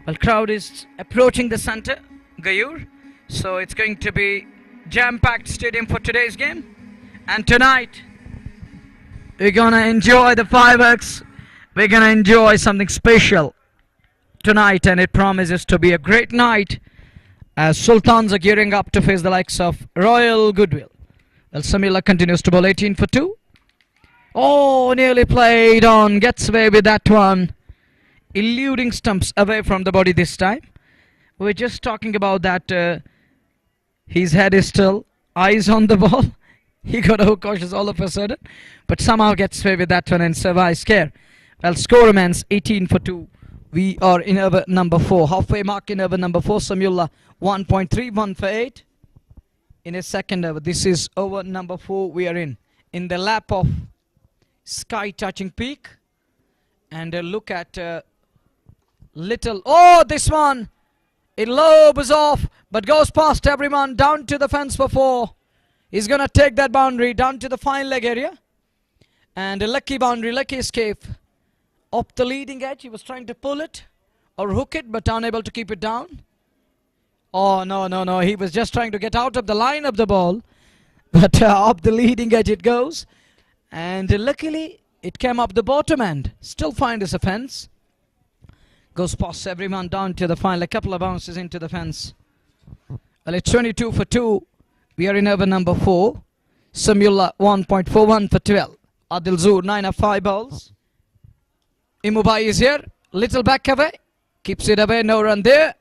Well, crowd is approaching the center, Gayur. So it's going to be jam-packed stadium for today's game. And tonight, we're gonna enjoy the fireworks. We're gonna enjoy something special tonight, and it promises to be a great night as Sultans are gearing up to face the likes of Royal Goodwill. Well, Samila continues to bowl 18 for 2. Oh, nearly played on, gets away with that one. Eluding stumps away from the body this time. We're just talking about that. His head is still, eyes on the ball. He got over cautious all of a sudden, but somehow gets away with that one and survives scare. Well, score remains 18 for 2. We are in over number 4. Halfway mark in over number 4. Samullah 1.31 for 8 in his second over. This is over number 4. We are in the lap of sky touching peak. And look at little. Oh, this one. It lobes off, but goes past everyone, down to the fence for 4. He's going to take that boundary down to the fine leg area. And a lucky boundary, lucky escape. Up the leading edge, he was trying to pull it or hook it, but unable to keep it down. Oh, no. He was just trying to get out of the line of the ball. But up the leading edge it goes. And luckily, it came up the bottom end. Still fine as a fence. Goes past everyone down to the final. A couple of bounces into the fence. Well, it's 22 for 2. We are in over number 4. Samullah 1.41 for 12. Adil Zoo 9 of 5 balls. Imubai is here. Little back away. Keeps it away. No run there.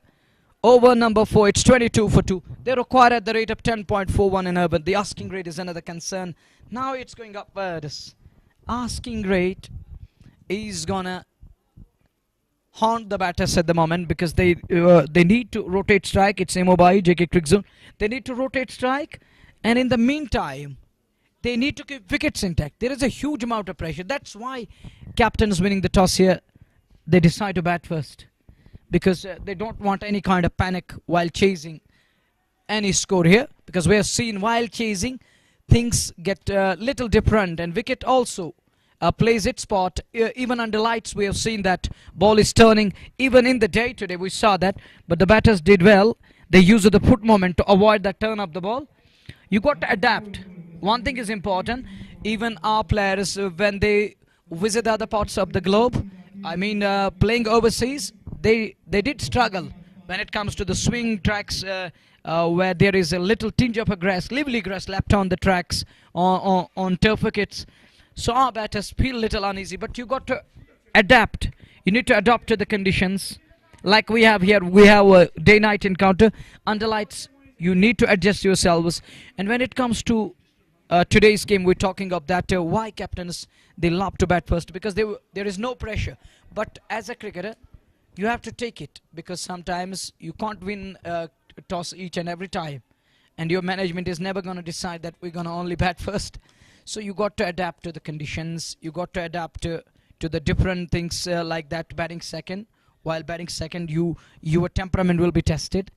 Over number 4. It's 22 for 2. They require at the rate of 10.41 in urban. The asking rate is another concern. Now it's going upwards. Asking rate is gonna haunt the batters at the moment because they need to rotate strike. It's Imubai, JK Quick Zone. They need to rotate strike, and in the meantime, they need to keep wickets intact. There is a huge amount of pressure. That's why captains winning the toss here, they decide to bat first because they don't want any kind of panic while chasing any score here, because we have seen while chasing things get little different, and wicket also plays its part. Even under lights we have seen that ball is turning. Even in the day today we saw that, but the batters did well. They used the foot movement to avoid the turn of the ball. You got to adapt. One thing is important. Even our players, when they visit other parts of the globe, I mean playing overseas, they did struggle when it comes to the swing tracks where there is a little tinge of a grass, lively grass left on the tracks on turf wickets. So our batters feel a little uneasy, but you got to adapt. You need to adapt to the conditions. Like we have here, we have a day-night encounter. Under lights, you need to adjust yourselves. And when it comes to today's game, we're talking of that why captains, they love to bat first, because there is no pressure. But as a cricketer, you have to take it, because sometimes you can't win a toss each and every time. And your management is never going to decide that we're going to only bat first. So you got to adapt to the conditions. You got to adapt to the different things like that. Batting second. While batting second, your temperament will be tested.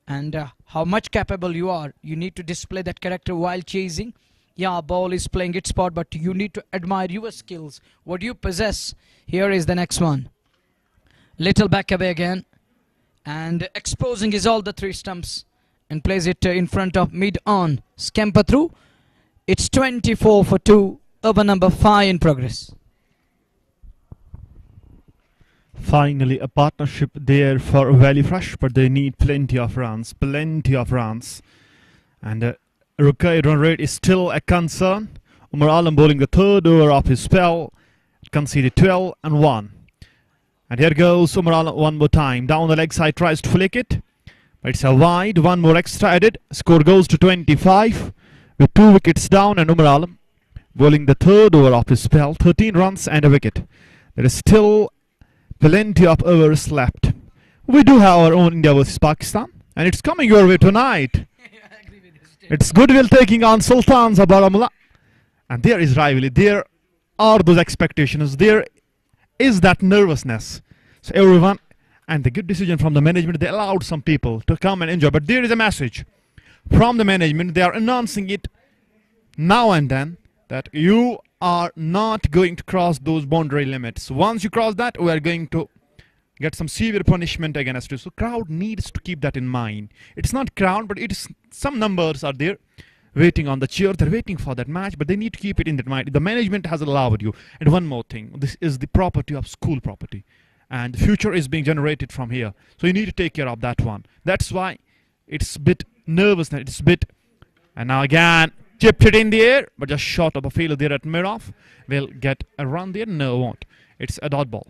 And how much capable you are. You need to display that character while chasing. Yeah, ball is playing its part, but you need to admire your skills. What you possess. Here is the next one. Little back away again. and exposing his all the 3 stumps and plays it in front of mid on. Scamper through. It's 24 for 2. Over number 5 in progress. Finally, a partnership there for Valley Fresh, but they need plenty of runs. And required run rate is still a concern. Umar Alam bowling the 3rd over of his spell, conceded 12 and 1. And here goes Umar Alam one more time. Down the leg side, tries to flick it, but it's a wide. One more extra added. Score goes to 25 with 2 wickets down, and Umar Alam bowling the 3rd over of his spell, 13 runs and a wicket. There is still plenty of overs left. We do have our own India versus Pakistan, and it's coming your way tonight. It's Goodwill taking on Sultans of Baramulla, and there is rivalry. There are those expectations. There is that nervousness. So everyone, and the good decision from the management, they allowed some people to come and enjoy. But there is a message from the management. They are announcing it now and then that you are not going to cross those boundary limits. Once you cross that, we are going to get some severe punishment against you. So crowd needs to keep that in mind. It's not crowd, but it is some numbers are there waiting on the chair. They're waiting for that match, but they need to keep it in that mind. The management has allowed you. And one more thing, this is the property of school property, and the future is being generated from here. So you need to take care of that one. That's why it's a bit nervous. It's a bit, and now again chipped it in the air, but just short of a fielder there at mid-off. Will get a run there? No, won't. It's a dot ball.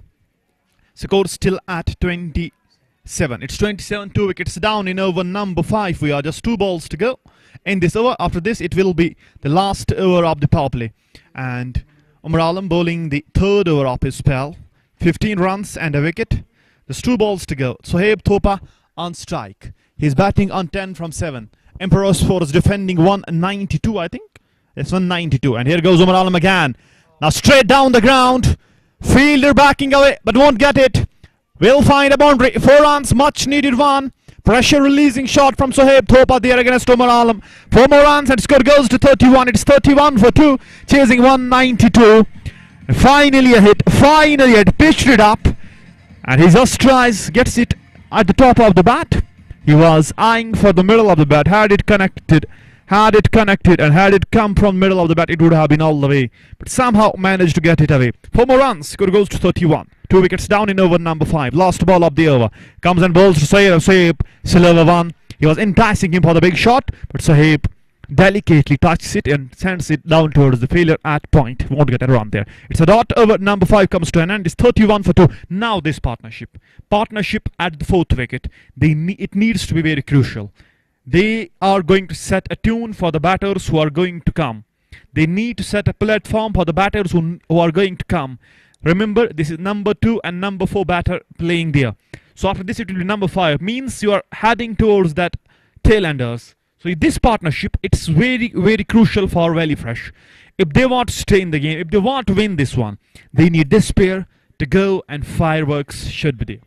Score still at 27. It's 27, 2 wickets down in over number 5. We are just 2 balls to go in this over. After this, it will be the last over of the power play. And Umar Alam bowling the 3rd over of his spell, 15 runs and a wicket. There's 2 balls to go. Sohaib Thopa on strike. He's batting on 10 from 7. Emperos Force defending 192, I think. It's 192. And here goes Umar Alam again. Now straight down the ground. Fielder backing away, but won't get it. Will find a boundary. 4 runs, much needed one. Pressure releasing shot from Sohaib Thopa there against Umar Alam. 4 more runs and score goes to 31. It's 31 for 2, chasing 192. And finally a hit. Finally it pitched it up. And he just tries, gets it at the top of the bat. He was eyeing for the middle of the bat. Had it connected, and had it come from middle of the bat, it would have been all the way. But somehow managed to get it away. 4 more runs. Score goes to 31. 2 wickets down in over number 5. Last ball of the over. Comes and bowls to Sohaib. Still over 1. He was enticing him for the big shot, but Sohaib delicately touches it and sends it down towards the fielder at point. Won't get a run there. It's a dot. Over number 5 comes to an end. It's 31 for 2. Now this partnership at the 4th wicket, it needs to be very crucial. They are going to set a tune for the batters who are going to come. They need to set a platform for the batters who are going to come. Remember, this is number 2 and number 4 batter playing there. So after this, it will be number 5. Means you are heading towards that tail-enders. So this partnership, it's very, very crucial for Valley Fresh. If they want to stay in the game, if they want to win this one, they need this pair to go, and fireworks should be there.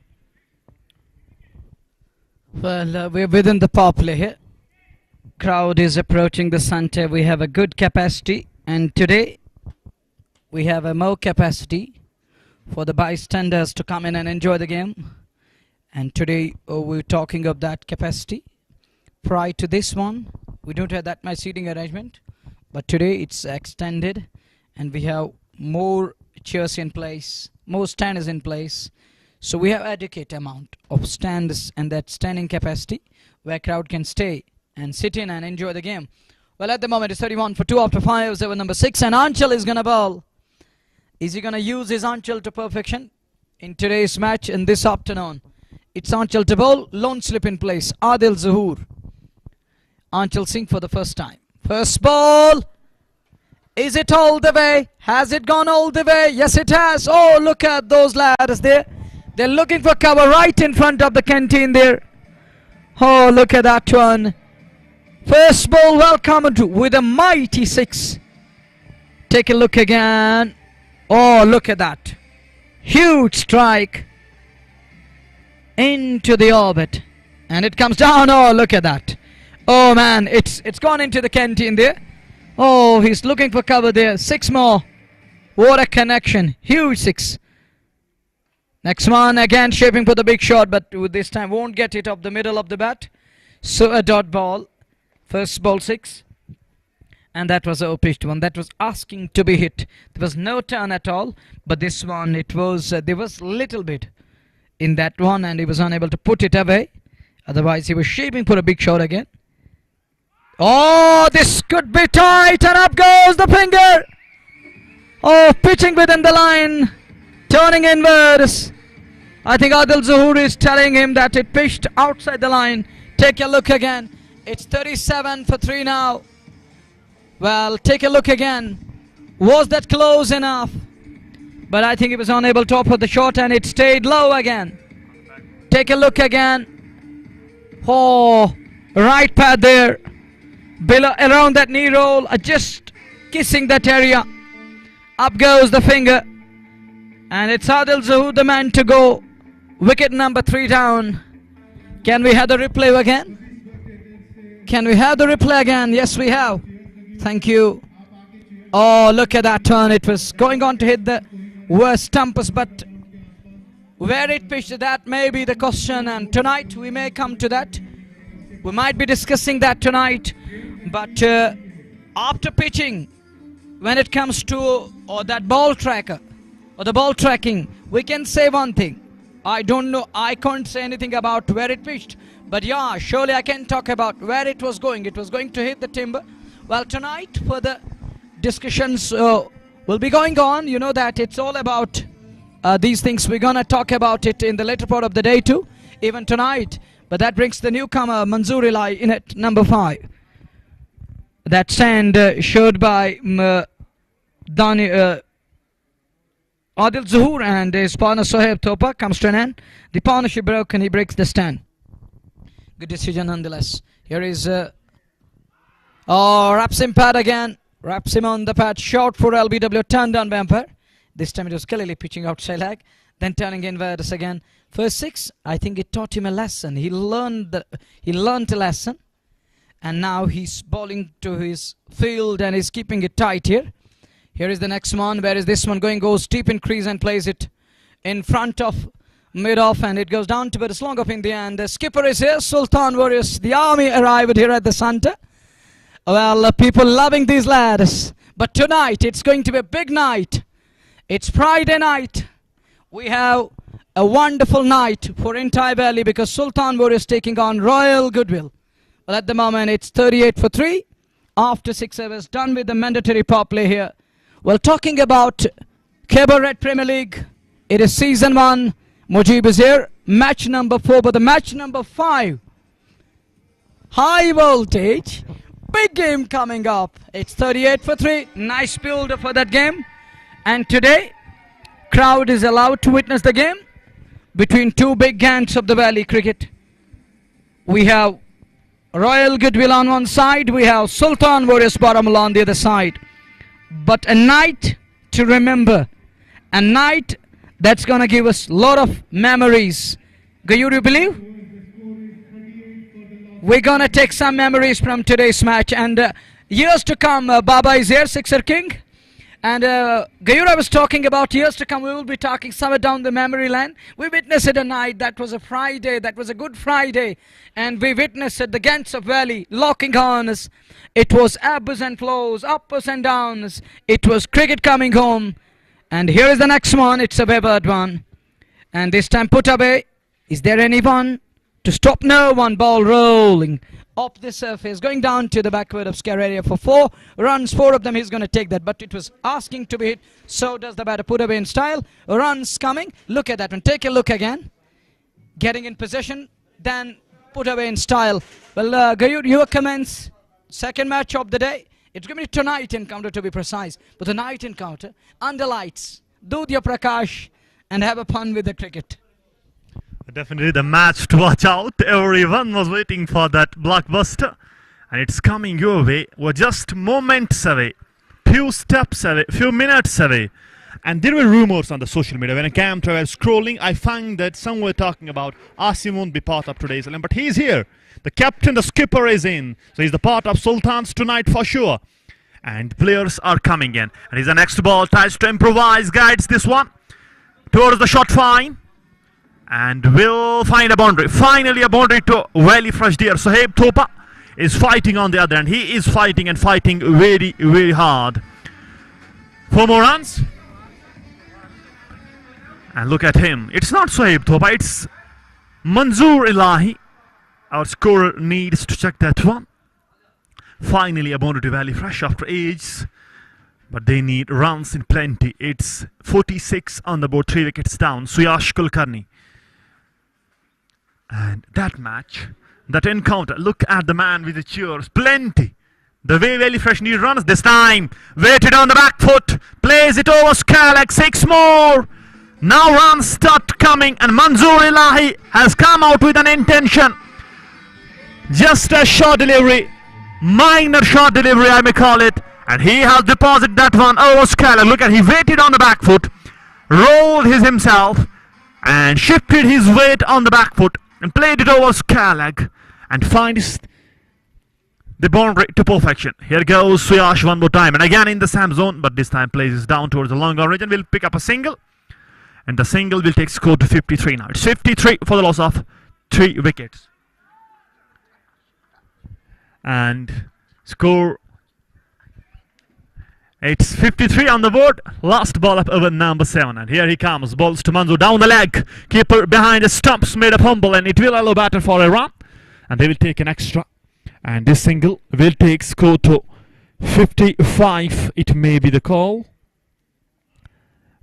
Well, we're within the power play here. Crowd is approaching the center. We have a good capacity, and today we have a more capacity for the bystanders to come in and enjoy the game. And today we're talking of that capacity. Prior to this one, we don't have that much seating arrangement, but today it's extended, and we have more chairs in place, more stands in place. So we have adequate amount of stands and that standing capacity where crowd can stay and sit in and enjoy the game. Well, at the moment it's 31 for 2 after 5, over number 6, and Anchal is gonna bowl. Is he gonna use his Anchal to perfection in today's match in this afternoon? It's Anchal to bowl. Lone slip in place. Adil Zuhur. Anchal Singh for the first time. First ball. Is it all the way? Has it gone all the way? Yes, it has. Oh, look at those lads there. They're looking for cover right in front of the canteen there. Oh, look at that one. First ball, welcome to with a mighty 6. Take a look again. Oh, look at that. Huge strike into the orbit. And it comes down. Oh, look at that. Oh, man, it's gone into the canteen there. Oh, he's looking for cover there. 6 more. What a connection. Huge 6. Next one again shaping for the big shot, but this time won't get it up the middle of the bat. So a dot ball. First ball 6. And that was a pitched one. That was asking to be hit. There was no turn at all. But this one, it was there was little bit in that one, and he was unable to put it away. Otherwise, he was shaping for a big shot again. Oh, this could be tight, and up goes the finger. Oh, pitching within the line, turning inwards. I think Adil Zuhur is telling him that it pitched outside the line. Take a look again. It's 37 for 3 now. Well, take a look again. Was that close enough? But I think he was unable to offer the shot, and it stayed low again. Take a look again. Oh, right pad there. Below, around that knee roll, just kissing that area. Up goes the finger. And it's Adil Zuhur, the man to go. Wicket number 3 down. Can we have the replay again? Can we have the replay again? Yes, we have. Thank you. Oh, look at that turn. It was going on to hit the worst stumpers, but where it pitched, that may be the question. And tonight we may come to that. We might be discussing that tonight. But after pitching, when it comes to that ball tracker or the ball tracking, we can say one thing. I don't know, I can't say anything about where it pitched, but yeah, surely I can talk about where it was going. It was going to hit the timber. Well, tonight further discussions will be going on. You know that it's all about these things. We're gonna talk about it in the later part of the day too, even tonight. But that brings the newcomer Manzoor Ilai in at number 5. That stand showed by Adil Zuhur, and his partner Sohaib Thopa comes to an end. The partnership broke and he breaks the stand. Good decision nonetheless. Here is wraps him pad again. Wraps him on the pad. Short for LBW. Turned down by umpire. This time it was clearly pitching outside leg. Then turning inwards again. First 6, I think it taught him a lesson. He learned a lesson. And now he's bowling to his field and he's keeping it tight here. Here is the next one. Where is this one going? Goes deep in crease and plays it in front of mid-off, and it goes down to but it's long up in the end. The skipper is here. Sultan Warriors. The army arrived here at the center. Well, people loving these lads. But tonight it's going to be a big night. It's Friday night. We have a wonderful night for entire Valley because Sultan Warriors taking on Royal Goodwill. Well, at the moment it's 38 for 3 after 6 overs, done with the mandatory power play here. Well, talking about Khyber Red Premier League, it is season 1. Mujib is here, match number 4, but the match number 5, high voltage, big game coming up. It's 38 for 3, nice build for that game. And today crowd is allowed to witness the game between 2 big giants of the Valley cricket. We have Royal Goodwill on one side, we have Sultan Warriors Baramulla on the other side. But a night to remember, a night that's gonna give us a lot of memories. Gayur, you believe? We're gonna take some memories from today's match, and years to come. Baba is here, Sixer King. And Gayur, I was talking about years to come. We will be talking somewhere down the memory lane. We witnessed a night that was a Friday, that was a Good Friday, and we witnessed the Gants of Valley locking horns. It was ebbs and flows, ups and downs. It was cricket coming home. And here is the next one. It's a wayward one. And this time put away. Is there anyone to stop? No one. Ball rolling up the surface, going down to the backward of scare area for 4 runs. 4 of them he's going to take that, but it was asking to be hit. So does the batter. Put away in style. Runs coming. Look at that one. Take a look again. Getting in position. Then put away in style. Well, Gayur, your comments. Second match of the day. It's going to be tonight encounter, to be precise. But the night encounter under lights. Dudya Prakash, and have a fun with the cricket. Definitely the match to watch out. Everyone was waiting for that blockbuster, and it's coming your way. We're just moments away, few steps away, few minutes away. And there were rumors on the social media. When I came to scrolling, I found that some were talking about Asim won't be part of today's 11, but he's here. The captain, the skipper is in, so he's the part of Sultans tonight for sure. And players are coming in, and he's the next ball, tries to improvise, guides this one towards the short fine. And will find a boundary. Finally a boundary to Valley Fresh Deer. Sohaib Thopa is fighting on the other end. He is fighting and fighting very, very hard. 4 more runs. And look at him. It's not Sohaib Thopa, it's Manzoor Ilahi. Our scorer needs to check that one. Finally a boundary to Valley Fresh after ages. But they need runs in plenty. It's 46 on the board, 3 wickets down. Suyash Kulkarni. And that match, that encounter, look at the man with the cheers. Plenty. The way Valley Fresh need runs this time. Waited on the back foot. Plays it over Skalak. 6 more. Now runs start coming. And Manzoor Ilahi has come out with an intention. Just a short delivery. Minor short delivery, I may call it. And he has deposited that one over Skalak. Look at, he waited on the back foot. Rolled himself. And shifted his weight on the back foot. And played it over Skalak. And finds the boundary to perfection. Here goes Suyash one more time. And again in the Sam zone. But this time plays it down towards the long on region. Will pick up a single. And the single will take score to 53 now. It's 53 for the loss of 3 wickets. And score. It's 53 on the board. Last ball up over number 7. And here he comes. Balls to Manzoor down the leg. Keeper behind the stumps made up humble. And it will allow batter for a run. And they will take an extra. And this single will take score to 55. It may be the call.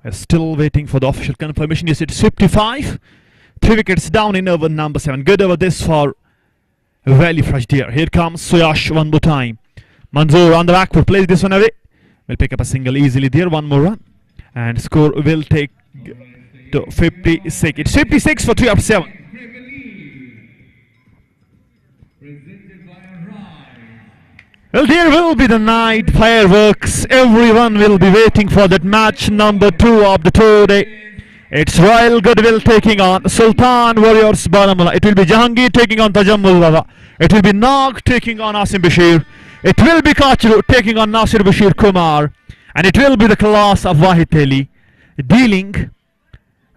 We're still waiting for the official confirmation. Yes, it's 55. 3 wickets down in over number 7. Good over this for Valley Fresh Deer. Here comes Suyash one more time. Manzoor on the back foot. Plays this one away. Will pick up a single easily there. 1 more run. And score will take to 56. It's 56 for 3 after 7. Well, there will be the night fireworks. Everyone will be waiting for that match number 2 of the tour day. It's Royal Goodwill taking on Sultan Warriors Baramulla. It will be Jahangir taking on Tajammul Baba. It will be Nag taking on Asim Bashir. It will be Kachru taking on Nasir Bashir Kumar. And it will be the class of Wahid Ali dealing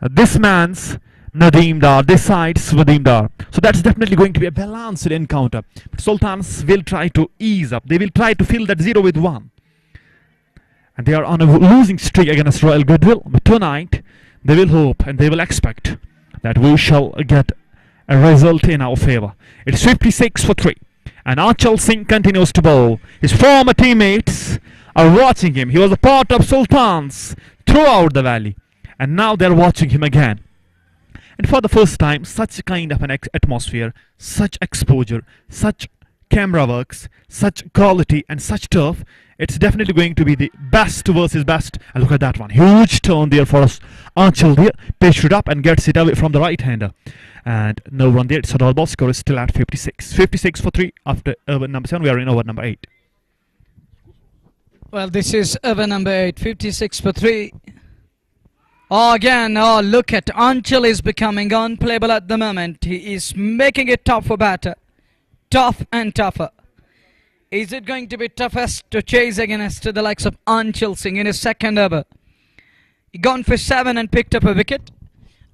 this man's Nadeem Dar, this side's Nadeem Dar. So that's definitely going to be a balanced encounter. But Sultans will try to ease up. They will try to fill that 0 with 1. And they are on a losing streak against Royal Goodwill. But tonight, they will hope and they will expect that we shall get a result in our favor. It's 56 for 3. And Achal Singh continues to bowl. His former teammates are watching him. He was a part of Sultans throughout the valley. And now they're watching him again. And for the first time, such kind of an atmosphere, such exposure, such camera works, such quality and such turf, it's definitely going to be the best versus best. And look at that one. Huge turn there for us. Anchal there, pitched it up and gets it away from the right-hander. And no run there. So the ball score is still at 56. 56 for 3 after over number 7. We are in over number 8. Well, this is over number 8. 56 for 3. Oh, again, oh, look at Anchal is becoming unplayable at the moment. He is making it tough for batter. Tough and tougher. Is it going to be toughest to chase against the likes of Anchal Singh in his second over? He gone for 7 and picked up a wicket.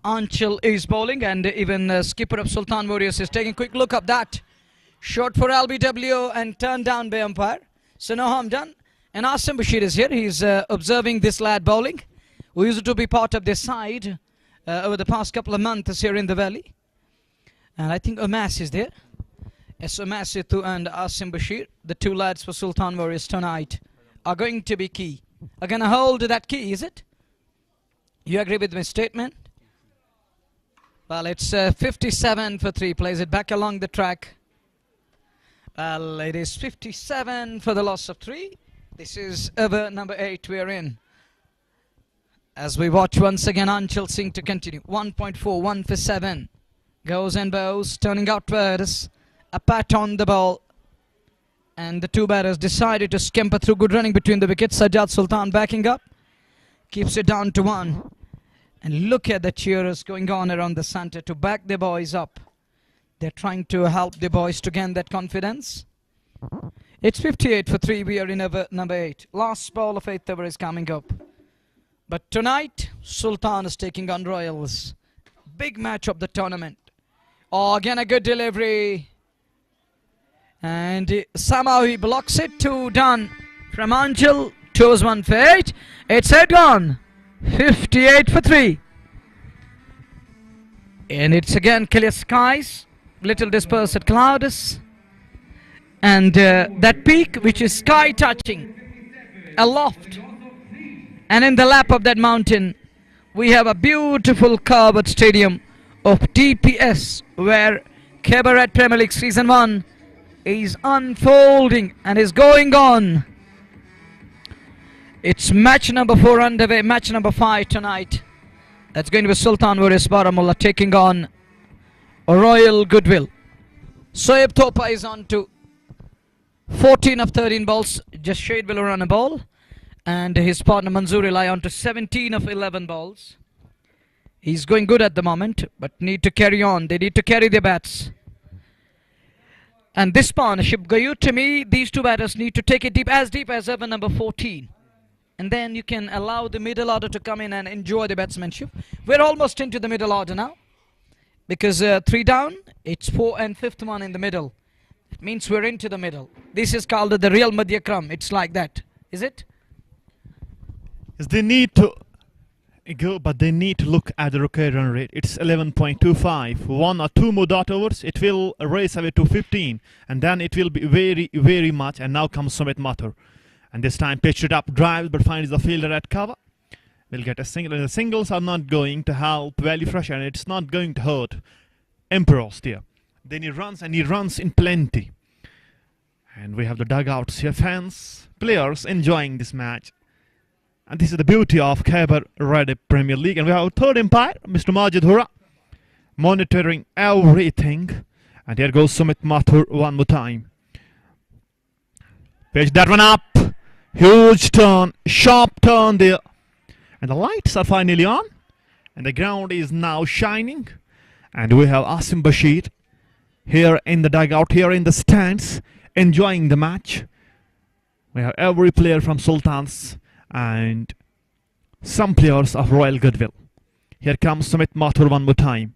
Anchal is bowling and even skipper of Sultan Warriors is taking a quick look at that. Short for LBW and turned down by umpire. So no harm done. And Asim Bashir is here. He's observing this lad bowling, who used to be part of this side over the past couple of months here in the valley. And I think Omas is there. Yes, Omas Situ and Asim Bashir, the 2 lads for Sultan Warriors tonight, are going to be key. Are going to hold that key, is it? You agree with my statement? Well, it's 57 for 3. Plays it back along the track. Well, it is 57 for the loss of 3. This is over number 8 we are in. As we watch once again Anchal Singh to continue. 1.4, 1 for 7. Goes and bows, turning outwards. A pat on the ball. And the 2 batters decided to scamper through. Good running between the wickets. Sajjad Sultan backing up. Keeps it down to 1. And look at the cheers going on around the centre to back the boys up. They're trying to help the boys to gain that confidence. It's 58 for 3. We are in over number 8. Last ball of 8th over is coming up. But tonight, Sultan is taking on Royals. big match of the tournament. Oh, again a good delivery. And somehow he blocks it. 2 done from Angel. Chose one fate. It's head gone. 58 for 3. And it's again clear skies. Little dispersed at clouds. And that peak which is sky touching. Aloft. And in the lap of that mountain, we have a beautiful covered stadium of DPS, where Khyber Red Premier League Season 1 is unfolding and is going on. It's match number 4 underway, match number 5 tonight. That's going to be Sultan vs Baramulla taking on Royal Goodwill. Soeb Topa is on to 14 of 13 balls. Just Shade will run a ball. And his partner Manzoor Ilai on to 17 of 11 balls. He's going good at the moment, but need to carry on. They need to carry their bats. And this partnership, Gayu, to me, these two batters need to take it deep as ever number 14. And then you can allow the middle order to come in and enjoy the batsmanship. We're almost into the middle order now. Because 3 down, it's 4 and 5th one in the middle. It means we're into the middle. This is called the real Madhyakram. It's like that. Is it? Yes, they need to go, but they need to look at the required run rate. It's 11.25. 1 or 2 more dot overs, it will race away to 15. And then it will be very, very much. And now comes Sumit Mathur. And this time pitched it up, drives, but finds the fielder at cover. Will get a single. And the singles are not going to help Valley Fresh, and it's not going to hurt Emperos there. They need runs, and he runs in plenty. And we have the dugouts here, fans, players enjoying this match. And this is the beauty of Khyber Red Premier League. And we have our third umpire, Mr. Majid Hura, monitoring everything. And here goes Sumit Mathur one more time. Pitch that one up. Huge turn, sharp turn there. And the lights are finally on. And the ground is now shining. And we have Asim Bashir here in the dugout, here in the stands, enjoying the match. We have every player from Sultans and some players of Royal Goodwill. Here comes Sumit Mathur one more time.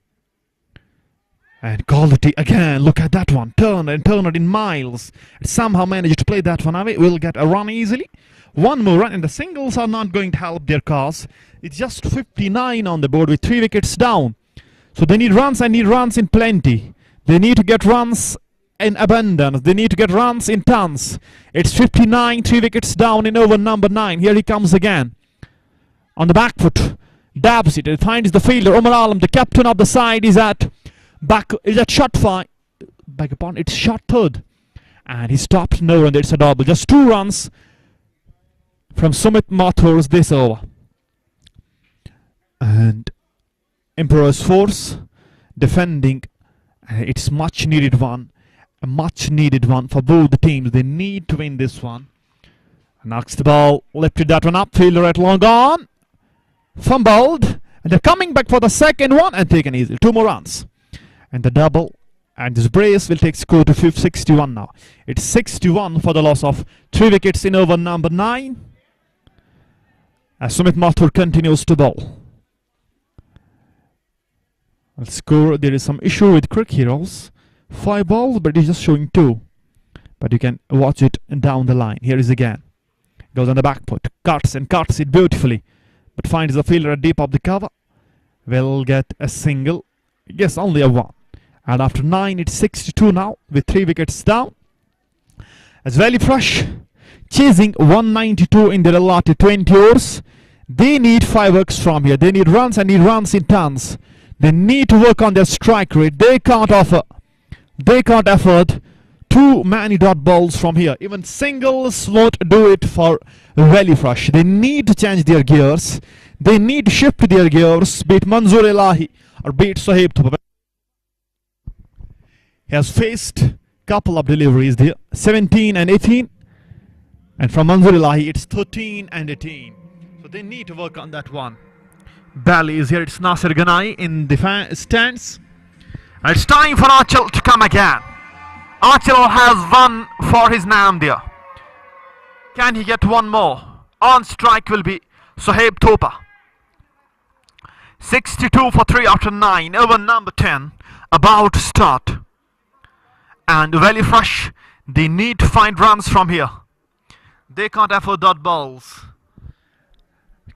And quality again, look at that one. Turn and turn it in miles. And somehow managed to play that one away. We'll get a run easily. One more run, and the singles are not going to help their cause. It's just 59 on the board with 3 wickets down. So they need runs, and need runs in plenty. They need to get runs in abundance. They need to get runs in tons. It's 59, 3 wickets down in over number 9. Here he comes again. On the back foot, dabs it, and finds the fielder. Umar Alam, the captain of the side, is at shot 5. Beg your pardon, it's shot 3rd. And he stops no run. It's a double. Just 2 runs from Sumit Mathur's this over. And Emperos force defending. It's much needed one. A much needed one for both the teams. They need to win this one. Knocks the ball, lifted that one up. Fielder at long on. Fumbled. And they're coming back for the second one and taken easy. 2 more runs. And the double. And this brace will take score to 61 now. It's 61 for the loss of 3 wickets in over number 9. As Sumit Mathur continues to bowl. I'll score. There is some issue with Crick Heroes. 5 balls, but he's just showing 2. But you can watch it down the line. Here is again. Goes on the back foot. Cuts and cuts it beautifully. But finds the fielder at deep of the cover. Will get a single. Yes, only a 1. And after 9, it's 62 now with 3 wickets down. As Valley Fresh chasing 192 in their allotted 20 overs. They need fireworks from here. They need runs, and need runs in tons. They need to work on their strike rate. They can't afford too many dot balls from here. Even singles won't do it for Valley Fresh. They need to change their gears. They need to shift their gears. Be it Manzoor Elahi or be it Soeb Topa. He has faced couple of deliveries there. 17 and 18. And from Manzoor Elahi, it's 13 and 18. So they need to work on that one. Bally is here. It's Nasir Ganai in the stands. And it's time for Achal to come again. Achal has one for his name there. Can he get one more? On strike will be Soeb Topa. 62 for 3 after 9. Over number 10. About to start. And Valley Fresh, they need to find runs from here. They can't afford dot balls.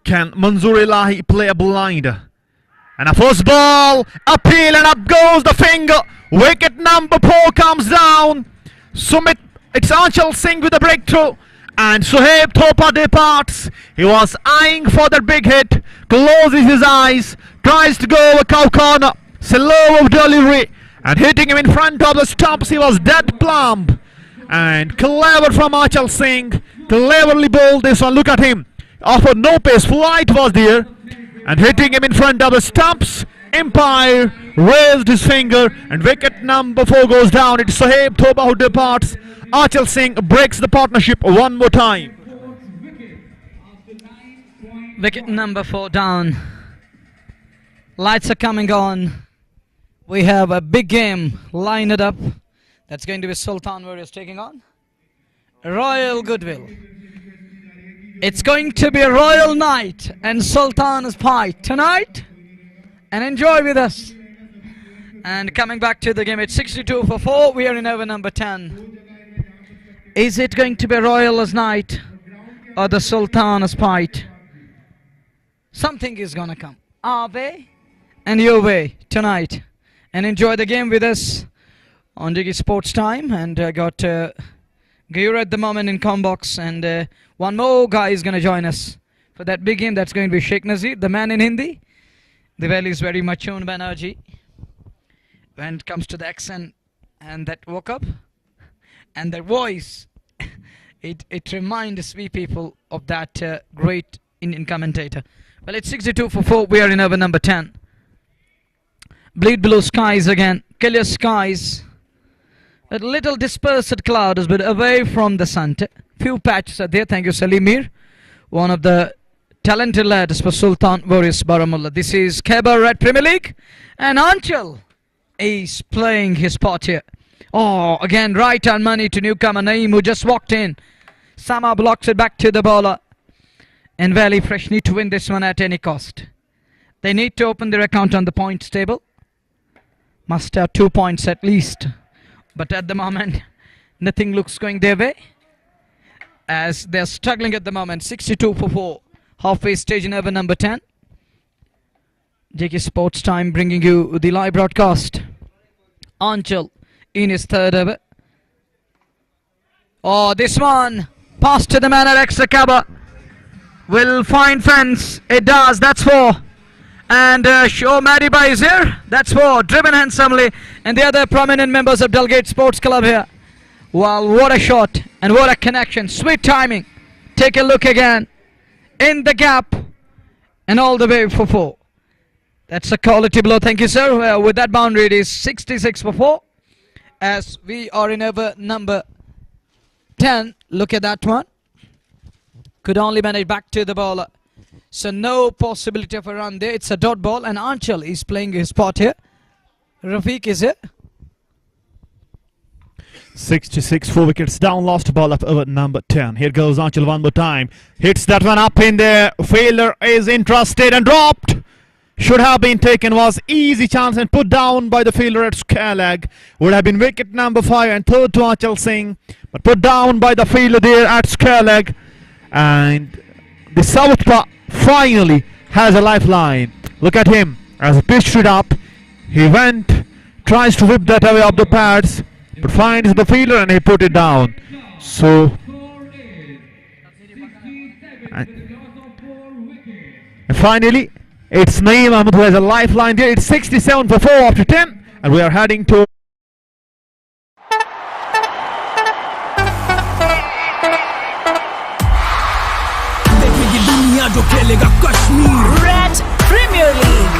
Can Manzoor Ilahi play a blind? And a first ball, appeal, and up goes the finger. Wicket number 4 comes down. Sumit, it's Anchal Singh with a breakthrough. And Suhaib Thopa departs. He was eyeing for that big hit. Closes his eyes. Tries to go over cow corner. Slow of delivery. And hitting him in front of the stumps. He was dead plumb. And clever from Anchal Singh. Cleverly bowled this one. Look at him. Offered no pace. Flight was there. And hitting him in front of the stumps. Empire raised his finger. And wicket number 4 goes down. It's Suhaib Thoba who departs. Anchal Singh breaks the partnership one more time. Wicket number 4 down. Lights are coming on. We have a big game lined up. That's going to be Sultan Warriors taking on Royal Goodwill. It's going to be a royal night and Sultan's pie tonight. And enjoy with us. And coming back to the game, it's 62 for 4. We are in over number 10. Is it going to be a royal's night or the Sultan's fight? Something is gonna come our way and your way tonight. And enjoy the game with us on Diggy Sports Time. And got Gayur at the moment in Combox, and one more guy is gonna join us for that big game. That's going to be Sheikh Nazir, the man in Hindi. The valley is very much owned by Banerjee when it comes to the accent and that woke up and their voice. It reminds we people of that great Indian commentator. Well, it's 62 for 4. We are in over number 10. Bleed blue skies again. Clear skies. A little dispersed clouds, but away from the sun. Few patches are there. Thank you, Salimir. One of the talented lads for Sultan Warriors Baramulla. This is Khyber Red Premier League. And Anchal is playing his part here. Oh, again, right on money to newcomer Naeem, who just walked in. Sama blocks it back to the bowler. And Valley Fresh need to win this one at any cost. They need to open their account on the points table. Must have 2 points at least. But at the moment, nothing looks going their way, as they're struggling at the moment. 62 for 4. Halfway stage in over number 10. JK Sports Time bringing you the live broadcast. Anchal in his third over. Oh, this one passed to the man at extra cover. Will find fence. It does. That's 4. And Show Madiba is here. That's 4. Driven handsomely. And the other prominent members of Delgate Sports Club here. Wow, what a shot. And what a connection. Sweet timing. Take a look again. In the gap. And all the way for 4. That's a quality blow. Thank you, sir. With that boundary, it is 66 for 4. As we are in over number 10. Look at that one. Could only manage back to the bowler. So no possibility of a run there. It's a dot ball, and Anchal is playing his spot here. Rafiq is here. 66, 4 wickets down. Lost ball up over number 10. Here goes Anchal one more time. Hits that one up in there. Fielder is interested and dropped. Should have been taken. Was easy chance and put down by the fielder at square leg. Would have been wicket number 5 and third to Anchal Singh. But put down by the fielder there at square leg. And the Southpaw finally has a lifeline. Look at him as he pitched it up. He went, tries to whip that away off the pads, but finds the fielder and he put it down. So and finally it's Naeem Ahmed who has a lifeline there. It's 67 for 4 after 10, and we are heading to जो खेलेगा Kashmir Red Premier League.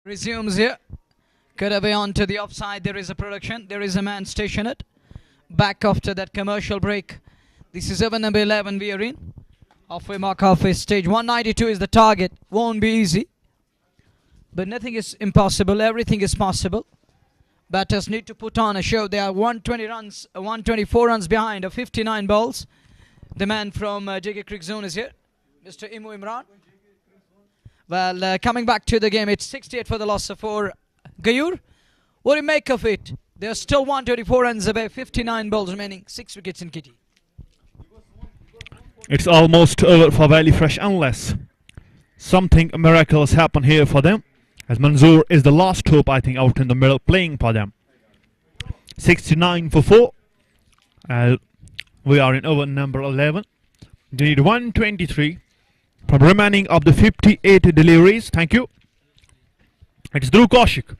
Resumes here. Cut away onto the offside. There is a production. There is a man stationed. Back after that commercial break. This is over number 11 we are in. Halfway mark, halfway stage. 192 is the target. Won't be easy. But nothing is impossible. Everything is possible. Batters need to put on a show. They are 120 runs, 124 runs behind of 59 balls. The man from JK Creek Zone is here. Mr. Imu Imran. Well, coming back to the game, it's 68 for the loss of 4. Gayur, what do you make of it? There's still 124 runs away, 59 balls remaining, 6 wickets in kitty. It's almost over for Valley Fresh unless something miraculous happen here for them. As Manzoor is the last hope, I think, out in the middle playing for them. 69 for 4. We are in over number 11. They need 123 from remaining of the 58 deliveries. Thank you. It's Dhruv Kaushik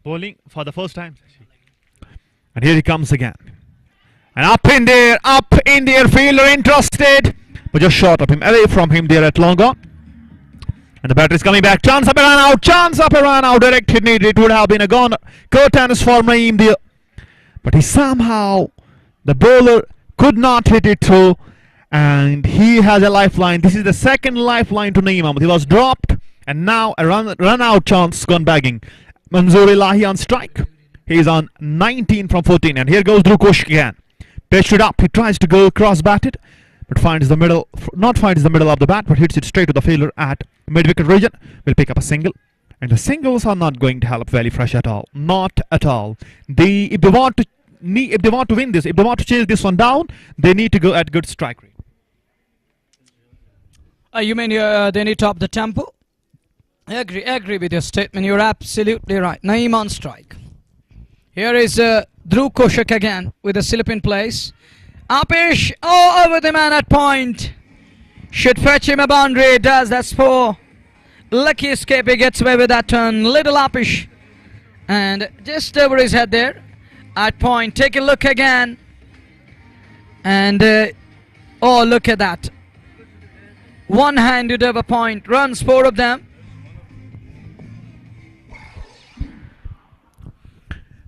bowling for the first time. And here he comes again. And up in there, fielder interested. But just short of him, away from him there at long on. And the batter is coming back. Chance up and run out. Chance up and run out. Direct hit needed. It would have been a gone curtains for Naeem there. But he somehow, the bowler could not hit it through. And he has a lifeline. This is the second lifeline to Naeem Ahmed. He was dropped. And now a run out chance gone bagging. Manzoor Ilahi on strike. He is on 19 from 14. And here goes Dhruv Kaushik again. Pitched it up. He tries to go cross batted. But finds the middle, finds the middle of the bat, but hits it straight to the fielder at mid-wicket region. Will pick up a single. And the singles are not going to help Valley Fresh at all. Not at all. If they want to win this, if they want to chase this one down, they need to go at good strike rate. You mean they need to up the tempo? I agree with your statement. You're absolutely right. Naeem on strike. Here is Dhruv Kaushik again with a slip in place. Apish, over the man at point. Should fetch him a boundary. It does. That's 4. Lucky escape. He gets away with that turn. Little Apish. And just over his head there. At point. Take a look again. And, look at that. One-handed over point. Runs 4 of them.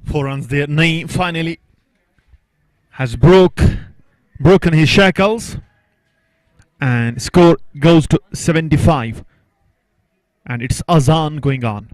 4 runs there. Naeem finally has broken his shackles, and score goes to 75, and it's Azan going on.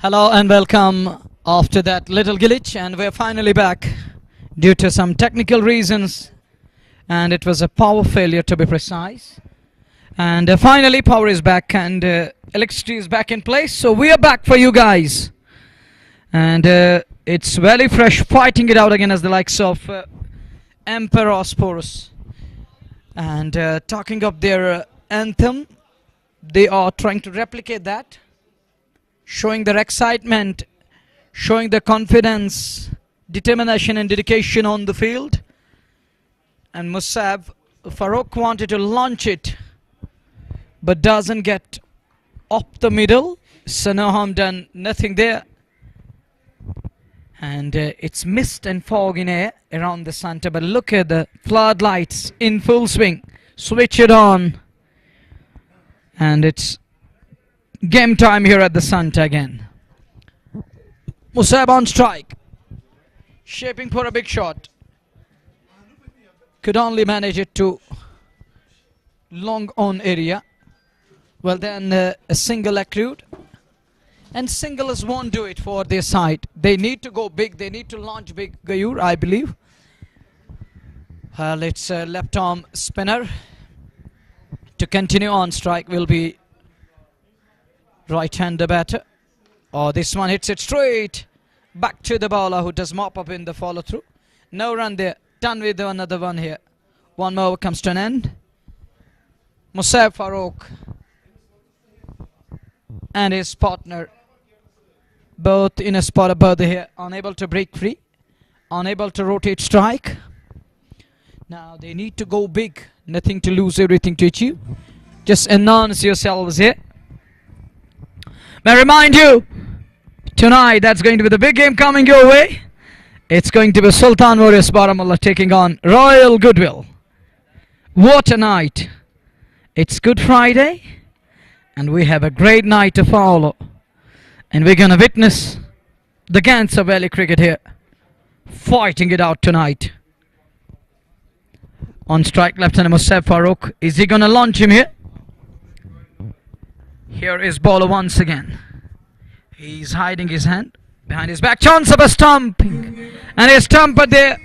Hello and welcome after that little glitch, and we're finally back due to some technical reasons, and it was a power failure to be precise. And finally power is back and electricity is back in place, so we are back for you guys. And it's very fresh, fighting it out again as the likes of Emperos. And talking of their anthem, they are trying to replicate that, showing their excitement, showing their confidence, determination and dedication on the field. And Musab Farouk wanted to launch it, but doesn't get up the middle, so no harm done, nothing there. And it's mist and fog in air around the center, but look at the floodlights in full swing. Switch it on, and it's game time here at the center again. Musab on strike, shaping for a big shot. Could only manage it to long on area. Well, then a single accrued, and singles won't do it for their side. They need to go big, they need to launch big, Gayur, I believe. It's a left arm spinner. To continue on strike will be right-hander batter. Oh, this one hits it straight back to the bowler, who does mop up in the follow-through. No run there, done with another one here. One more comes to an end. Musab Farouk and his partner both in a spot above here, unable to break free, unable to rotate strike. Now they need to go big, nothing to lose, everything to achieve. Just announce yourselves here. May I remind you, tonight that's going to be the big game coming your way. It's going to be Sultan Warriors Baramulla taking on Royal Goodwill. What a night. It's Good Friday, and we have a great night to follow. And we're going to witness the Ganser Valley cricket here, fighting it out tonight. On strike, left-hander Musab Farouk. Is he going to launch him here? Here is bowler once again. He's hiding his hand behind his back. Chance of a stumping. And he's stumped there.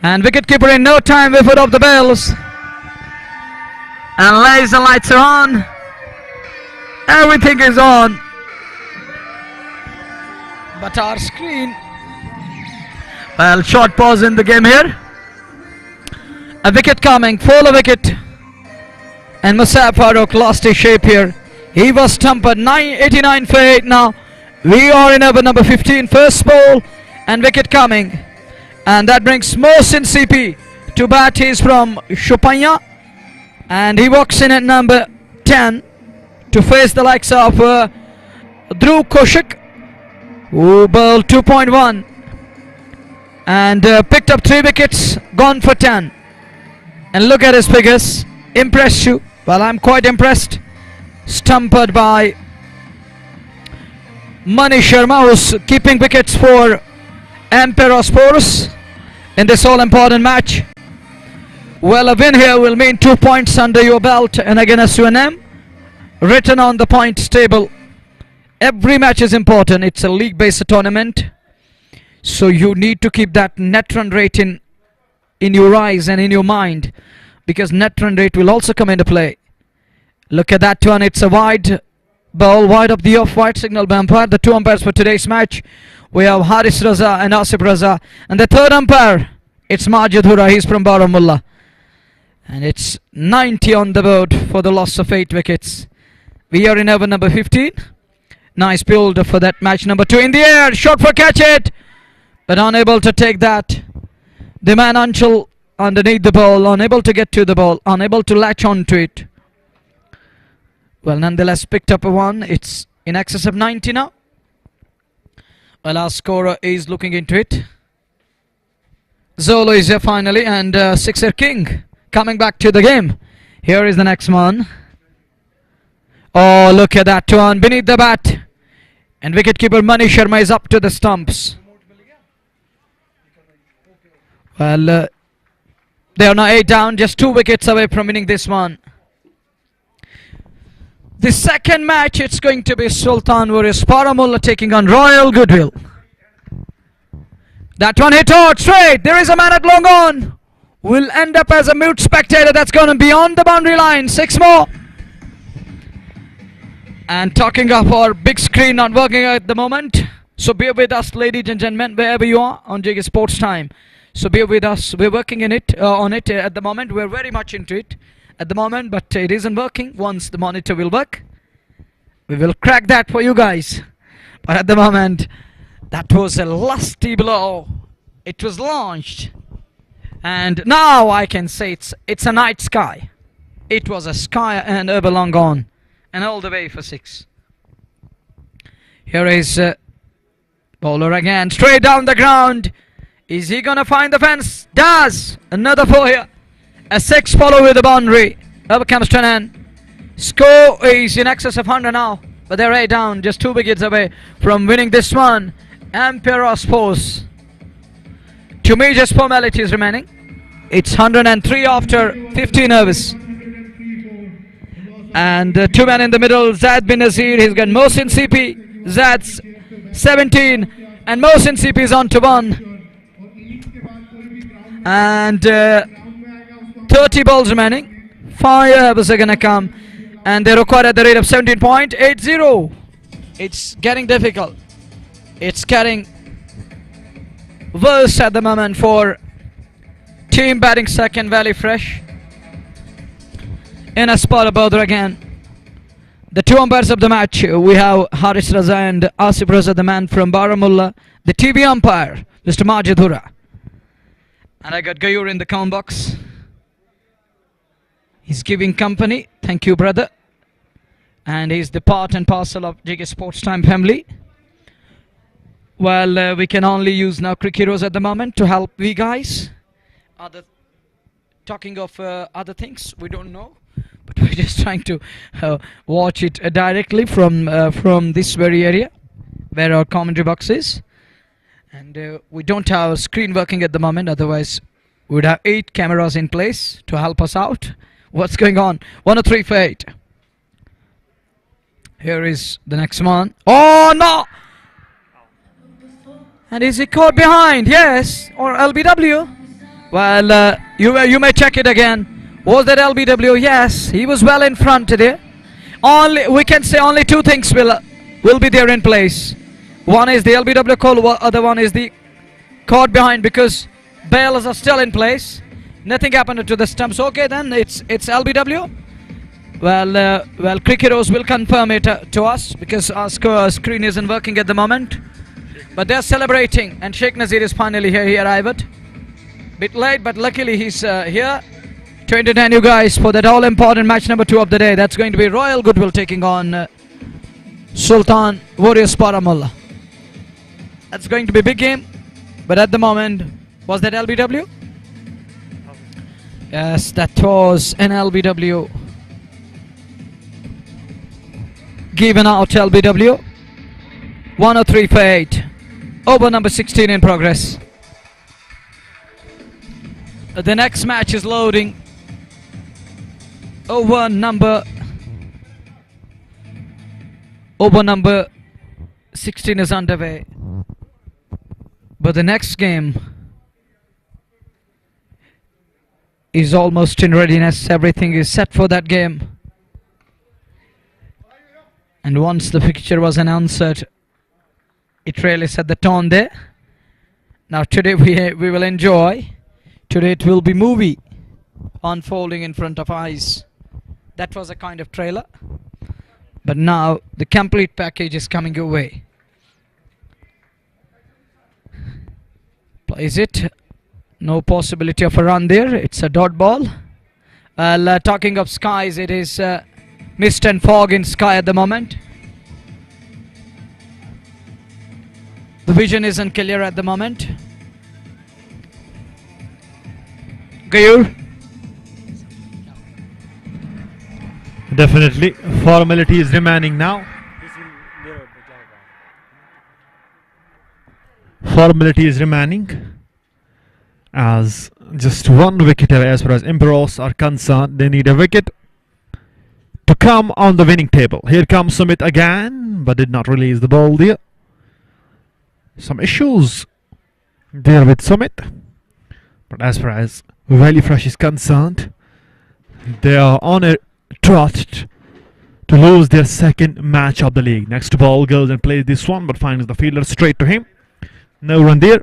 And wicketkeeper in no time will put up the bells. And laser lights are on. Everything is on. But our screen, well, short pause in the game here. A wicket coming, full wicket. And Musab Farouk lost his shape here. He was stumped 89 for 8 now. We are in over number 15, first ball, and wicket coming. And that brings Mohsin CP to bat. He's from Shopanya. And he walks in at number 10 to face the likes of Dhruv Koshik, who bowled 2.1 and picked up 3 wickets, gone for 10. And look at his figures. Impressed you? Well, I'm quite impressed. Stumped by Mani Sharma, who's keeping wickets for Emperos in this all-important match. Well, a win here will mean 2 points under your belt and against UNM, written on the points table. Every match is important. It's a league-based tournament, so you need to keep that net run rate in your eyes and in your mind, because net run rate will also come into play. Look at that one. It's a wide ball, wide of the off-white signal by umpire. The 2 umpires for today's match, we have Haris Raza and Asif Raza, and the 3rd umpire, it's Majid Hura. He's from Baramulla, and it's 90 on the board for the loss of 8 wickets. We are in over number 15. Nice build for that match. Number 2 in the air, shot for catch it, but unable to take that. The man Anshul underneath the ball, unable to get to the ball, unable to latch onto it. Well, nonetheless picked up a 1. It's in excess of 90 now. Well, our scorer is looking into it. Zolo is here finally, and Sixer King coming back to the game. Here is the next one. Oh, look at that one beneath the bat. And wicketkeeper Mani Sharma is up to the stumps. Well, they are now 8 down, just 2 wickets away from winning this one. The second match, it's going to be Sultan Warriors Baramulla taking on Royal Goodwill. That one hit out straight. There is a man at long on. Will end up as a mute spectator. That's going to be on the boundary line. 6 more. And talking of our big screen not working at the moment. So bear with us, ladies and gentlemen, wherever you are on JK Sports Time. So bear with us. We're working on it at the moment. We're very much into it at the moment, but it isn't working. Once the monitor will work, we will crack that for you guys. But at the moment, that was a lusty blow. It was launched, and now I can say it's a night sky. It was a sky and over long gone, and all the way for 6. Here is bowler again, straight down the ground. Is he gonna find the fence? Does. Another 4 here. A 6 follow with the boundary. Over comes to an end. Score is in excess of 100 now, but they're 8 down, just 2 wickets away from winning this one. Emperos pose. 2 major formalities remaining. It's 103 after 15 overs. And 2 men in the middle. Zad bin Nazir. He's got Mohsin CP. Zad's 17. And Mohsin CP is on to 1. And 30 balls remaining. 5 overs are gonna come, and they're required at the rate of 17.80. It's getting difficult. It's getting worse at the moment for team batting second, Valley Fresh. In a spot about there again. The 2 umpires of the match, we have Haris Raza and Asif Raza, the man from Baramulla. The TV umpire, Mr. Majidura. And I got Gayur in the count box. He's giving company. Thank you, brother. And he's the part and parcel of JK Sports Time family. Well, we can only use now Cricket Heroes at the moment to help we guys. Talking of other things, we don't know. But we're just trying to watch it directly from this very area where our commentary box is. And we don't have a screen working at the moment. Otherwise, we would have 8 cameras in place to help us out. What's going on? 103 for 8. Here is the next one. Oh no! And is he caught behind? Yes. Or LBW? Well, you may check it again. Was that LBW? Yes. He was well in front there. We can say only 2 things will be there in place. One is the LBW call. Other one is the caught behind, because bails are still in place. Nothing happened to the stumps. Okay, then it's LBW. Well, Cricketers will confirm it to us, because our screen isn't working at the moment. But they're celebrating, and Sheikh Nazir is finally here. He arrived. Bit late, but luckily he's here to entertain you guys for that all-important match number 2 of the day. That's going to be Royal Goodwill taking on Sultan Warriors Baramulla. That's going to be a big game. But at the moment, was that LBW? Yes, that was an LBW. Given out LBW. 103 for 8. Over number 16 in progress. The next match is loading. Over number 16 is underway. But the next game is almost in readiness. Everything is set for that game. And once the fixture was announced, it really set the tone there. Now today we will enjoy. Today it will be movie unfolding in front of eyes. That was a kind of trailer. But now the complete package is coming your way. Plays it. No possibility of a run there. It's a dot ball. Talking of skies, it is mist and fog in sky at the moment. The vision isn't clear at the moment. Gayur? Definitely. Formality is remaining now. Formality is remaining, as just 1 wicket away as far as Emperos are concerned. They need a wicket to come on the winning table. Here comes Sumit again, but did not release the ball there. Some issues there with Sumit. But as far as Valley Fresh is concerned, they are on a trot to lose their second match of the league. Next ball goes and plays this one, but finds the fielder straight to him. No run there.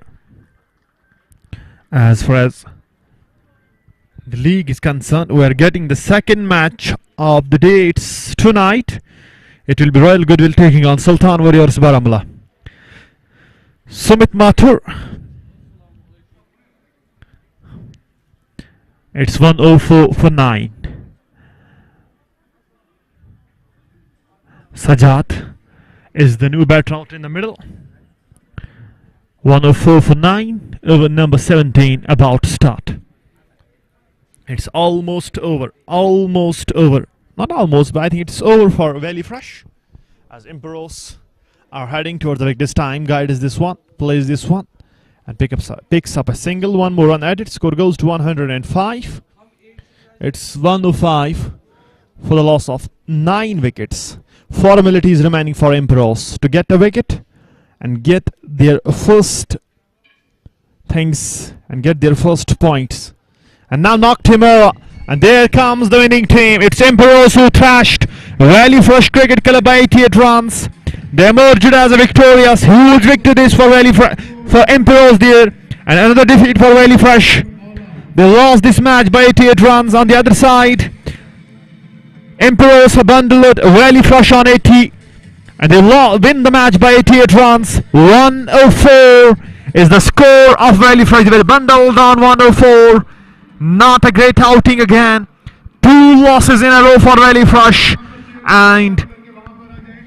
As far as the league is concerned, we are getting the second match of the day. It's tonight. It will be Royal Goodwill taking on Sultan Warriors Baramulla. Sumit Mathur. It's 104 for 9. Sajat is the new batter out in the middle. 104 for 9. Over number 17 about to start. It's almost over. Almost over. Not almost, but I think it's over for Valley Fresh. As Emperos are heading towards the this time. Guides this one. Plays this one. And picks up a single. One more run added. Score goes to 105. It's 105 for the loss of 9 wickets. Formalities remaining for Emperos to get a wicket and get their first things and get their first points. And now knocked him over. And there comes the winning team. It's Emperos who thrashed Valley Fresh Cricket Club by 88 runs. They emerged as a victorious. Huge victories for for Emperos there. And another defeat for Valley Fresh. They lost this match by 88 runs. On the other side, Emperos bundled Valley Fresh on 80. And they win the match by 88 runs. 104 is the score of Valley Fresh. They were bundled on 104. Not a great outing again. 2 losses in a row for Valley Fresh. And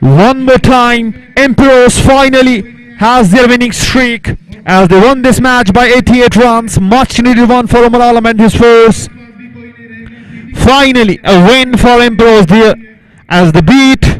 one more time, Emperos finally has their winning streak as they won this match by 88 runs. Much needed one for Umar Alam and his force. Finally, a win for Emperos there as they beat